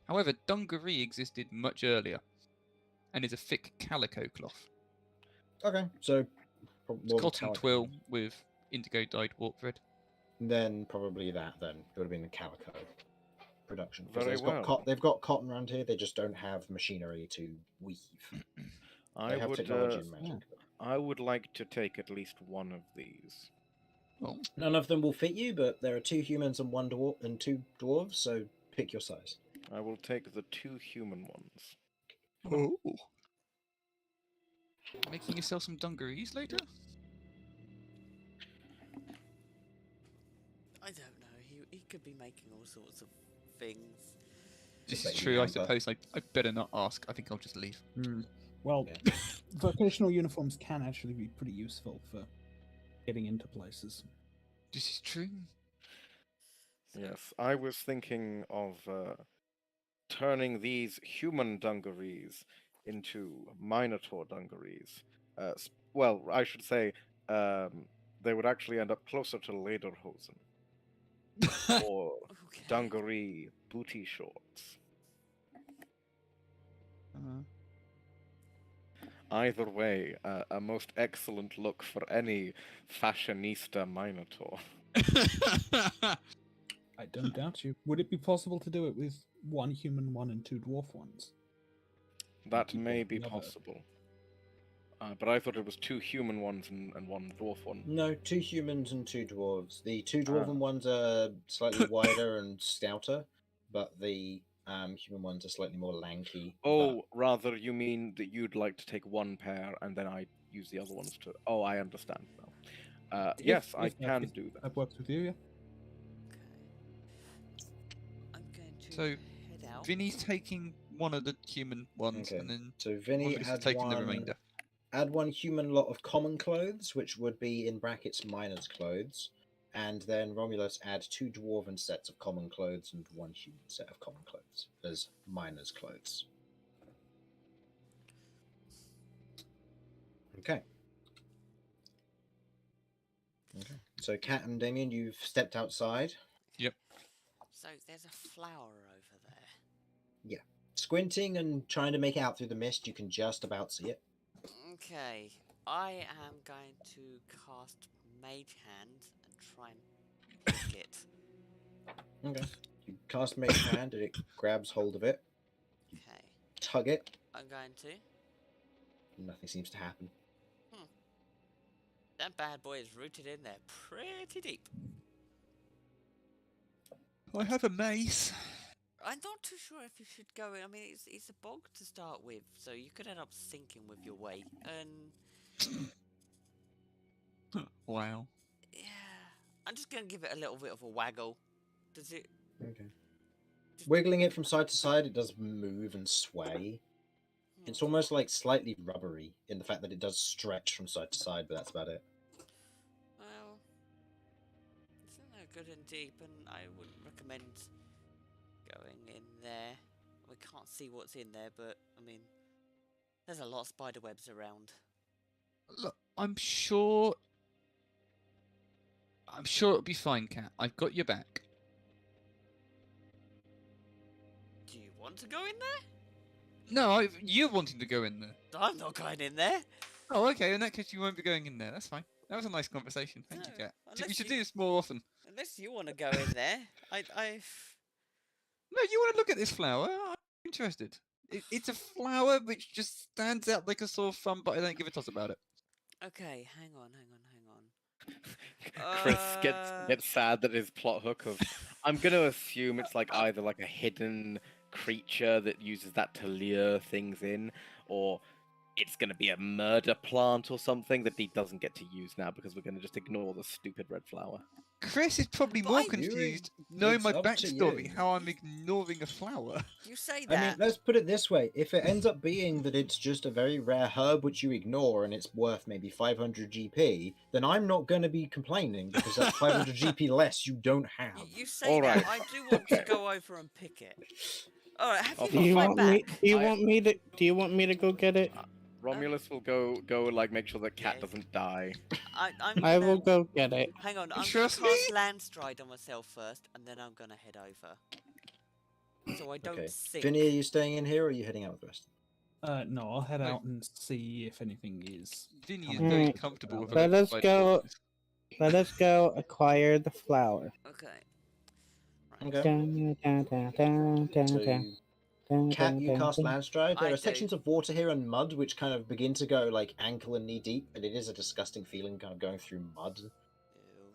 However, dungaree existed much earlier, and is a thick calico cloth. Okay, so It's cotton twill with indigo dyed warp thread. Then probably that. Then it would have been the calico production. Very well. They've got cotton around here. They just don't have machinery to weave. They have technology and magic. I would like to take at least one of these. Well, None of them will fit you, but there are 2 humans and 2 dwarves, so pick your size. I will take the 2 human ones. oh. Making yourself some dungarees later? I don't know. He could be making all sorts of things. This bet is you true, I can, but- suppose. I better not ask. I think I'll just leave. Well, Yeah. vocational uniforms can actually be pretty useful for getting into places. This is true. Yes, I was thinking of turning these human dungarees into Minotaur dungarees. Well, I should say they would actually end up closer to lederhosen or Okay. dungaree booty shorts. Either way, a most excellent look for any fashionista Minotaur. I don't doubt you. Would it be possible to do it with 1 human one and 2 dwarf ones? That keep may one be the other. possible. But I thought it was 2 human ones and 1 dwarf one. No, 2 humans and 2 dwarves. The 2 dwarven ones are slightly wider and stouter, but the human ones are slightly more lanky. Oh, rather, you mean that you'd like to take 1 pair and then I use the other ones to... Oh, I understand now. Yes, I can do that. That works with you, yeah? I'm going to So, head out. Vinny's taking one of the human ones, Okay. and then So Vinny Romulus is had taking the one. remainder. Add 1 human lot of common clothes, which would be in brackets miner's clothes, and then Romulus add 2 dwarven sets of common clothes and 1 human set of common clothes as miner's clothes. Okay. Okay. So Kat and Damien, you've stepped outside. So there's a flower over there. Squinting and trying to make it out through the mist, you can just about see it. Okay, I am going to cast Mage Hand and try and pick it. Okay. You cast Mage Hand and it grabs hold of it. Okay, Tug it. I'm going to. Nothing seems to happen. That bad boy is rooted in there pretty deep. I have a mace. I'm not too sure if you should go in. I mean, it's a bog to start with, so you could end up sinking with your weight. And Wow. yeah, I'm just gonna give it a little bit of a waggle. Does it? Okay. Wiggling it from side to side, it does move and sway. It's almost like slightly rubbery in the fact that it does stretch from side to side, but that's about it. Well, it's in there good and deep, and I wouldn't recommend going in there. We can't see what's in there, but I mean, there's a lot of spider webs around. Look, I'm sure it'll be fine, Cat. I've got your back. Do you want to go in there? No, you're wanting to go in there. I'm not going in there. Oh, okay. In that case, you won't be going in there. That's fine. That was a nice conversation. Thank you, No, Cat. We unless should you- do this more often. Unless you want to go in there. I No, you want to look at this flower? I'm interested. It's a flower which just stands out like a sore thumb, but I don't give a toss about it. Okay, hang on. Chris gets sad that his plot hook of I'm gonna assume it's like either like a hidden creature that uses that to lure things in, or it's going to be a murder plant or something that he doesn't get to use now because we're going to just ignore the stupid red flower. Chris is probably But more I- confused knowing It's my up to backstory, you. how I'm ignoring a flower. You say I mean, that. let's put it this way: if it ends up being that it's just a very rare herb which you ignore and it's worth maybe 500 GP, then I'm not going to be complaining because that's 500 GP less you don't have. You say All that. right. I do want to go over and pick it. All right, have Oh, you Do got you my want back? me? Do you I- want me to? Do you want me to go get it? Romulus will go like make sure that cat Yeah. doesn't die. I'm I gonna- will go get it. Hang on, I'm going to Trust cast me? Landstride on myself first, and then I'm going to head over. So I don't Okay. sink. Vinny, are you staying in here or are you heading out with the rest? No, I'll head Wait. out and see if anything is. Vinny is coming very Alright. comfortable with Let us identified go. forces. Let us go acquire the flower. Okay. Okay. Dun, dun, dun, dun, dun, So, dun, dun, Cat, dun, you dun, cast dun. Landstride. There I are sections do. of water here and mud which kind of begin to go like ankle and knee deep, and it is a disgusting feeling kind of going through mud Ew.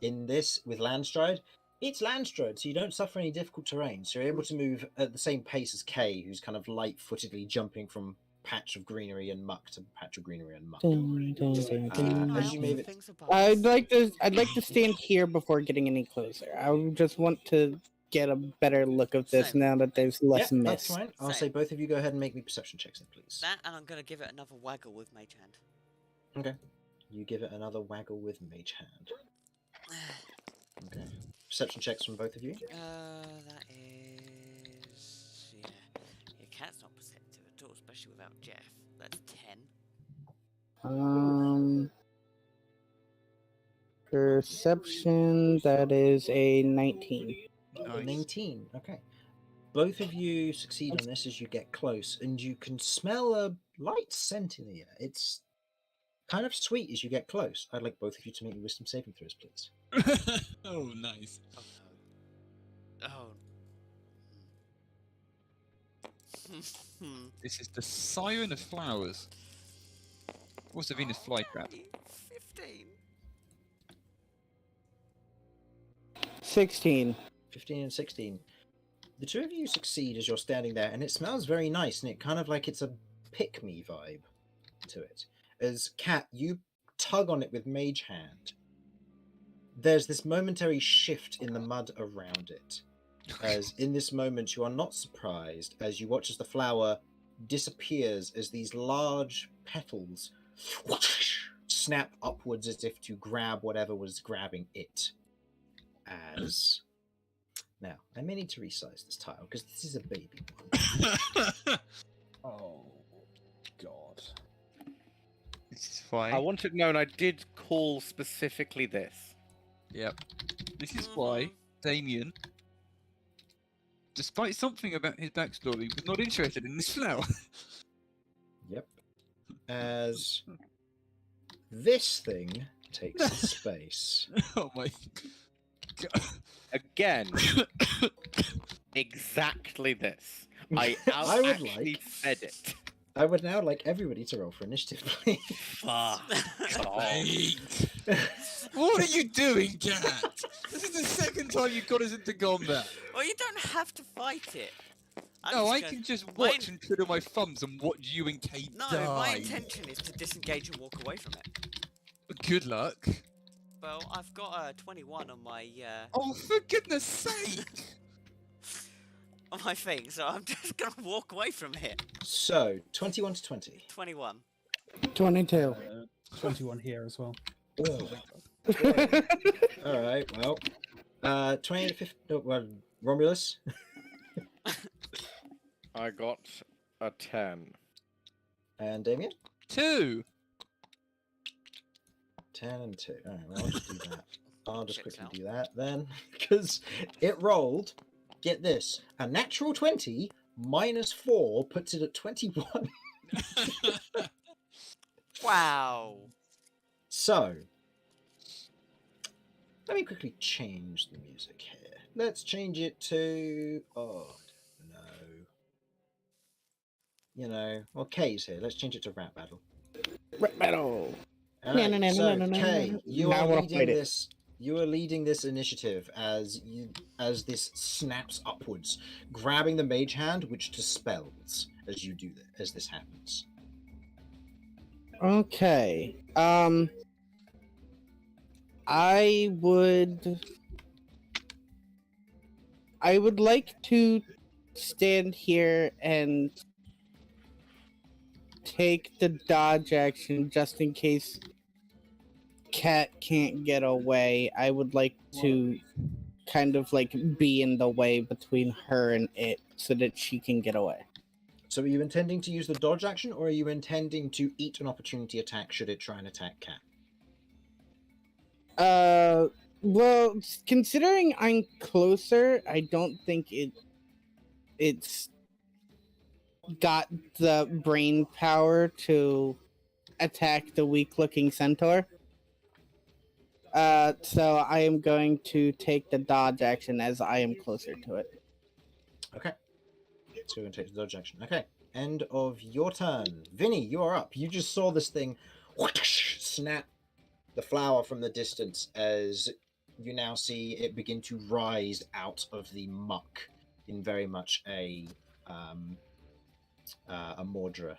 in this with Landstride. It's Landstride, so you don't suffer any difficult terrain, so you're able to move at the same pace as Kay, who's kind of light-footedly jumping from patch of greenery and muck to patch of greenery and muck. Dun, dun, dun, Keep an dun. eye as out you for move it- things above I'd us. like to stand here before getting any closer. I would just want to get a better look of this Same. now that there's less Yeah, that's mist. fine. I'll Same. say both of you go ahead and make me perception checks then, please. That, and I'm going to give it another waggle with Mage Hand. Okay. You give it another waggle with Mage Hand. Okay. Perception checks from both of you. That is... Yeah. Your cat's not perceptive at all, especially without Jeff. That's 10. Perception, that is a 19. Nice. 19. Okay. Both of you succeed on this as you get close, and you can smell a light scent in the air. It's kind of sweet as you get close. I'd like both of you to make me wisdom saving throws, please. Oh, nice. Oh no. Oh. This is the Siren of Flowers. What's the Venus flytrap? 15. 16. 15 and 16. The two of you succeed as you're standing there, and it smells very nice, and it kind of like it's a pick-me vibe to it. As Cat, you tug on it with Mage Hand. There's this momentary shift in the mud around it. As in this moment, you are not surprised as you watch as the flower disappears as these large petals snap upwards as if to grab whatever was grabbing it. As now, I may need to resize this tile because this is a baby one. Oh, God. This is fine. I want it known I did call specifically this. Yep. This is why Damien, despite something about his backstory, was not interested in this flower. Yep. As this thing takes space. Oh my god. Again, exactly this. I I would actually like- said it. I would now like everybody to roll for initiative, please. Fuck off. What are you doing, Cat? This is the second time you've got us into combat. Well, you don't have to fight it. I'm No, just I gonna- can just my watch and twiddle my thumbs and watch you and Kate No, die. my intention is to disengage and walk away from it. Good luck. Well, I've got a 21 on my Oh, for goodness sake! on my thing, so I'm just gonna walk away from it. So, 21 to 20. 21. 22. 21 here as well. Alright, well. 20 to 50. No, well, Romulus. I got a 10. And Damien. 2. 10 and 2. Alright, well, I'll just do that. I'll just Checks quickly out. do that then. Because it rolled, get this, a natural 20 minus 4 puts it at 21. Wow. So, let me quickly change the music here. Let's change it to. Oh, no. You know, well, Kay's here. Let's change it to Rap Battle. Rap battle. Alright, No, no, no, so, no, no, no, Kay, no. you Now are we'll leading fight it. this. You are leading this initiative as this snaps upwards, grabbing the mage hand, which dispels as you do as this happens. Okay. I would like to stand here and take the dodge action just in case Cat can't get away. I would like to kind of like be in the way between her and it so that she can get away. So are you intending to use the dodge action, or are you intending to eat an opportunity attack should it try and attack Cat? Well, considering I'm closer, I don't think it's got the brain power to attack the weak-looking centaur. So I am going to take the dodge action as I am closer to it. Okay. So we're going to take the dodge action. Okay. End of your turn. Vinny, you are up. You just saw this thing snap the flower from the distance as you now see it begin to rise out of the muck in very much a Mordra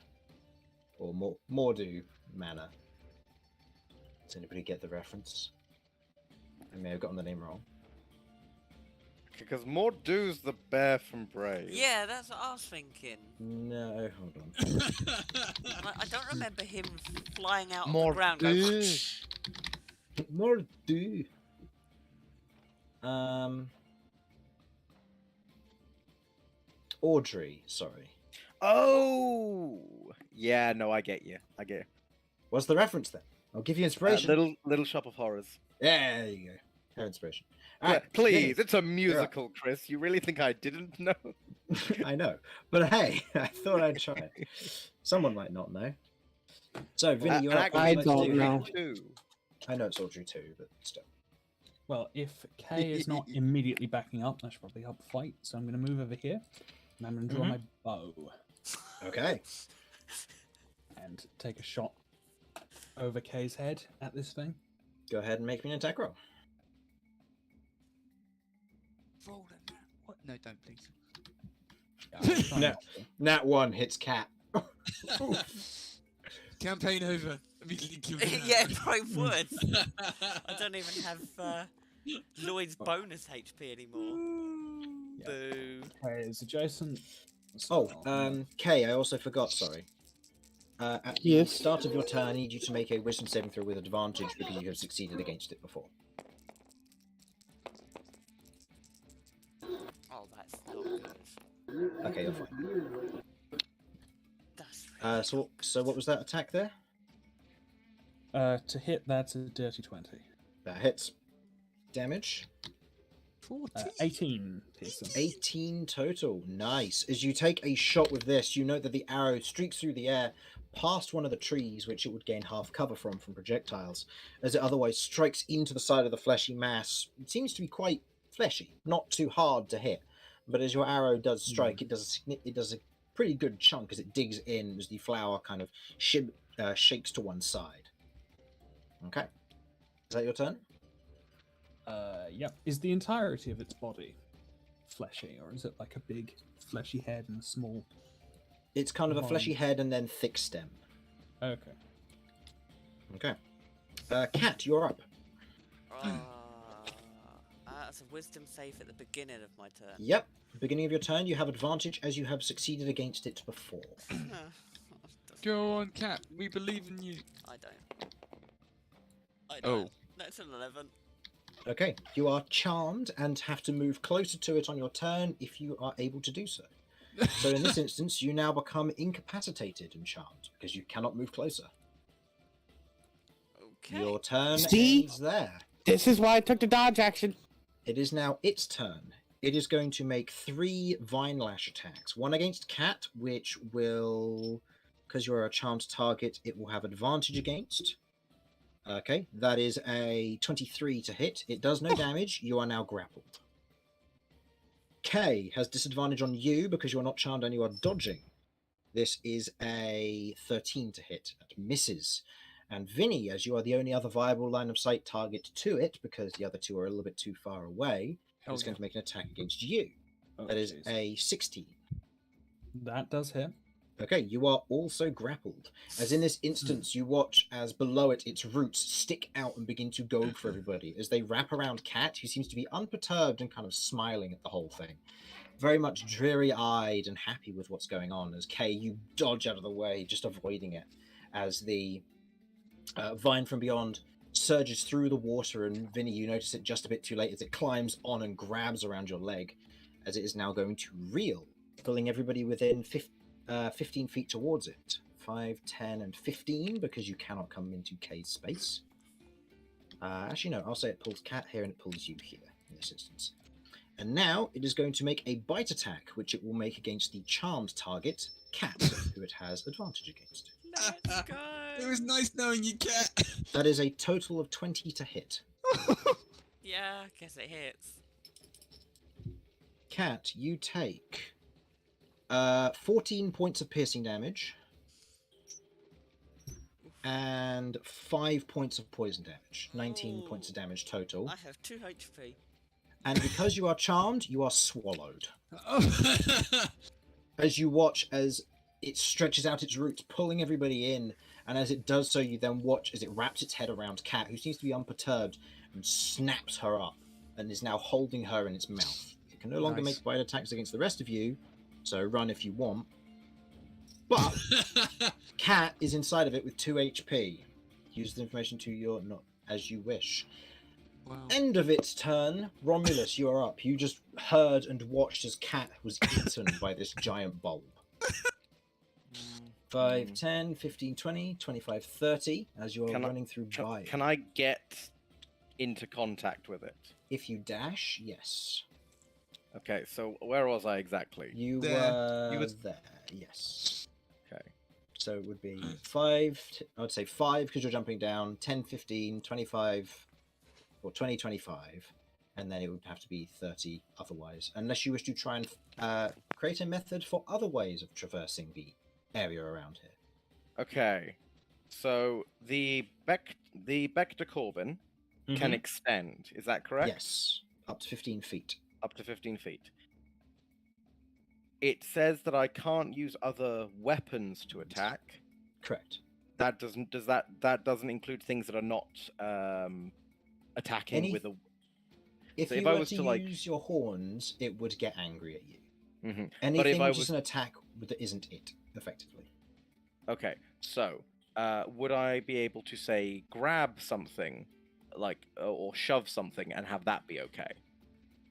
or Mordu manner. Does anybody get the reference? I may have gotten the name wrong. Because Mordu's the bear from Brave. Yeah, that's what I was thinking. No, hold on. I don't remember him flying out of Mordu. the ground going... Mordu. Audrey, sorry. Oh! Yeah, no, I get you. I get you. What's the reference then? I'll give you inspiration. Little Shop of Horrors. Yeah, there you go. Have inspiration. Yeah, Alright, please, Vinny. it's a musical, Chris. You really think I didn't know? I know, but hey, I thought I'd try it. Someone might not know. So, Vinny, you're up. I What would you like to don't do? know. Too. I know it's Audrey too, but still. Well, if Kay is not immediately backing up, that should probably help the fight. So I'm going to move over here, and I'm going to draw my bow Okay. and take a shot over Kay's head at this thing. Go ahead and make me an attack roll. Roll them. What? No, don't please. Yeah, I'll try No. not to. Nat 1 hits Cat. Campaign over. Immediately kill the yeah, man. probably would. I don't even have Lloyd's bonus HP anymore. Yeah. Boo. Kay is adjacent. Oh, so- Kay, I also forgot, sorry. At the Yes. start of your turn, I need you to make a wisdom saving throw with advantage because you have succeeded against it before. Oh, that's not good. Okay, you're fine. That's really So what was that attack there? To hit, that's a dirty 20. That hits. Damage. 18 piercing. 18 total. Nice. As you take a shot with this, you note that the arrow streaks through the air past one of the trees, which it would gain half cover from projectiles, as it otherwise strikes into the side of the fleshy mass. It seems to be quite fleshy, not too hard to hit, but as your arrow does strike, it does a pretty good chunk as it digs in as the flower kind of shakes to one side. Okay. Is that your turn? Yep. Is the entirety of its body fleshy, or is it like a big fleshy head and a small? It's kind of a fleshy Vine. head and then thick stem. Okay. Okay. Cat, you're up. That's a wisdom save at the beginning of my turn. Yep. Beginning of your turn, you have advantage as you have succeeded against it before. Go on, Cat. We believe in you. I don't. Oh. That's an 11. Okay, you are charmed and have to move closer to it on your turn if you are able to do so. So in this instance, you now become incapacitated and charmed because you cannot move closer. Okay. Your turn See? ends there. This is why I took the dodge action. It is now its turn. It is going to make 3 Vine Lash attacks. One against Cat, which will, because you're a charmed target, it will have advantage against. Okay, that is a 23 to hit. It does no damage. You are now grappled. K has disadvantage on you because you're not charmed and you are dodging. This is a 13 to hit. That misses. And Vinny, as you are the only other viable line of sight target to it, because the other two are a little bit too far away, Hell is going yeah. to make an attack against you. Oh, That is jeez. a 16. That does hit. Okay, you are also grappled. As in this instance, you watch as below it, its roots stick out and begin to go for everybody as they wrap around Cat, who seems to be unperturbed and kind of smiling at the whole thing. Very much dreary-eyed and happy with what's going on. As Kay, you dodge out of the way, just avoiding it, as the vine from beyond surges through the water, and Vinny, you notice it just a bit too late as it climbs on and grabs around your leg, as it is now going to reel, pulling everybody within 15 feet towards it. 5, 10, and 15, because you cannot come into Kay's space. Actually, no, I'll say it pulls Cat here and it pulls you here in this instance. And now it is going to make a bite attack, which it will make against the charmed target, Cat, who it has advantage against. Let's go. It was nice knowing you, Cat. That is a total of 20 to hit. Yeah, I guess it hits. Cat, you take 14 points of piercing damage and 5 points of poison damage. 19 points of damage total. I have 2 HP. And because you are charmed, you are swallowed. As you watch as it stretches out its roots, pulling everybody in, and as it does so, you then watch as it wraps its head around Cat, who seems to be unperturbed, and snaps her up, and is now holding her in its mouth. It can no longer make bite attacks against the rest of you, so run if you want. But Cat is inside of it with 2 HP. Use the information to your not as you wish. Wow. End of its turn. Romulus, you are up. You just heard and watched as Cat was eaten by this giant bulb. 5, 10, 15, 20, 25, 30, as you're running through by. Can I get into contact with it? If you dash, yes. Okay, so where was I exactly? You There. were You was- there, yes. Okay. So it would be 5, I would say 5 because you're jumping down, 10, 15, 25, or 20, 25, and then it would have to be 30 otherwise, unless you wish to try and create a method for other ways of traversing the area around here. Okay. So the Bector Corbin can extend, is that correct? Yes, up to 15 feet. Up to 15 feet. It says that I can't use other weapons to attack. Correct. That doesn't include things that are not attacking with a. If So you if I were was to to, like- use your horns, it would get angry at you. Mhm. Anything I which was- is an attack that isn't it, effectively. Okay, so would I be able to say grab something, like or shove something, and have that be okay?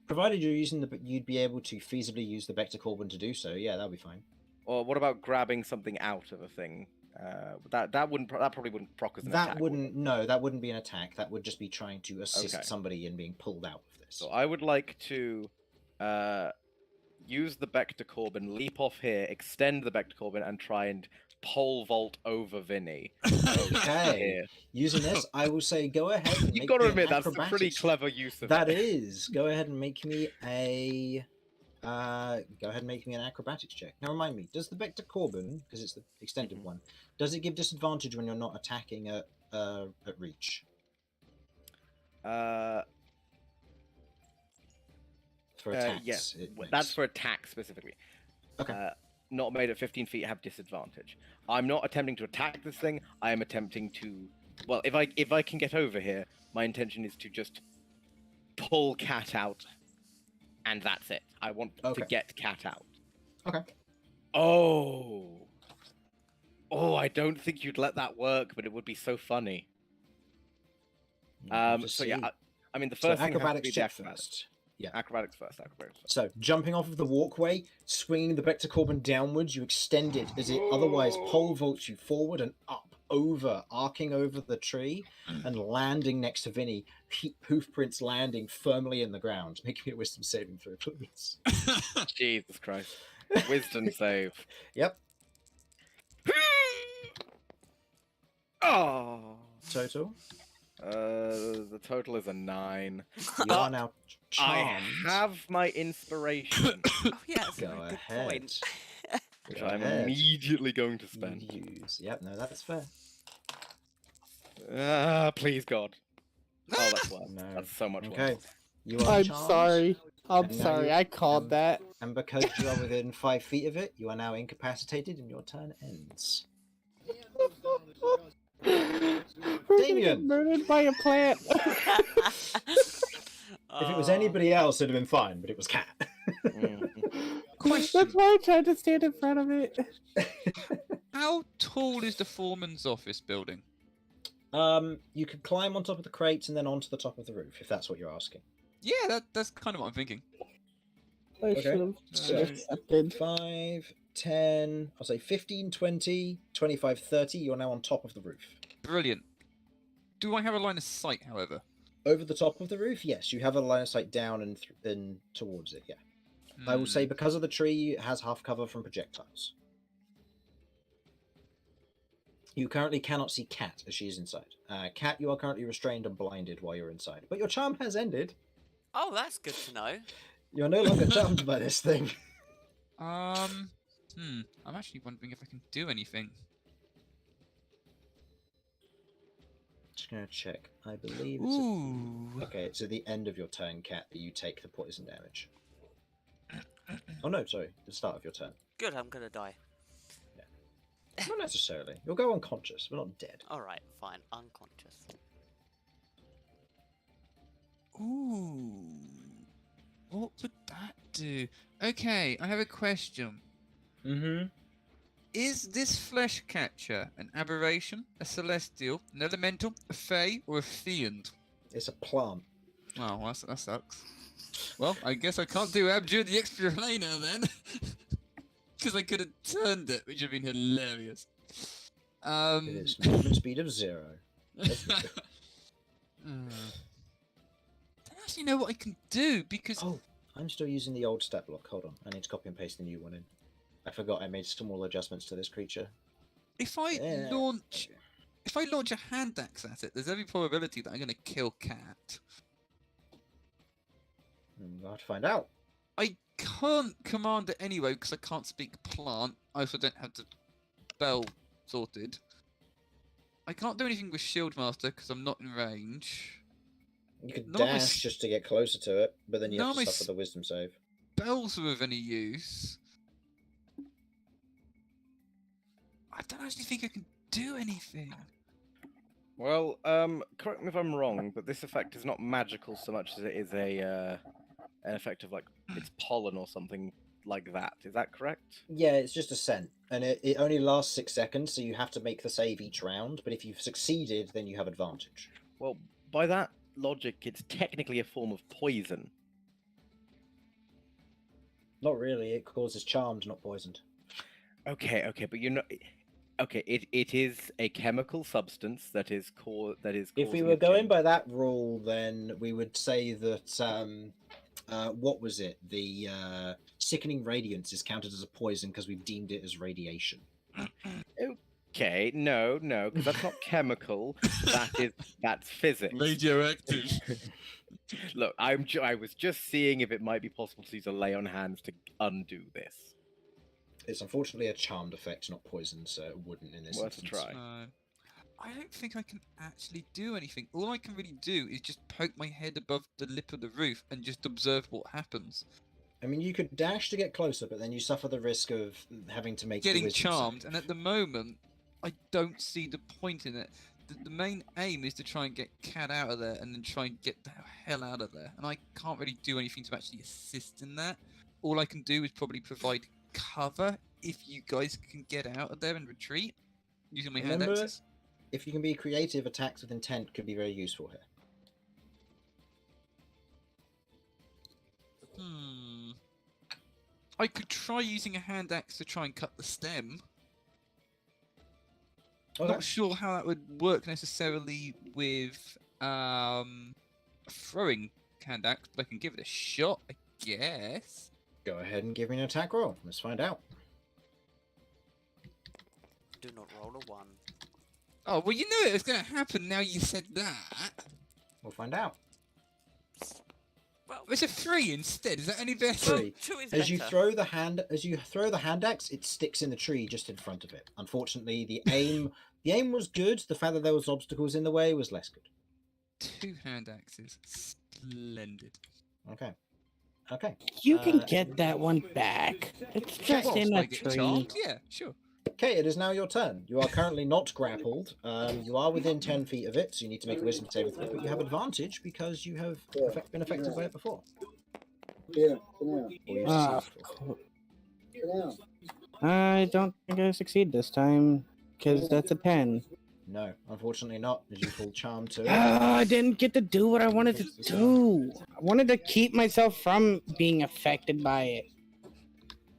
Provided you're using you'd be able to feasibly use the Vector Corbin to do so. Yeah, that'll be fine. Or what about grabbing something out of a thing? That probably wouldn't proc as an That attack. would it? wouldn't. No, that wouldn't be an attack. That would just be trying to assist Okay. somebody in being pulled out of this. So I would like to use the Bector Corbin, leap off here, extend the Bector Corbin, and try and pole vault over Vinny. Okay. Here. Using this, I will say go ahead and You've make got to me an admit that's a pretty acrobatics- clever use of That it. is. Go ahead and make me a. Go ahead and make me an acrobatics check. Now remind me, does the Vector Corbin, because it's the extended one, does it give disadvantage when you're not attacking at reach? For attacks. Yes, it makes. that's for attack specifically. Okay. Not made at 15 feet have disadvantage. I'm not attempting to attack this thing. I am attempting to. Well, if I can get over here, my intention is to just pull Cat out, and that's it. I want to Okay. get Cat out. Okay. Oh. Oh, I don't think you'd let that work, but it would be so funny. So yeah, I mean the So first thing has to acrobatics be the check acrobatics. first. Yeah. Acrobatics first. So, jumping off of the walkway, swinging the Vector Corbin downwards, you extend it as it otherwise pole vaults you forward and up, over, arcing over the tree, and landing next to Vinny. Hoof prints landing firmly in the ground. Make me a wisdom saving throw, please. Jesus Christ. Wisdom save. Yep. Oh. Total. The total is a 9. You are now I charmed. have my inspiration, Oh yeah, that's a Go very good ahead. point. which Go I'm ahead. immediately going to spend. Use. Yep, no, that's fair. Please God. Oh, that's worse. No. That's so much Okay. worse. You are I'm charmed. sorry. I'm And now sorry, you- I called that. And because you are within 5 feet of it, you are now incapacitated and your turn ends. We're gonna get Damien! murdered by a plant. If it was anybody else, it'd have been fine, but it was Cat. Question. That's why I tried to stand in front of it. How tall is the foreman's office building? You could climb on top of the crates and then onto the top of the roof, if that's what you're asking. Yeah, that's kind of what I'm thinking. I Okay. should have So- accepted. 5, 10, I'll say 15, 20, 25, 30, you're now on top of the roof. Brilliant. Do I have a line of sight, however? Over the top of the roof, yes, you have a line of sight down and towards it, yeah. I will say because of the tree, it has half cover from projectiles. You currently cannot see Cat as she is inside. Cat, you are currently restrained and blinded while you're inside. But your charm has ended. Oh, that's good to know. You're no longer charmed by this thing. I'm actually wondering if I can do anything. Just gonna check. I believe it's Ooh. okay, it's at the end of your turn, Cat, that you take the poison damage. Oh no, sorry, the start of your turn. Good, I'm gonna die. Not necessarily. You'll go unconscious, but not dead. Alright, fine. Unconscious. Ooh. What would that do? Okay, I have a question. Mm-hmm. Is this flesh catcher an aberration, a celestial, an elemental, a fae, or a fiend? It's a plant. Oh, well, that sucks. Well, I guess I can't do Abjure the Explainer then. Because I could have turned it, which would have been hilarious. It is movement speed of 0. I don't actually know what I can do because Oh, I'm still using the old stat block. Hold on, I need to copy and paste the new one in. I forgot I made small adjustments to this creature. if I launch a hand axe at it, there's every probability that I'm going to kill Cat. We'll have to find out. I can't command it anyway because I can't speak plant. I also don't have the spell sorted. I can't do anything with Shield Master because I'm not in range. You could None of my dash just to get closer to it, but then you none have of to my suffer the wisdom save. Spells are of any use. I don't actually think I can do anything. Well, correct me if I'm wrong, but this effect is not magical so much as it is an effect of like it's pollen or something like that. Is that correct? Yeah, it's just a scent, and it only lasts 6 seconds, so you have to make the save each round, but if you've succeeded, then you have advantage. Well, by that logic, it's technically a form of poison. Not really, it causes charmed, not poisoned. Okay, but you know, okay, it is a chemical substance that is If we causing were a going change. by that rule, then we would say that, what was it? The sickening radiance is counted as a poison because we've deemed it as radiation. Okay, no, because that's not chemical. That's physics. Radioactive. Look, I was just seeing if it might be possible to use a lay on hands to undo this. It's unfortunately a charmed effect, not poison, so it wouldn't in this Worth a instance. try. No. I don't think I can actually do anything. All I can really do is just poke my head above the lip of the roof and just observe what happens. I mean, you could dash to get closer, but then you suffer the risk of having to make the Getting wisdom charmed, save. and at the moment, I don't see the point in it. The main aim is to try and get Cat out of there and then try and get the hell out of there. And I can't really do anything to actually assist in that. All I can do is probably provide cover if you guys can get out of there and retreat using my hand Remember, axes. if you can be creative, attacks with intent could be very useful here. I could try using a hand axe to try and cut the stem. Okay. Not sure how that would work necessarily with a throwing hand axe, but I can give it a shot, I guess. Go ahead and give me an attack roll. Let's find out. Do not roll a 1. Oh, well, you knew it was going to happen now you said that. We'll find out. Well, It's a 3 instead. Is that any better? 3. 2 is As better. you throw the hand axe, it sticks in the tree just in front of it. Unfortunately, the aim was good. The fact that there was obstacles in the way was less good. 2 hand axes. Splendid. Okay. Okay. You can Uh, get that one back. It's just Well, in a I get tree. charmed. Yeah, sure. Okay, it is now your turn. You are currently not grappled. You are within 10 feet of it, so you need to make a wisdom saving throw, but you have advantage because you have been affected by it before. Or you've Ah, succeeded before. I don't think I succeed this time because that's a 10. No, unfortunately not, as you fall charmed to it. I didn't get to do what I wanted to do. I wanted to keep myself from being affected by it.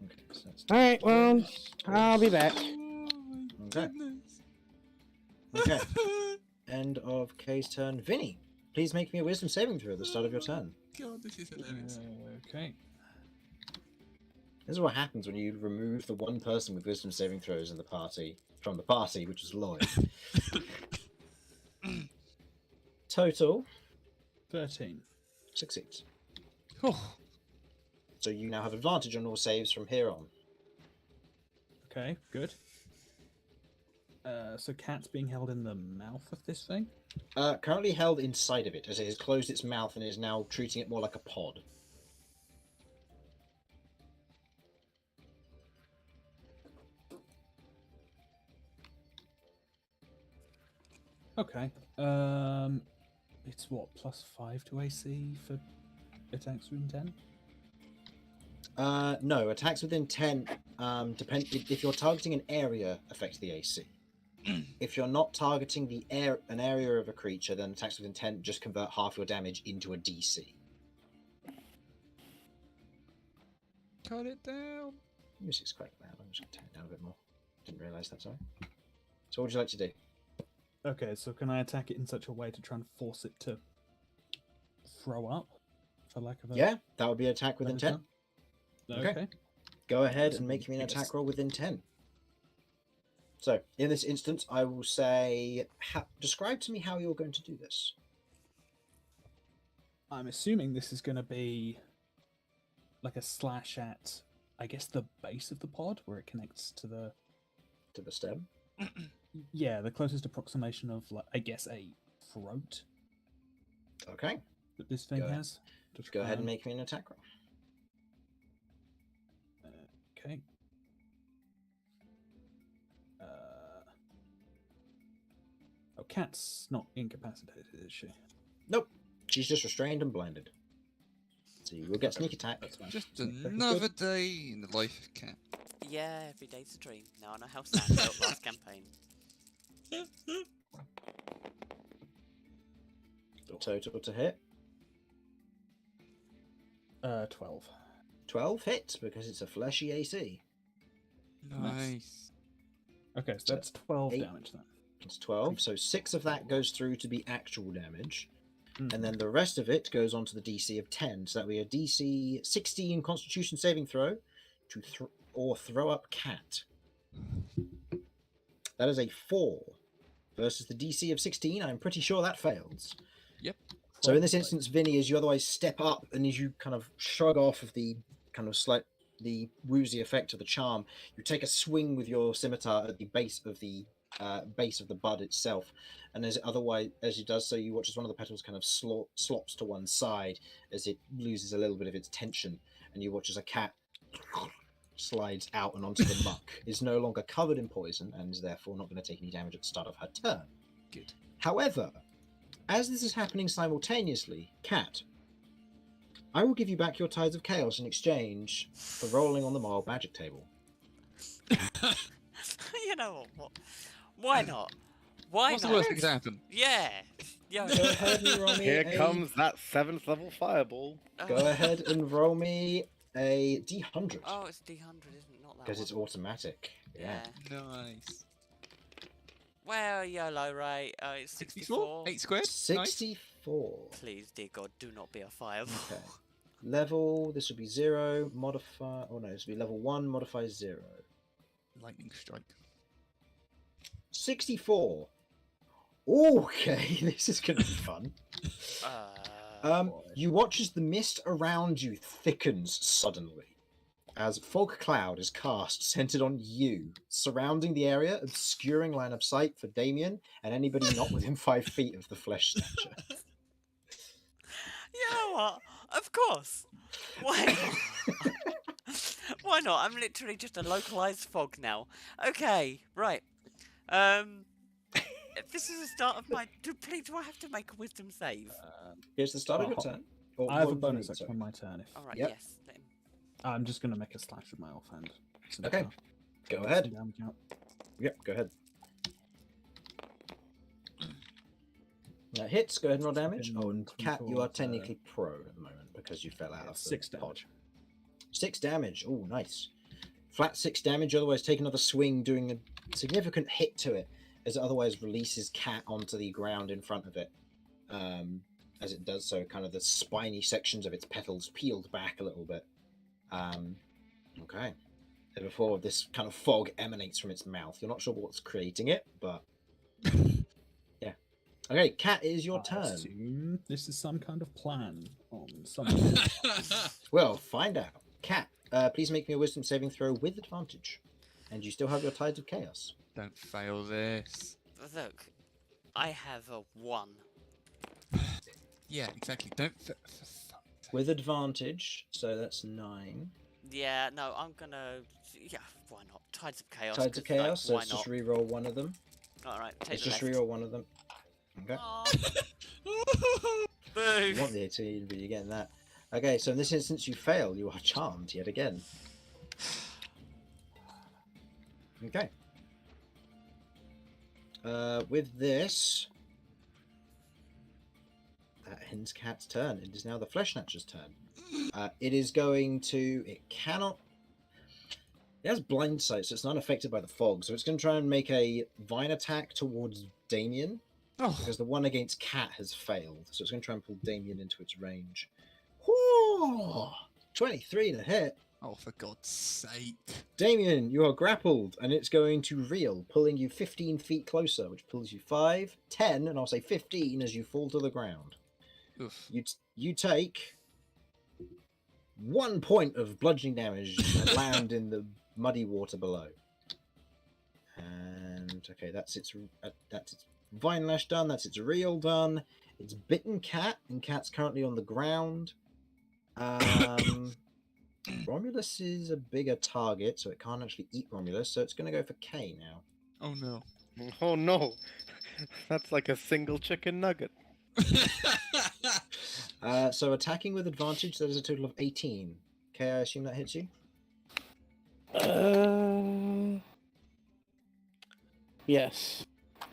Okay, so that's All right, well, I'll be back. Okay. Okay. End of Kay's turn. Vinny, please make me a wisdom saving throw at the start of your turn. God, this is hilarious. Okay. This is what happens when you remove the one person with wisdom saving throws in the party from the party, which is Lloyd. Total 13. succeeds. Oh, So you now have advantage on all saves from here on. Okay, good. So cat's being held in the mouth of this thing? Currently held inside of it, as it has closed its mouth and is now treating it more like a pod. Okay. It's what, +5 to AC for attacks within 10? No, attacks within 10 depend if you're targeting an area affects the AC. If you're not targeting an area of a creature, then attacks within 10 just convert half your damage into a DC. cut it down. Music's quite loud. I'm just going to turn it down a bit more. Didn't realise that, sorry. So what would you like to do? Okay, so can I attack it in such a way to try and force it to throw up? For lack of a... Yeah, that would be an attack within better 10. term? Okay. Okay. Go ahead So and make me an I guess- attack roll within 10. So, in this instance, I will say, describe to me how you're going to do this. I'm assuming this is going to be like a slash at, I guess, the base of the pod where it connects to the... To the stem. Yeah, the closest approximation of, like, I guess, a throat Okay. that this thing Go ahead. has. To Go ahead and try make me an attack roll. Okay. Oh, Cat's not incapacitated, is she? Nope. She's just restrained and blinded. So you will get sneak attack. That's fine. Just Sneak attack is another good. day in the life of Cat. Yeah, every day's a dream. Now I know how Sam felt last campaign. Total to hit. 12. 12 hits because it's a fleshy AC. Nice. Okay, so So that's 12 8. damage then. It's 12, so 6 of that goes through to be actual damage. Mhm. And then the rest of it goes on to the DC of 10. So that would be a DC 16 Constitution saving throw to throw up Cat. That is a 4 versus the DC of 16. I'm pretty sure that fails. Yep. So in this instance, Vinny, as you otherwise step up and as you kind of shrug off of the kind of the woozy effect of the charm, you take a swing with your scimitar at the base of the bud itself, and as he does so, you watch as one of the petals kind of slops to one side as it loses a little bit of its tension, and you watch as a cat slides out and onto the muck, is no longer covered in poison, and is therefore not going to take any damage at the start of her turn. Good. However, as this is happening simultaneously, Cat, I will give you back your Tides of Chaos in exchange for rolling on the moral magic table. You know what? Why not? Why What's the not? worst that could happen? Yeah. Yeah. Go ahead and roll me Here a- comes that 7th level fireball. Go ahead and roll me a D100. Oh, it's D100, isn't it? Not that Because one. it's automatic. Yeah. Nice. Well, YOLO, right? It's 64. 8 squared? Nice. 64. Please, dear God, do not be a fireball. Okay. Level, this would be 0, modify, oh no, this would be level 1, modify 0. Lightning strike. 64. Okay, this is going to be fun. You watch as the mist around you thickens suddenly as fog cloud is cast centered on you, surrounding the area, obscuring line of sight for Damien and anybody not within 5 feet of the flesh snatcher. You know what? Of course. Why not? Why not? I'm literally just a localized fog now. Okay, right. If this is the start of my... Do I have to make a wisdom save? Here's the start of your Oh, turn. Or I have a roll for bonus me, action sorry. on my turn. If Alright, Yep. yes. Let him... I'm just going to make a slash with my offhand. Okay, go ahead. Yep, go ahead. That hits. Go ahead and roll damage. Oh, and Cat, you are technically pro at the moment because you fell out of the 6 pod. damage. 6 damage. Oh, nice. Flat 6 damage. Otherwise, take another swing, doing a significant hit to it, as it otherwise releases Cat onto the ground in front of it. As it does so, kind of the spiny sections of its petals peeled back a little bit. Okay. And before this kind of fog emanates from its mouth. You're not sure what's creating it, but yeah. Okay, Cat, it is your I turn. assume this is some kind of plan on some. Well, find out. Cat, please make me a wisdom saving throw with advantage. And you still have your Tides of Chaos. Don't fail this. Look, I have a 1. Yeah, exactly. Don't. With advantage, so that's 9. Yeah, no, I'm gonna... Yeah, why not? Tides of Chaos. Tides of 'cause, like, Chaos, so why let's not? just re-roll one of them. Alright, take Let's the just left. re-roll one of them. Okay. Aw. You Boo! want the 18, but you're getting that. Okay, so in this instance you fail. You are charmed yet again. Okay. With this, that ends Cat's turn. It is now the Flesh Snatcher's turn. It is going to... It cannot... It has blind sight, so it's not affected by the fog. So it's going to try and make a vine attack towards Damien. Oh, Because the one against Cat has failed. So it's going to try and pull Damien into its range. Whoo! 23 to hit. oh, for God's sake. Damien, you are grappled, and it's going to reel, pulling you 15 feet closer, which pulls you 5, 10, and I'll say 15 as you fall to the ground. Oof. You take 1 point of bludgeoning damage and land in the muddy water below. And okay, that's its vine lash done. That's its reel done. It's bitten Cat, and Cat's currently on the ground. Romulus is a bigger target, so it can't actually eat Romulus, so it's going to go for K now. Oh no. Oh no, that's like a single chicken nugget. So attacking with advantage, that is a total of 18. K, I assume that hits you? Yes.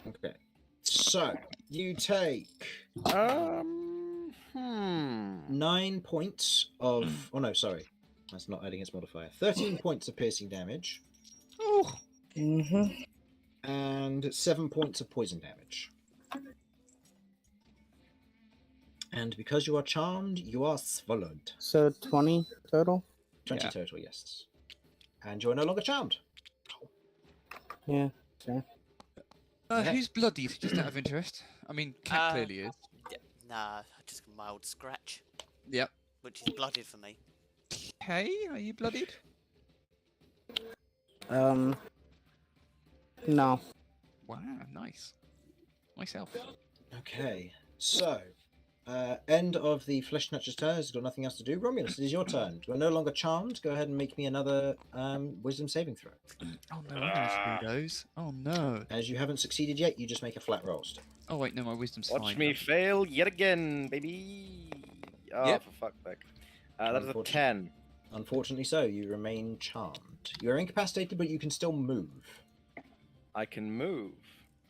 Okay. So, you take 9 points of... Oh no, sorry. That's not adding its modifier. 13 points of piercing damage. Oh. Mm-hmm. And 7 points of poison damage. And because you are charmed, you are swallowed. So 20 total? 20 Yeah. total, yes. And you are no longer charmed. Yeah, sure. Yeah. Who's bloody, just out of interest? I mean, Cat clearly is. Yeah, nah, just a mild scratch, Yep. which is blooded for me. Hey, are you bloodied? No. Wow, nice. Myself. Okay, so end of the Flesh Snatcher's turn. It's got nothing else to do. Romulus, it is your turn. You're no longer charmed. Go ahead and make me another wisdom saving throw. Oh no, I'm gonna screw those. Oh no. As you haven't succeeded yet, you just make a flat roll. Still. Oh wait, no, my wisdom's Watch fine. me fail yet again, baby. Oh, Yep. for fuck's sake. That is a 10. Unfortunately, so you remain charmed. You are incapacitated, but you can still move. I can move,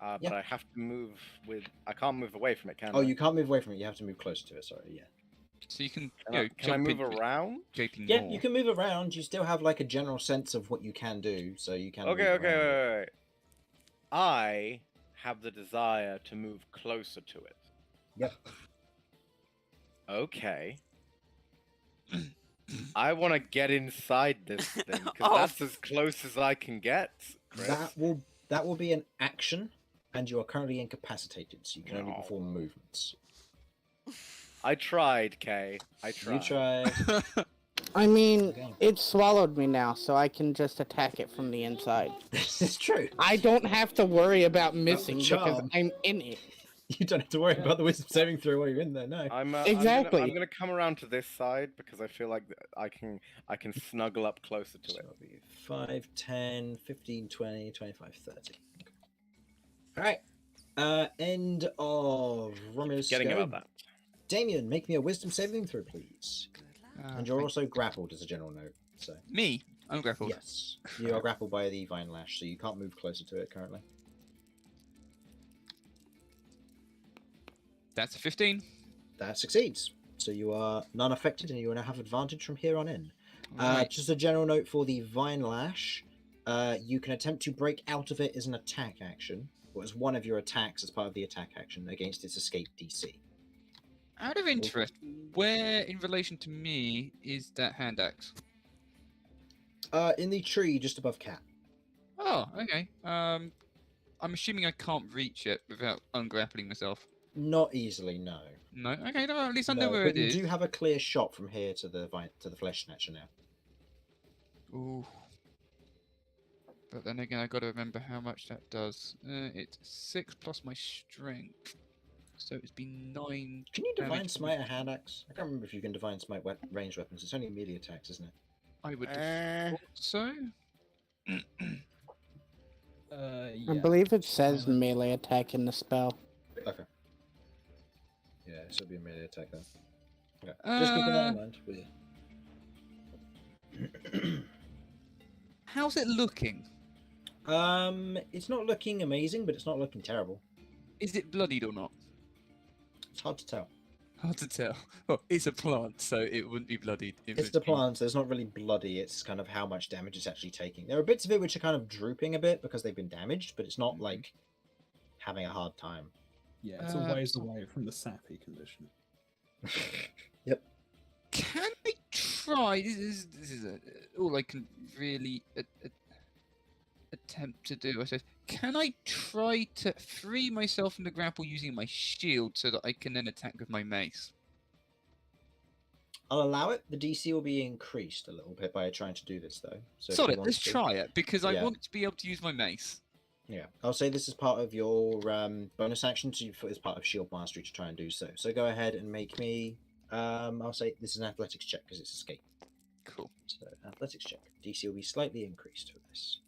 but Yeah. I have to move with. I can't move away from it, can Oh, I? you can't move away from it. You have to move closer to it. Sorry, yeah. So you can, Can, you I, know, can I jump move into it, around? gaping Yeah, maw. you can move around. You still have like a general sense of what you can do, so you can. Okay, move okay, around. wait. I have the desire to move closer to it. Yep. Okay. I want to get inside this thing because Oh. that's as close as I can get. Chris. That will be an action, and you are currently incapacitated, so you can only No. perform movements. I tried, Kay. I tried. You try. I mean, Okay. it swallowed me now, so I can just attack it from the inside. This is true. I don't have to worry about missing because charm. I'm in it. You don't have to worry Yeah. about the wisdom saving throw while you're in there. No. I'm Exactly. I'm gonna come around to this side because I feel like I can snuggle up closer to So it. it'll be 5, 10, 15, 20, 25, 30. All right. End of Romulus' Getting go. about that. Damien, make me a wisdom saving throw, please. Good lad. And you're also grappled as a general note. So Me? I'm grappled. yes, you are grappled by the vine lash, so you can't move closer to it currently. That's a 15. That succeeds. So you are none affected, and you now have advantage from here on in. Right. Just a general note for the vine lash: you can attempt to break out of it as an attack action, or as one of your attacks as part of the attack action against its escape DC. Out of interest, where in relation to me is that hand axe? In the tree just above Cat. Oh, okay. I'm assuming I can't reach it without ungrappling myself. Not easily, no. No. Okay. No, at least I know No, where but it you is. do have a clear shot from here to the flesh snatcher now. Ooh. But then again, I got to remember how much that does. It's 6 plus my strength, so it's been 9. Can you divine damage. smite a hand axe? I can't remember if you can divine smite ranged weapons. It's only melee attacks, isn't it? I would Eh. have thought so. I Yeah. believe it says Kinda. melee attack in the spell. Okay. Yeah, so it'll be a melee attack then. Okay. Just keeping that in mind. How's it looking? It's not looking amazing, but it's not looking terrible. Is it bloodied or not? It's hard to tell. Hard to tell. Well, it's a plant, so it wouldn't be bloodied. It It's would the be- plant, so it's not really bloody. It's kind of how much damage it's actually taking. There are bits of it which are kind of drooping a bit because they've been damaged, but it's not like having a hard time. Yeah, it's a ways away from the sappy condition. Yep. Can I try? This is all I can really attempt to do. I suppose. Can I try to free myself from the grapple using my shield so that I can then attack with my mace? I'll allow it. The DC will be increased a little bit by trying to do this, though. So if Sod you it. want Let's to- try it because I Yeah. want to be able to use my mace. Yeah, I'll say this is part of your bonus action as part of shield mastery to try and do so. So go ahead and make me. I'll say this is an athletics check because it's escape. Cool. So athletics check. DC will be slightly increased for this.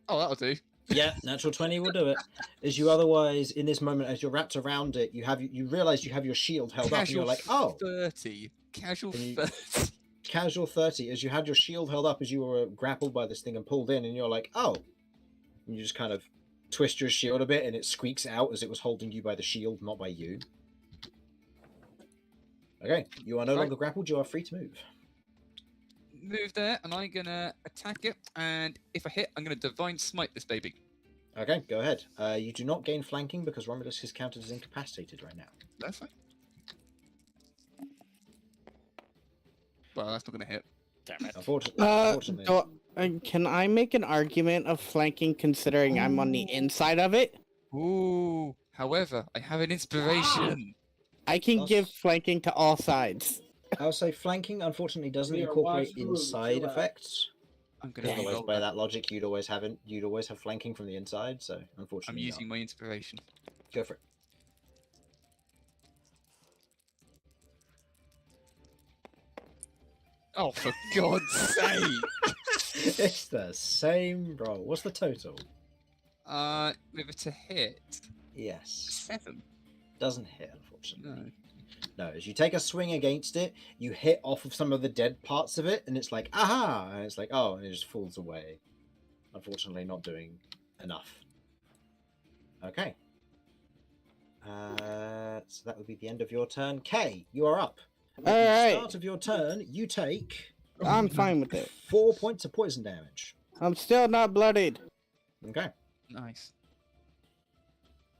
Oh, that'll do. Yeah, natural 20 will do it. As you otherwise, in this moment, as you're wrapped around it, you realize you have your shield held up, and you're like, oh, 30. Casual Can you- 30. casual 30. As you had your shield held up as you were grappled by this thing and pulled in, and you're like, oh. And you just kind of twist your shield a bit, and it squeaks out as it was holding you by the shield, not by you. Okay, you are no Right. longer grappled. You are free to move. Move there, and I'm gonna attack it. And if I hit, I'm gonna divine smite this baby. Okay, go ahead. You do not gain flanking because Romulus is counted as incapacitated right now. That's fine. Well, that's not gonna hit. Damn it. Unfortunately. Can I make an argument of flanking considering I'm on the inside of it? Ooh. However, I have an inspiration. I can Plus- give flanking to all sides. I'll say flanking, unfortunately, doesn't We are incorporate watching moves, inside relax. effects. I'm gonna Otherwise, roll by that. that logic, you'd always have flanking from the inside. So, I'm unfortunately, using my inspiration. not. Go for it. Oh, for God's sake! It's the same roll. What's the total? With it to hit. Yes, 7. doesn't hit, unfortunately. No. No, as you take a swing against it, you hit off of some of the dead parts of it, and it's like, aha! And it's like, oh, and it just falls away. Unfortunately, not doing enough. Okay. So that would be the end of your turn. Kay, you are up. At the Alright. start of your turn, you take I'm fine with it. 4 points of poison damage. I'm still not bloodied. Okay. Nice.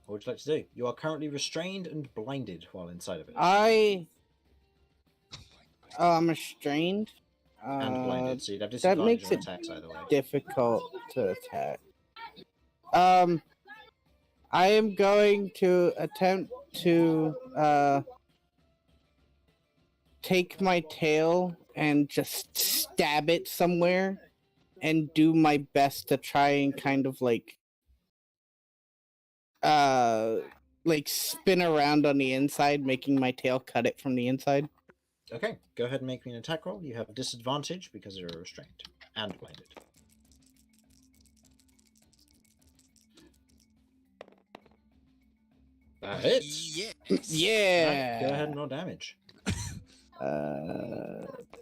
What would you like to do? You are currently restrained and blinded while inside of it. I'm restrained. And blinded, so you'd have that disadvantage makes on it attacks either way. difficult to attack. I am going to attempt to take my tail and just stab it somewhere and do my best to try and kind of like like spin around on the inside, making my tail cut it from the inside. Okay, go ahead and make me an attack roll. You have disadvantage because you're restrained and blinded. That hits. Yes. Yeah. Right, go ahead and roll damage.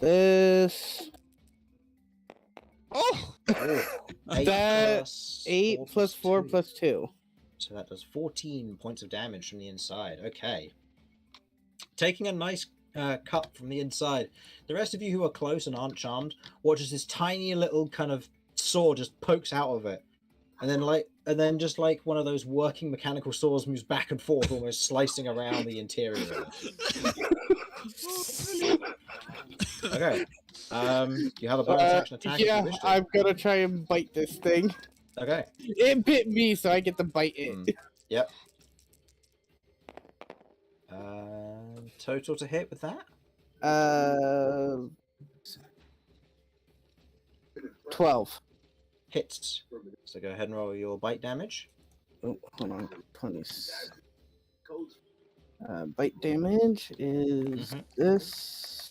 This Oh, Eight That- plus 8 plus 4 2. plus 2. So that does 14 points of damage from the inside. Okay. Taking a nice cut from the inside. The rest of you who are close and aren't charmed watch as this tiny little kind of saw just pokes out of it. And then just like one of those working mechanical saws moves back and forth, almost slicing around the interior of it. Okay. You have a bonus action attack if yeah, you wish to. I'm gonna try and bite this thing. Okay. It bit me, so I get to bite it. Yep. Total to hit with that? 12. Hits. So go ahead and roll your bite damage. Oh, hold on. 20. Bite damage is this.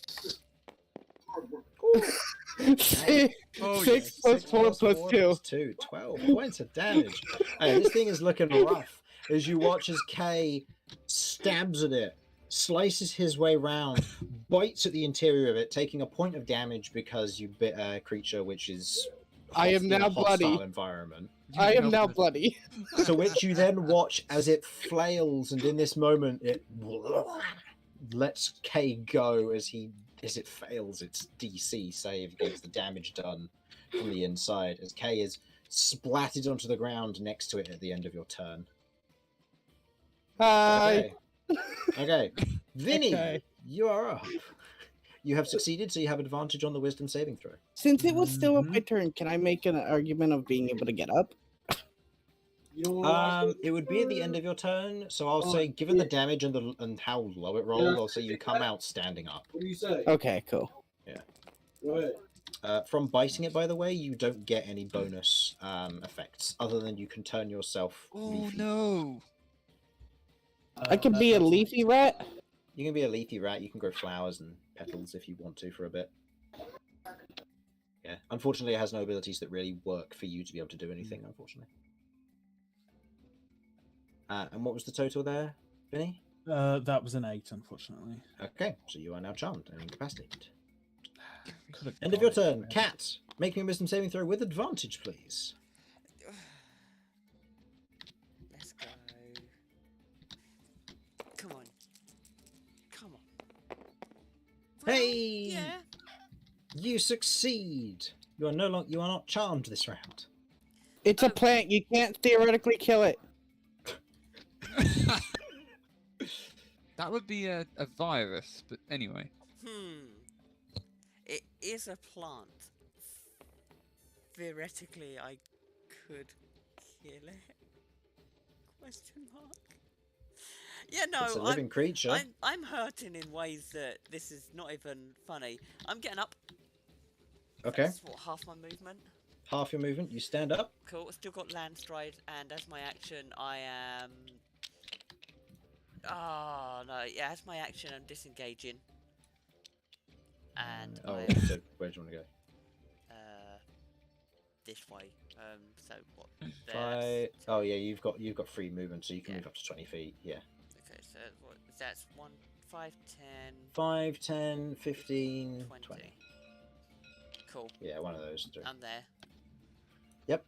Oh, Six yes. plus 4 plus 2. 2. 12 points of damage. Hey, this thing is looking rough as you watch as Kay stabs at it, slices his way round, bites at the interior of it, taking a point of damage because you bit a creature which is I am in a now hostile bloody. environment. I am now bloody. To which you then watch as it flails, and in this moment it lets Kay go as it fails its DC save against the damage done from the inside, as Kay is splatted onto the ground next to it at the end of your turn. Hi. Okay. Vinny, Okay. you are up. You have succeeded, so you have advantage on the wisdom saving throw. Since it was still up my turn, can I make an argument of being able to get up? It would be at the end of your turn, so I'll say, given the damage and how low it rolled, I'll say you come out standing up. What do you say? Okay, cool. Go ahead. From biting it, by the way, you don't get any bonus effects other than you can turn yourself Oh leafy. no. I could be a leafy rat. You can be a leafy rat. You can grow flowers and petals if you want to for a bit. Yeah. Unfortunately, it has no abilities that really work for you to be able to do anything. Unfortunately. And what was the total there, Vinny? That was an 8, unfortunately. Okay, so you are now charmed and incapacitated. Could've End of your gone turn. for it. Cat, make me a wisdom saving throw with advantage, please. Let's go. Come on. Come on. Well, Hey! Yeah. You succeed. You are not charmed this round. It's a plant. You can't theoretically kill it. That would be a virus, but anyway. It is a plant. Theoretically, I could kill it. Question mark. Yeah, no, It's a living creature. I'm hurting in ways that this is not even funny. I'm getting up. Okay. That's what, half my movement. Half your movement. You stand up. Cool. Still got land stride, and as my action, I am. Oh no! Yeah, as my action, I'm disengaging. And Oh, I so where do you want to go? this way. So what? Five. Oh yeah, you've got free movement, so you can Yeah. move up to 20 feet. Yeah. Okay, so what? That's 1, 5, 10, 5, 10, 15, 20. 20. Cool. Yeah, one of those. Three. I'm there. Yep.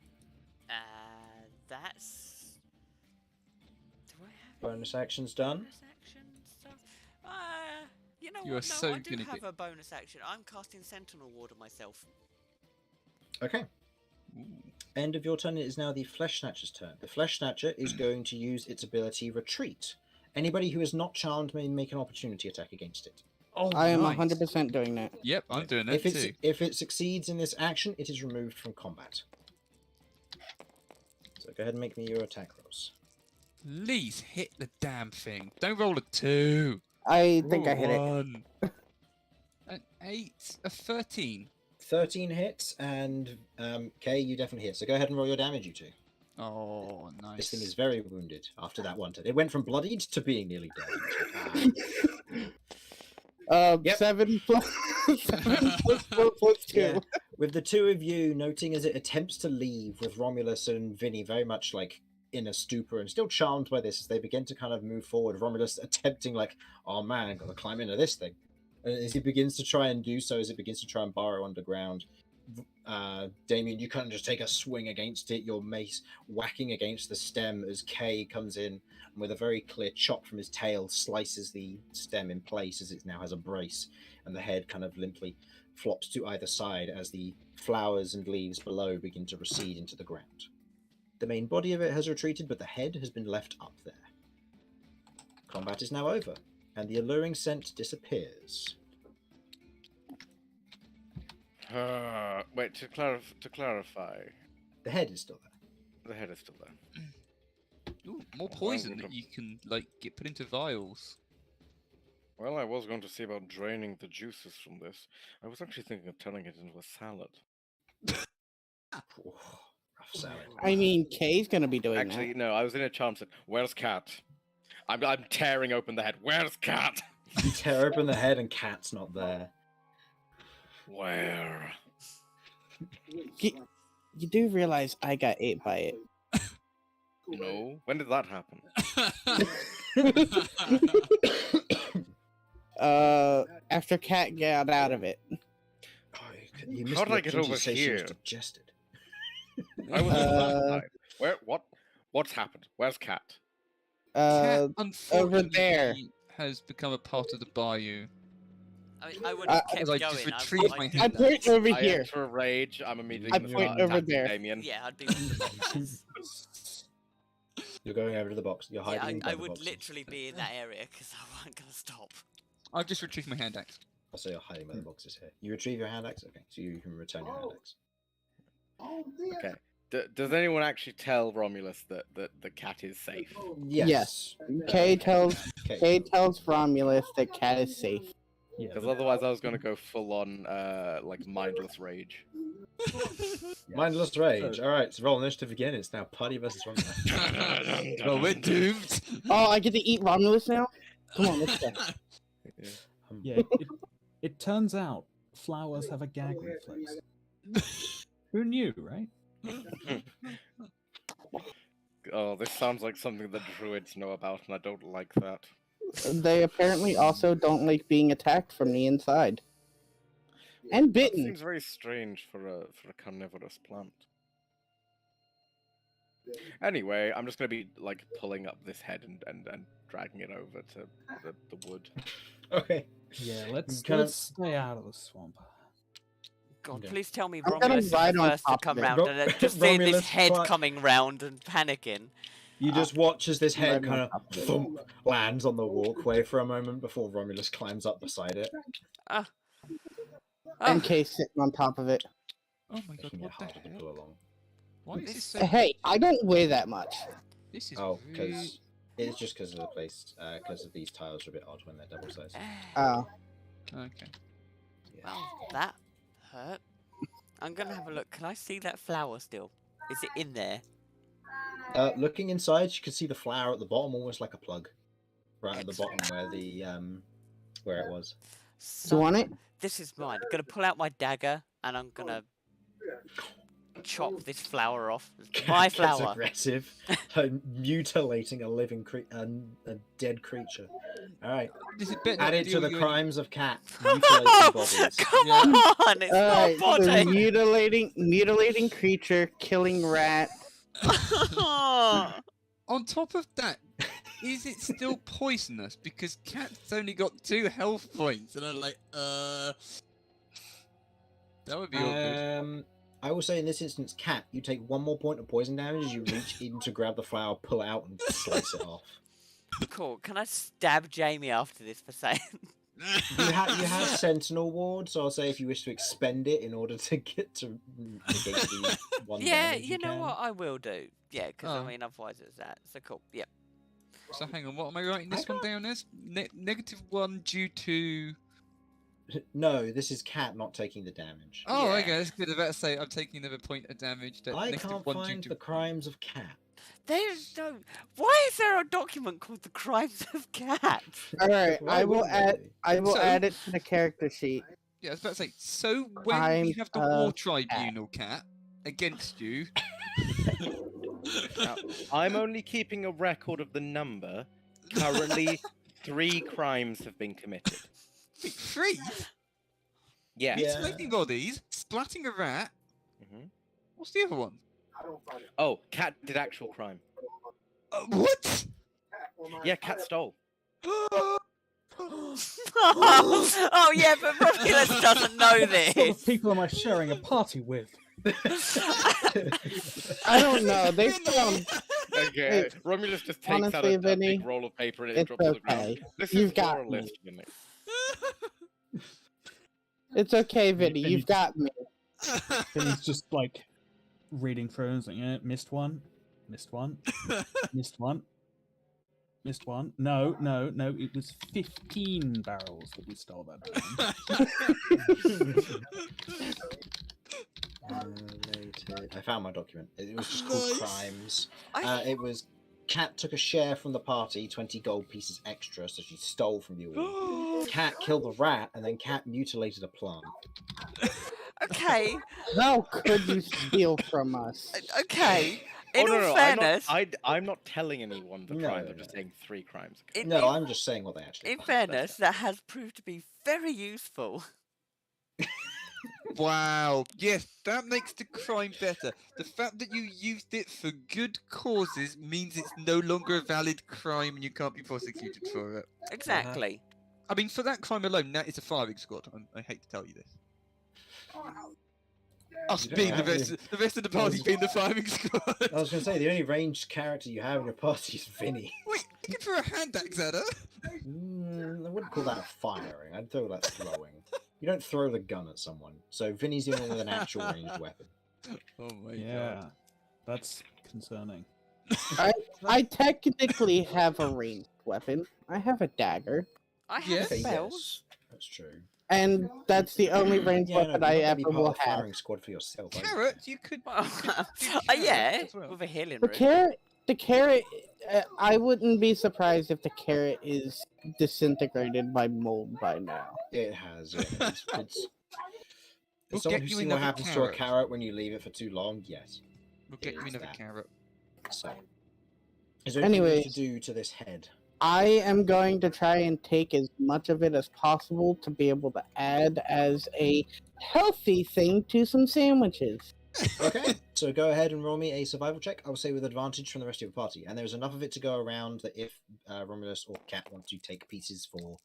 That's. Do I have Bonus any actions done. bonus action stuff? You know You what? are No, so I do gonna have get- a bonus action. I'm casting Sentinel Ward on myself. Okay. End of your turn. It is now the Flesh Snatcher's turn. The Flesh Snatcher is going to use its ability Retreat. Anybody who is not charmed may make an opportunity attack against it. Oh, I am nice. 100% doing that. Yep, I'm doing that too. If it succeeds in this action, it is removed from combat. So go ahead and make me your attack rolls. Please hit the damn thing. Don't roll a 2. I think I Roll hit it. 1. An 8, a 13. 13 hits, and Kay, you definitely hit. So go ahead and roll your damage, you two. Oh, nice. This thing is very wounded after that one turn. It went from bloodied to being nearly dead. Yep. 7 plus 4 plus 2. Yeah. With the two of you noting as it attempts to leave, with Romulus and Vinny very much like in a stupor and still charmed by this as they begin to kind of move forward. Romulus attempting like, oh man, I've got to climb into this thing. And as he begins to try and do so, as it begins to try and burrow underground, Damien, you kind of just take a swing against it, your mace whacking against the stem as Kay comes in and with a very clear chop from his tail slices the stem in place as it now has a brace, and the head kind of limply flops to either side as the flowers and leaves below begin to recede into the ground. The main body of it has retreated, but the head has been left up there. Combat is now over, and the alluring scent disappears. Wait, to clarify, The head is still there. the head is still there. Ooh, more Oh, I poison would've- that you can like get put into vials. Well, I was going to see about draining the juices from this. I was actually thinking of turning it into a salad. Ooh, rough salad. I mean, Kay's gonna be doing Actually, that. no, I was in a charm said, "Where's Cat?" I'm tearing open the head. Where's Cat? You tear open the head and Cat's not there. Where? You do realize I got ate by it. No. When did that happen? After Cat got out of it. Oh, you missed How the did I get opportunity over to say she was here? digested. I was in the last Uh, time. Where? What? What's happened? Where's Cat? Cat, Over unfortunately, there. has become a part of the bayou. I mean, I would have kept as I going. just I retrieved my do hand. I point over I here. enter a rage. I'm immediately I going to point start over attacking there. Damien. Yeah, I'd be with the boxes. You're going over to the box. You're Yeah, hiding by I the would boxes. literally be in that area because I wasn't going to stop. I've just retrieved my hand axe. Also, you're hiding by the boxes here. You retrieve your hand axe? Okay, so you can return your hand axe. Okay. Does anyone actually tell Romulus that the cat is safe? Yes. Kay tells Okay. Kay tells Romulus that Cat is safe. Yeah, Because otherwise, I was going to go full on like mindless rage. Mindless rage. All right, so roll initiative again. It's now party versus Romulus. Well, we're doomed. Oh, I get to eat Romulus now? Come on, let's go. yeah. It turns out flowers have a gag reflex. Who knew, right? Oh, this sounds like something the druids know about, and I don't like that. They apparently also don't like being attacked from the inside. And That bitten. seems very strange for a carnivorous plant. Anyway, I'm just gonna be like pulling up this head and dragging it over to the wood. Okay. Yeah, let's Kind of- let's stay out of the swamp. God, Okay. please tell me I'm gonna Romulus is the ride on first to top come of it. round and just seeing this Romulus head cli- coming round and panicking. You just watch as this head Right on kind of top of it. thump lands on the walkway for a moment before Romulus climbs up beside it. And Oh, Kay's sitting on top of it. Oh my god, Making it what the harder to hell? pull along. Why is this so... Hey, I don't weigh that much. This is Oh, really... because it's just because of the place, because of these tiles are a bit odd when they're double sized. Oh. Okay. well, that hurt. I'm gonna have a look. Can I see that flower still? Is it in there? Looking inside, you can see the flower at the bottom, almost like a plug, right at the Excellent. bottom where the where it was. Do you So, want it? this is mine. I'm gonna pull out my dagger and I'm gonna chop this flower off. It's my Gets flower. aggressive, mutilating a living a dead creature. All right, Is it better not added to deal the with you crimes of cat mutilating bodies. Come Yeah. on! It's Alright, not so body. mutilating creature, killing rat. On top of that, is it still poisonous? Because Cat's only got 2 health points, and I'm like, that would be awkward. I will say in this instance, cat, you take 1 more point of poison damage as you reach in to grab the flower, pull it out, and slice it off. Cool. Can I stab Jamie after this for saying? You have Sentinel Ward, so I'll say if you wish to expend it in order to get to negate the 1 Yeah, damage, you know can. what? I will do. Yeah, because Oh. I mean, otherwise it's that. So cool. Yep. So hang on, what am I writing this one down as? -1 due to No, this is Cat not taking the damage. Oh, Yeah. okay. That's good. About to say, I'm taking another point of damage. That I negative can't one due find to- the crimes of Cat. There's no. Why is there a document called the Crimes of Cat? All right, Why I will wouldn't there add. be? I will So- add it to the character sheet. Yeah, I was about to say. So when we Crimes have the War of Tribunal, Cat, against you, Now, I'm only keeping a record of the number. Currently, 3 crimes have been committed. wait, 3 Yes. Yeah. mutilating bodies, splatting a rat. hmm What's the other one? Oh, Cat did actual crime. What? Yeah, Cat stole. Oh yeah, but Romulus doesn't know What sort this. of people am I sharing a party with? I don't know. They sound. Okay, Hey, Romulus just takes out honestly, a Vinny, big roll of paper and it it's drops to the ground. okay. This You've is got your me. list, Vinny. It's okay, Vinny. Vinny You've got me. Then he's just like reading through and saying, missed one, missed one, missed one, missed one. No, no, no, it was 15 barrels that we stole that time. I found my document. It was just called Nice. Crimes. I- It was Cat took a share from the party, 20 gold pieces extra, so she stole from you all. Cat killed the rat, and then Cat mutilated a plant. Okay, How could you steal from us? okay. Oh, In no, all no, fairness, I'm not telling anyone the No, crimes. no, I'm just no. saying 3 crimes. in, No, in, I'm just saying what they actually. in are. fairness, that has proved to be very useful. Wow. Yes, that makes the crime better. The fact that you used it for good causes means it's no longer a valid crime and you can't be prosecuted for it. Exactly. I mean, for that crime alone, that is a firing squad. I hate to tell you this. Us You don't being the have rest, any- the rest of the party was- being the firing squad. I was going to say the only ranged character you have in your party is Vinny. Wait, you can throw a hand axe at her. I wouldn't call that firing. I'd call that throwing. You don't throw the gun at someone. So Vinny's the only one with an actual ranged weapon. Oh my Yeah, that's concerning. I technically have a ranged weapon. I have a dagger, I have Yes. Okay, spells. yes, that's true. and that's the only ranged Yeah, no, weapon but I you're not gonna be ever part will of the have. firing squad for yourself. are you? Carrot, you could. Yeah, as well. with a healing The root. carrot. I wouldn't be surprised if the carrot is disintegrated by mold by now. It has. Yeah, it's We'll as someone get who's you seen what another happens to a carrot. carrot when you leave it for too long. Yes. We'll get you It's another that. carrot. So, is there anything you need to Anyways. do to this head? I am going to try and take as much of it as possible to be able to add as a healthy thing to some sandwiches. Okay, so go ahead and roll me a survival check. I will say with advantage from the rest of your party, and there's enough of it to go around that if Romulus or Cat want to take pieces for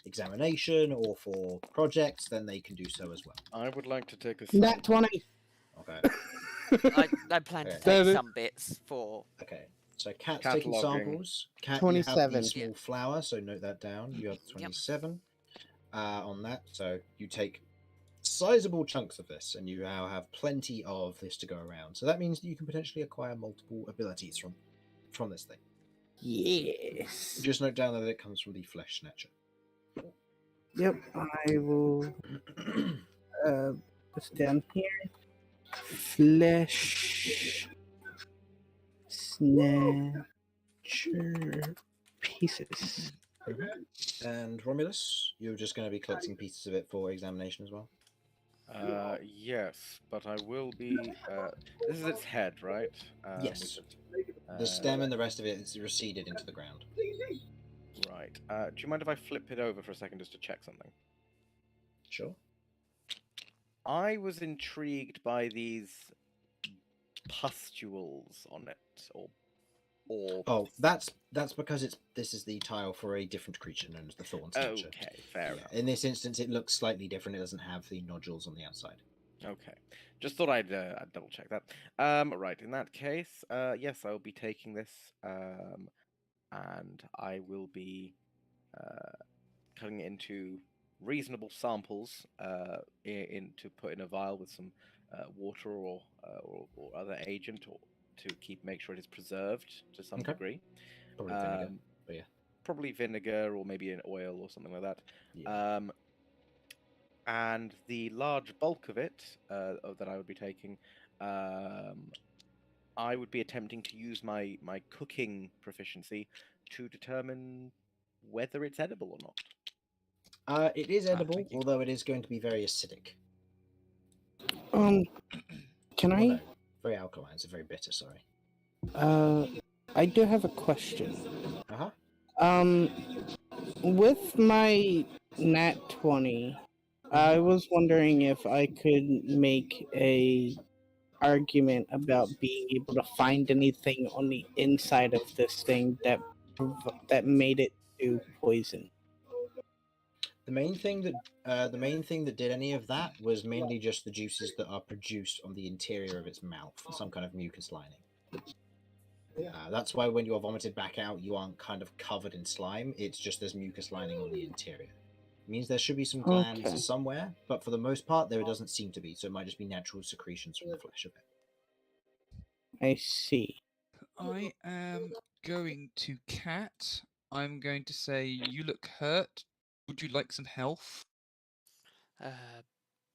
examination or for projects, then they can do so as well. I would like to take a Nat sample. 20. Okay. I plan to Okay. take David. some bits for. Okay. So Cat's taking Cataloguing. samples. Cat, you have 27. the small flower, so note that down. You have 27 on that. So you take sizable chunks of this, and you now have plenty of this to go around. So that means that you can potentially acquire multiple abilities from this thing. Yes. Just note down that it comes from the flesh snatcher. Yep, I will this down here. Flesh snatcher pieces. And Romulus, you're just going to be collecting pieces of it for examination as well. Yes, but I will be. This is its head, right? Yes. which is, The stem and the rest of it is receded into the ground. Right. Do you mind if I flip it over for a second just to check something? Sure. I was intrigued by these pustules on it, or Oh, that's because this is the tile for a different creature known as the Thorn Snatcher. okay, fair Yeah, enough. in this instance, it looks slightly different. It doesn't have the nodules on the outside. Okay, just thought I'd double check that. Right. In that case, yes, I'll be taking this, and I will be cutting it into reasonable samples, to put in a vial with some water or other agent, or to make sure it is preserved to some Okay. degree. Probably vinegar, but yeah. Probably vinegar or maybe an oil or something like that. Yeah. And the large bulk of it that I would be taking, I would be attempting to use my cooking proficiency to determine whether it's edible or not. It is edible, thank you. although it is going to be very acidic. Can Well, I? no, very alkaline, so very bitter, sorry. I do have a question. Uh-huh. With my nat 20, I was wondering if I could make a argument about being able to find anything on the inside of this thing that made it do poison. The main thing that did any of that was mainly just the juices that are produced on the interior of its mouth, some kind of mucus lining. That's why when you are vomited back out, you aren't kind of covered in slime. It's just there's mucus lining on the interior. It means there should be some glands Okay. somewhere, but for the most part, there doesn't seem to be. So it might just be natural secretions from the flesh of it. I see. I am going to Cat. I'm going to say, you look hurt. Would you like some health?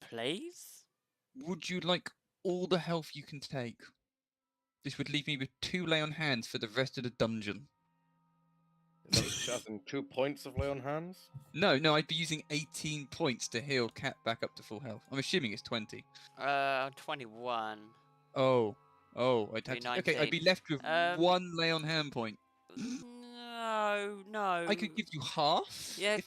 Please? Would you like all the health you can take? This would leave me with 2 lay on hands for the rest of the dungeon. As in 2 points of lay on hands? No, I'd be using 18 points to heal Cat back up to full health. I'm assuming it's 20. 21. Oh, I'd Be have to, okay, I'd be 19. left with 1 lay on hand point. No. I could give you half. Yeah, if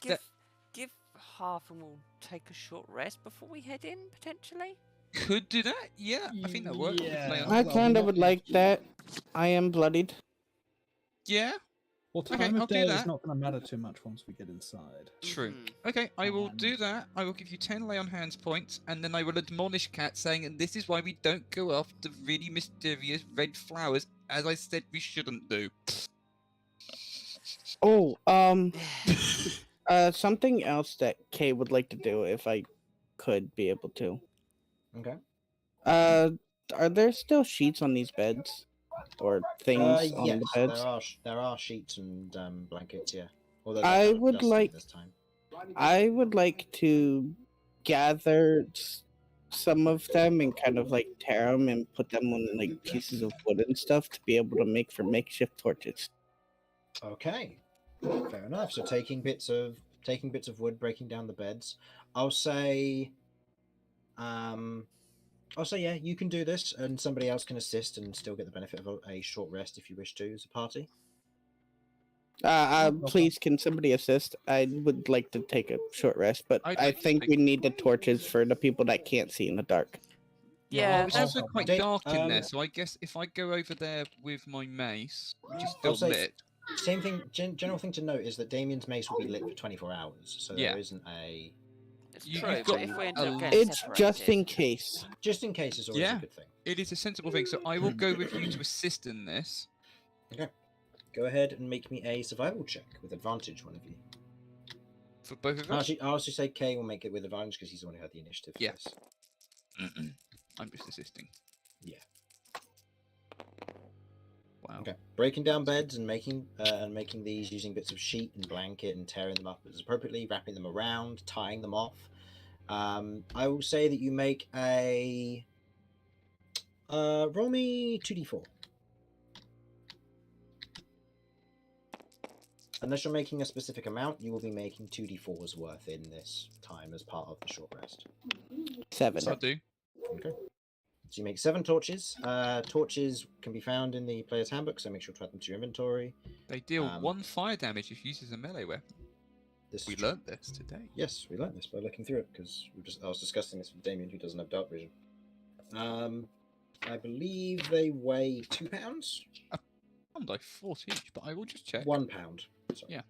give half and we'll take a short rest before we head in, potentially. could do that. Yeah, I think that works. Yeah. Lay on I Well, kind of not would if like you- that. I am bloodied. Yeah, Well, Okay, time I'll of do day that. is not going to matter too much once we get inside. true. Mhm. Okay, I will do And- that. I will give you 10 lay on hands points, and then I will admonish Cat, saying, and this is why we don't go after really mysterious red flowers, as I said we shouldn't do. Oh, something else that Kay would like to do if I could be able to. Okay. Are there still sheets on these beds? Or things on Yes, the beds? there are sheets and blankets. Yeah. Although I they're kind of would dusty like- this time. I would like to gather some of them and kind of like tear them and put them on like pieces of wood and stuff to be able to make for makeshift torches. Okay, fair enough. So taking bits of wood, breaking down the beds. I'll say, yeah, you can do this, and somebody else can assist and still get the benefit of a short rest if you wish to as a party. Please, can somebody assist? I would like to take a short rest, but I'd I like to think take- we need the torches for the people that can't see in the dark. Yeah, It's I'll also help quite Dave, dark in there, so I guess if I go over there with my mace, which is still I'll say- lit, Same thing. General thing to note is that Damien's mace will be lit for 24 hours, so Yeah. there isn't a. It's You've true, got but if we end a up getting It's just separated- in case. Just in case, is always Yeah. a good thing. it is a sensible thing. So I will go with you to assist in this. Go ahead and make me a survival check with advantage, one of you. For both of us? I'll also say Kay will make it with advantage because he's the one who had the initiative for Yeah. this. I'm just assisting. Yeah. Wow. Okay. Breaking down beds and making these using bits of sheet and blanket and tearing them up as appropriately, wrapping them around, tying them off. I will say that you make a roll me 2d4. Unless you're making a specific amount, you will be making 2d4s worth in this time as part of the short rest. 7. I'll do. Okay. So you make 7 torches. Torches can be found in the player's handbook, so make sure to add them to your inventory. They deal Um, 1 fire damage if used as a melee weapon. This We is true. learnt this today. Yes, we learned this by looking through it because I was discussing this with Damien, who doesn't have dark vision. I believe they weigh 2 pounds. I'm like 40 each, but I will just check. 1 pound. Sorry. Yeah,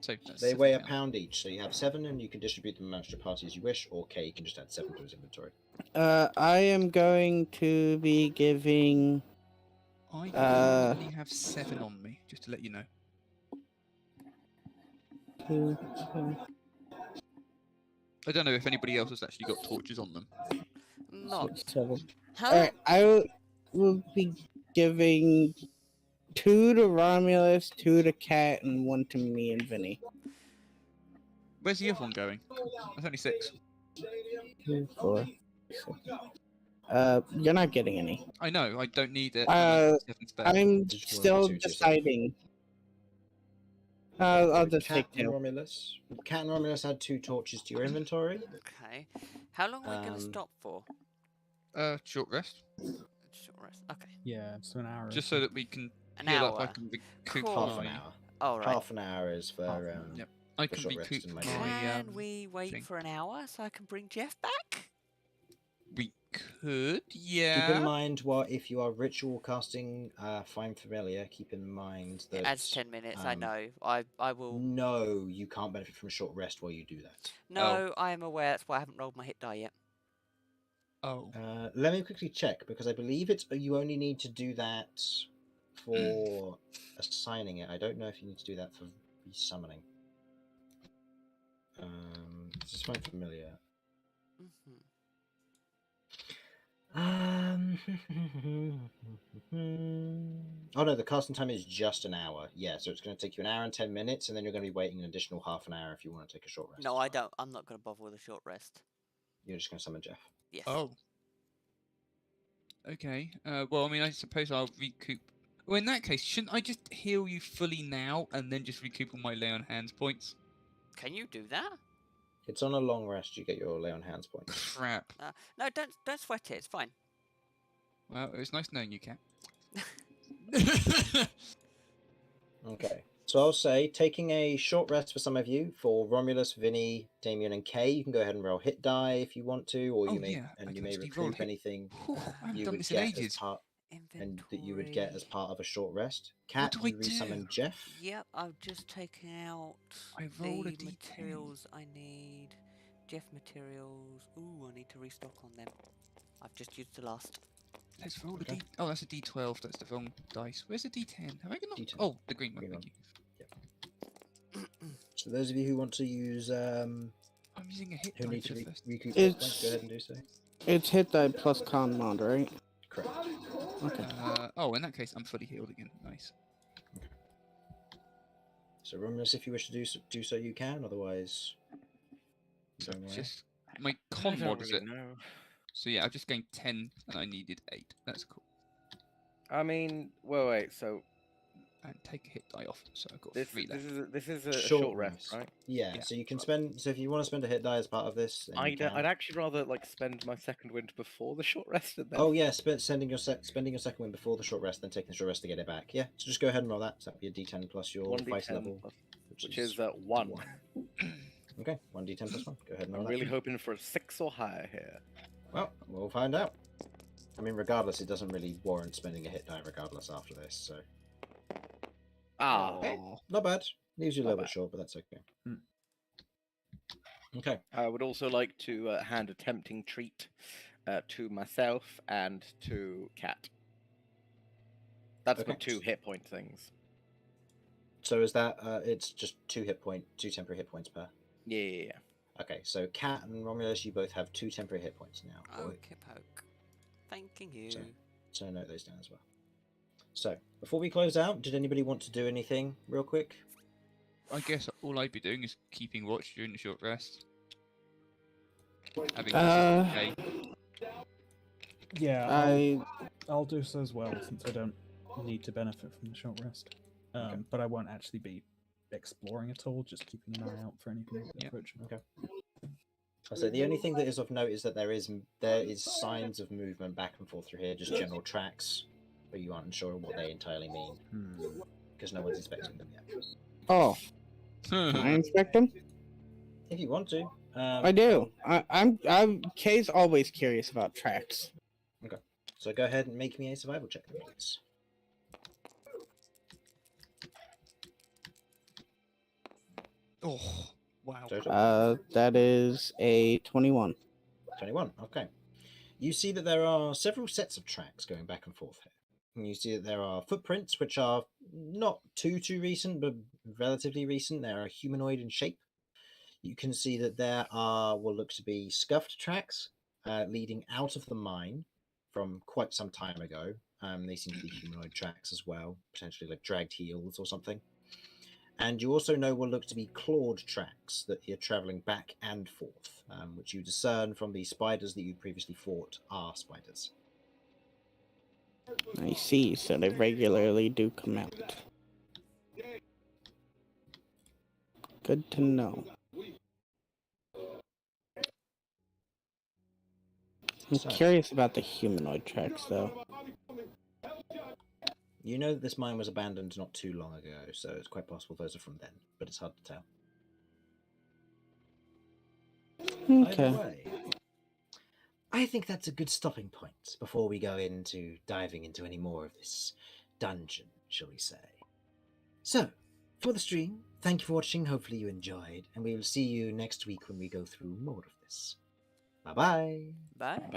So that's They 7 weigh a pounds. pound each, so you have 7, and you can distribute them amongst your party as you wish, or K can just add 7 to his inventory. I am going to be giving. I only have 7 on me, just to let you know. 2, I don't know if anybody else has actually got torches on them. Not. 7. Huh? Alright, will be giving 2 to Romulus, 2 to Cat, and 1 to me and Vinny. Where's the other one going? That's only 6. 2, 4, 6. You're not getting any. I know. I don't need it. I'm Did you want still to yourself? deciding. Okay, I'll so just Cat take and 2. Romulus. Cat and Romulus add 2 torches to your inventory. Okay. How long are we going to Um, stop for? Short rest. Short rest. Okay. Yeah, so an hour. or Just so. so that we can An heal up. I hour. can recoup Cool. Half an my. hour. All right. Half an hour is for Half an hour. Yep. I for can short rest recoup in my my. Can we wait thing. for an hour so I can bring Jeff back? We could, Keep in yeah. mind, if you are ritual casting Find Familiar, keep in mind that It adds 10 minutes. I know. I will. No, you can't benefit from a short rest while you do that. No, I am aware. That's why I haven't rolled my hit die yet. Oh. Let me quickly check because I believe you only need to do that for assigning it. I don't know if you need to do that for resummoning. This is Find Familiar. Mhm. Oh no, the casting time is just an hour. Yeah, so it's going to take you an hour and 10 minutes, and then you're going to be waiting an additional half an hour if you want to take a short rest. No, as I well. don't. I'm not going to bother with a short rest. You're just going to summon Jeff. Yes. Oh. Okay. Well, I mean, I suppose I'll recoup. Well, in that case, shouldn't I just heal you fully now and then just recoup all my lay on hands points? Can you do that? It's on a long rest. You get your lay on hands points. Crap. No, don't sweat it. It's fine. Well, it was nice knowing you, Cat. Okay. So I'll say, taking a short rest for some of you, for Romulus, Vinny, Damien, and Kay, you can go ahead and roll hit die if you want to, or Oh, you may yeah, I and you can may actually roll recoup hit- anything Whew, I haven't you done would this in get as ages. part Inventory. and that you would get as part of a short rest. Cat, do I you resummon do? Jeff. Yep, I've just taken out I rolled a the D10. materials I need. Jeff materials. Ooh, I need to restock on them. I've just used the last. Let's roll Okay. a D. Oh, that's a D12. That's the wrong dice. Where's the D10? Have I got? D10. Oh, the green one. Green Thank one. you. So those of you who want to use I'm using a hit who die need for to the first. recoup It's- hit points, go ahead and do so. It's hit die plus con mod, right? Correct. Okay. Oh, in that case, I'm fully healed again. Nice. So Romulus, if you wish to do so, you can. Otherwise, So don't worry. just my I con don't mod is really it? know. So yeah, I've just gained 10 and I needed 8. That's cool. I mean, wait. So And take a hit die off, so I've got this 3 left. this is a short rest, right? Yeah, Yeah, so you can short. spend. So if you want to spend a hit die as part of this, then you I'd can. actually rather like spend my second wind before the short rest and then. Oh yeah, spending your second win before the short rest, then taking the short rest to get it back. Yeah, so just go ahead and roll that. So that'll be a D10 plus your 1d10 fight level, plus- which is 1. Okay, 1d10 plus 1. Go ahead and roll I'm that. really hoping for a 6 or higher here. Well, we'll find out. I mean, regardless, it doesn't really warrant spending a hit die regardless after this. So Ah, not bad. Leaves you a Not little bad. bit short, but that's okay. Hmm. Okay. I would also like to hand a tempting treat to myself and to Cat. That's my Okay. 2 hit point things. So is that it's just 2 temporary hit points per. Yeah. Okay, so Cat and Romulus, you both have 2 temporary hit points now. Okay, poke. Thanking you. So note those down as well. So before we close out, did anybody want to do anything real quick? I guess all I'd be doing is keeping watch during the short rest. Having Uh, Yeah, I'll do so as well, since I don't need to benefit from the short rest. But I won't actually be exploring at all, just keeping an eye out for anything approaching. Okay. So the only thing that is of note is that there is signs of movement back and forth through here, just general tracks, but you aren't unsure what they entirely mean because no one's inspecting them yet. Oh, can I inspect them? If you want to, I do. I'm. Kay's always curious about tracks. So go ahead and make me a survival check, please. Oh, wow. Total. That is a 21. 21. Okay. You see that there are several sets of tracks going back and forth here. And you see that there are footprints, which are not too recent, but relatively recent. They are humanoid in shape. You can see that there are what look to be scuffed tracks leading out of the mine from quite some time ago. They seem to be humanoid tracks as well, potentially like dragged heels or something. And you also know what look to be clawed tracks that you're travelling back and forth, which you discern from the spiders that you previously fought are spiders. I see, so they regularly do come out. Good to know. I'm So- curious about the humanoid tracks, though. You know that this mine was abandoned not too long ago, so it's quite possible those are from then, but it's hard to tell. Either Okay. way, I think that's a good stopping point before we go into diving into any more of this dungeon, shall we say. So, for the stream, thank you for watching, hopefully you enjoyed, and we will see you next week when we go through more of this. Bye-bye! Bye. Bye.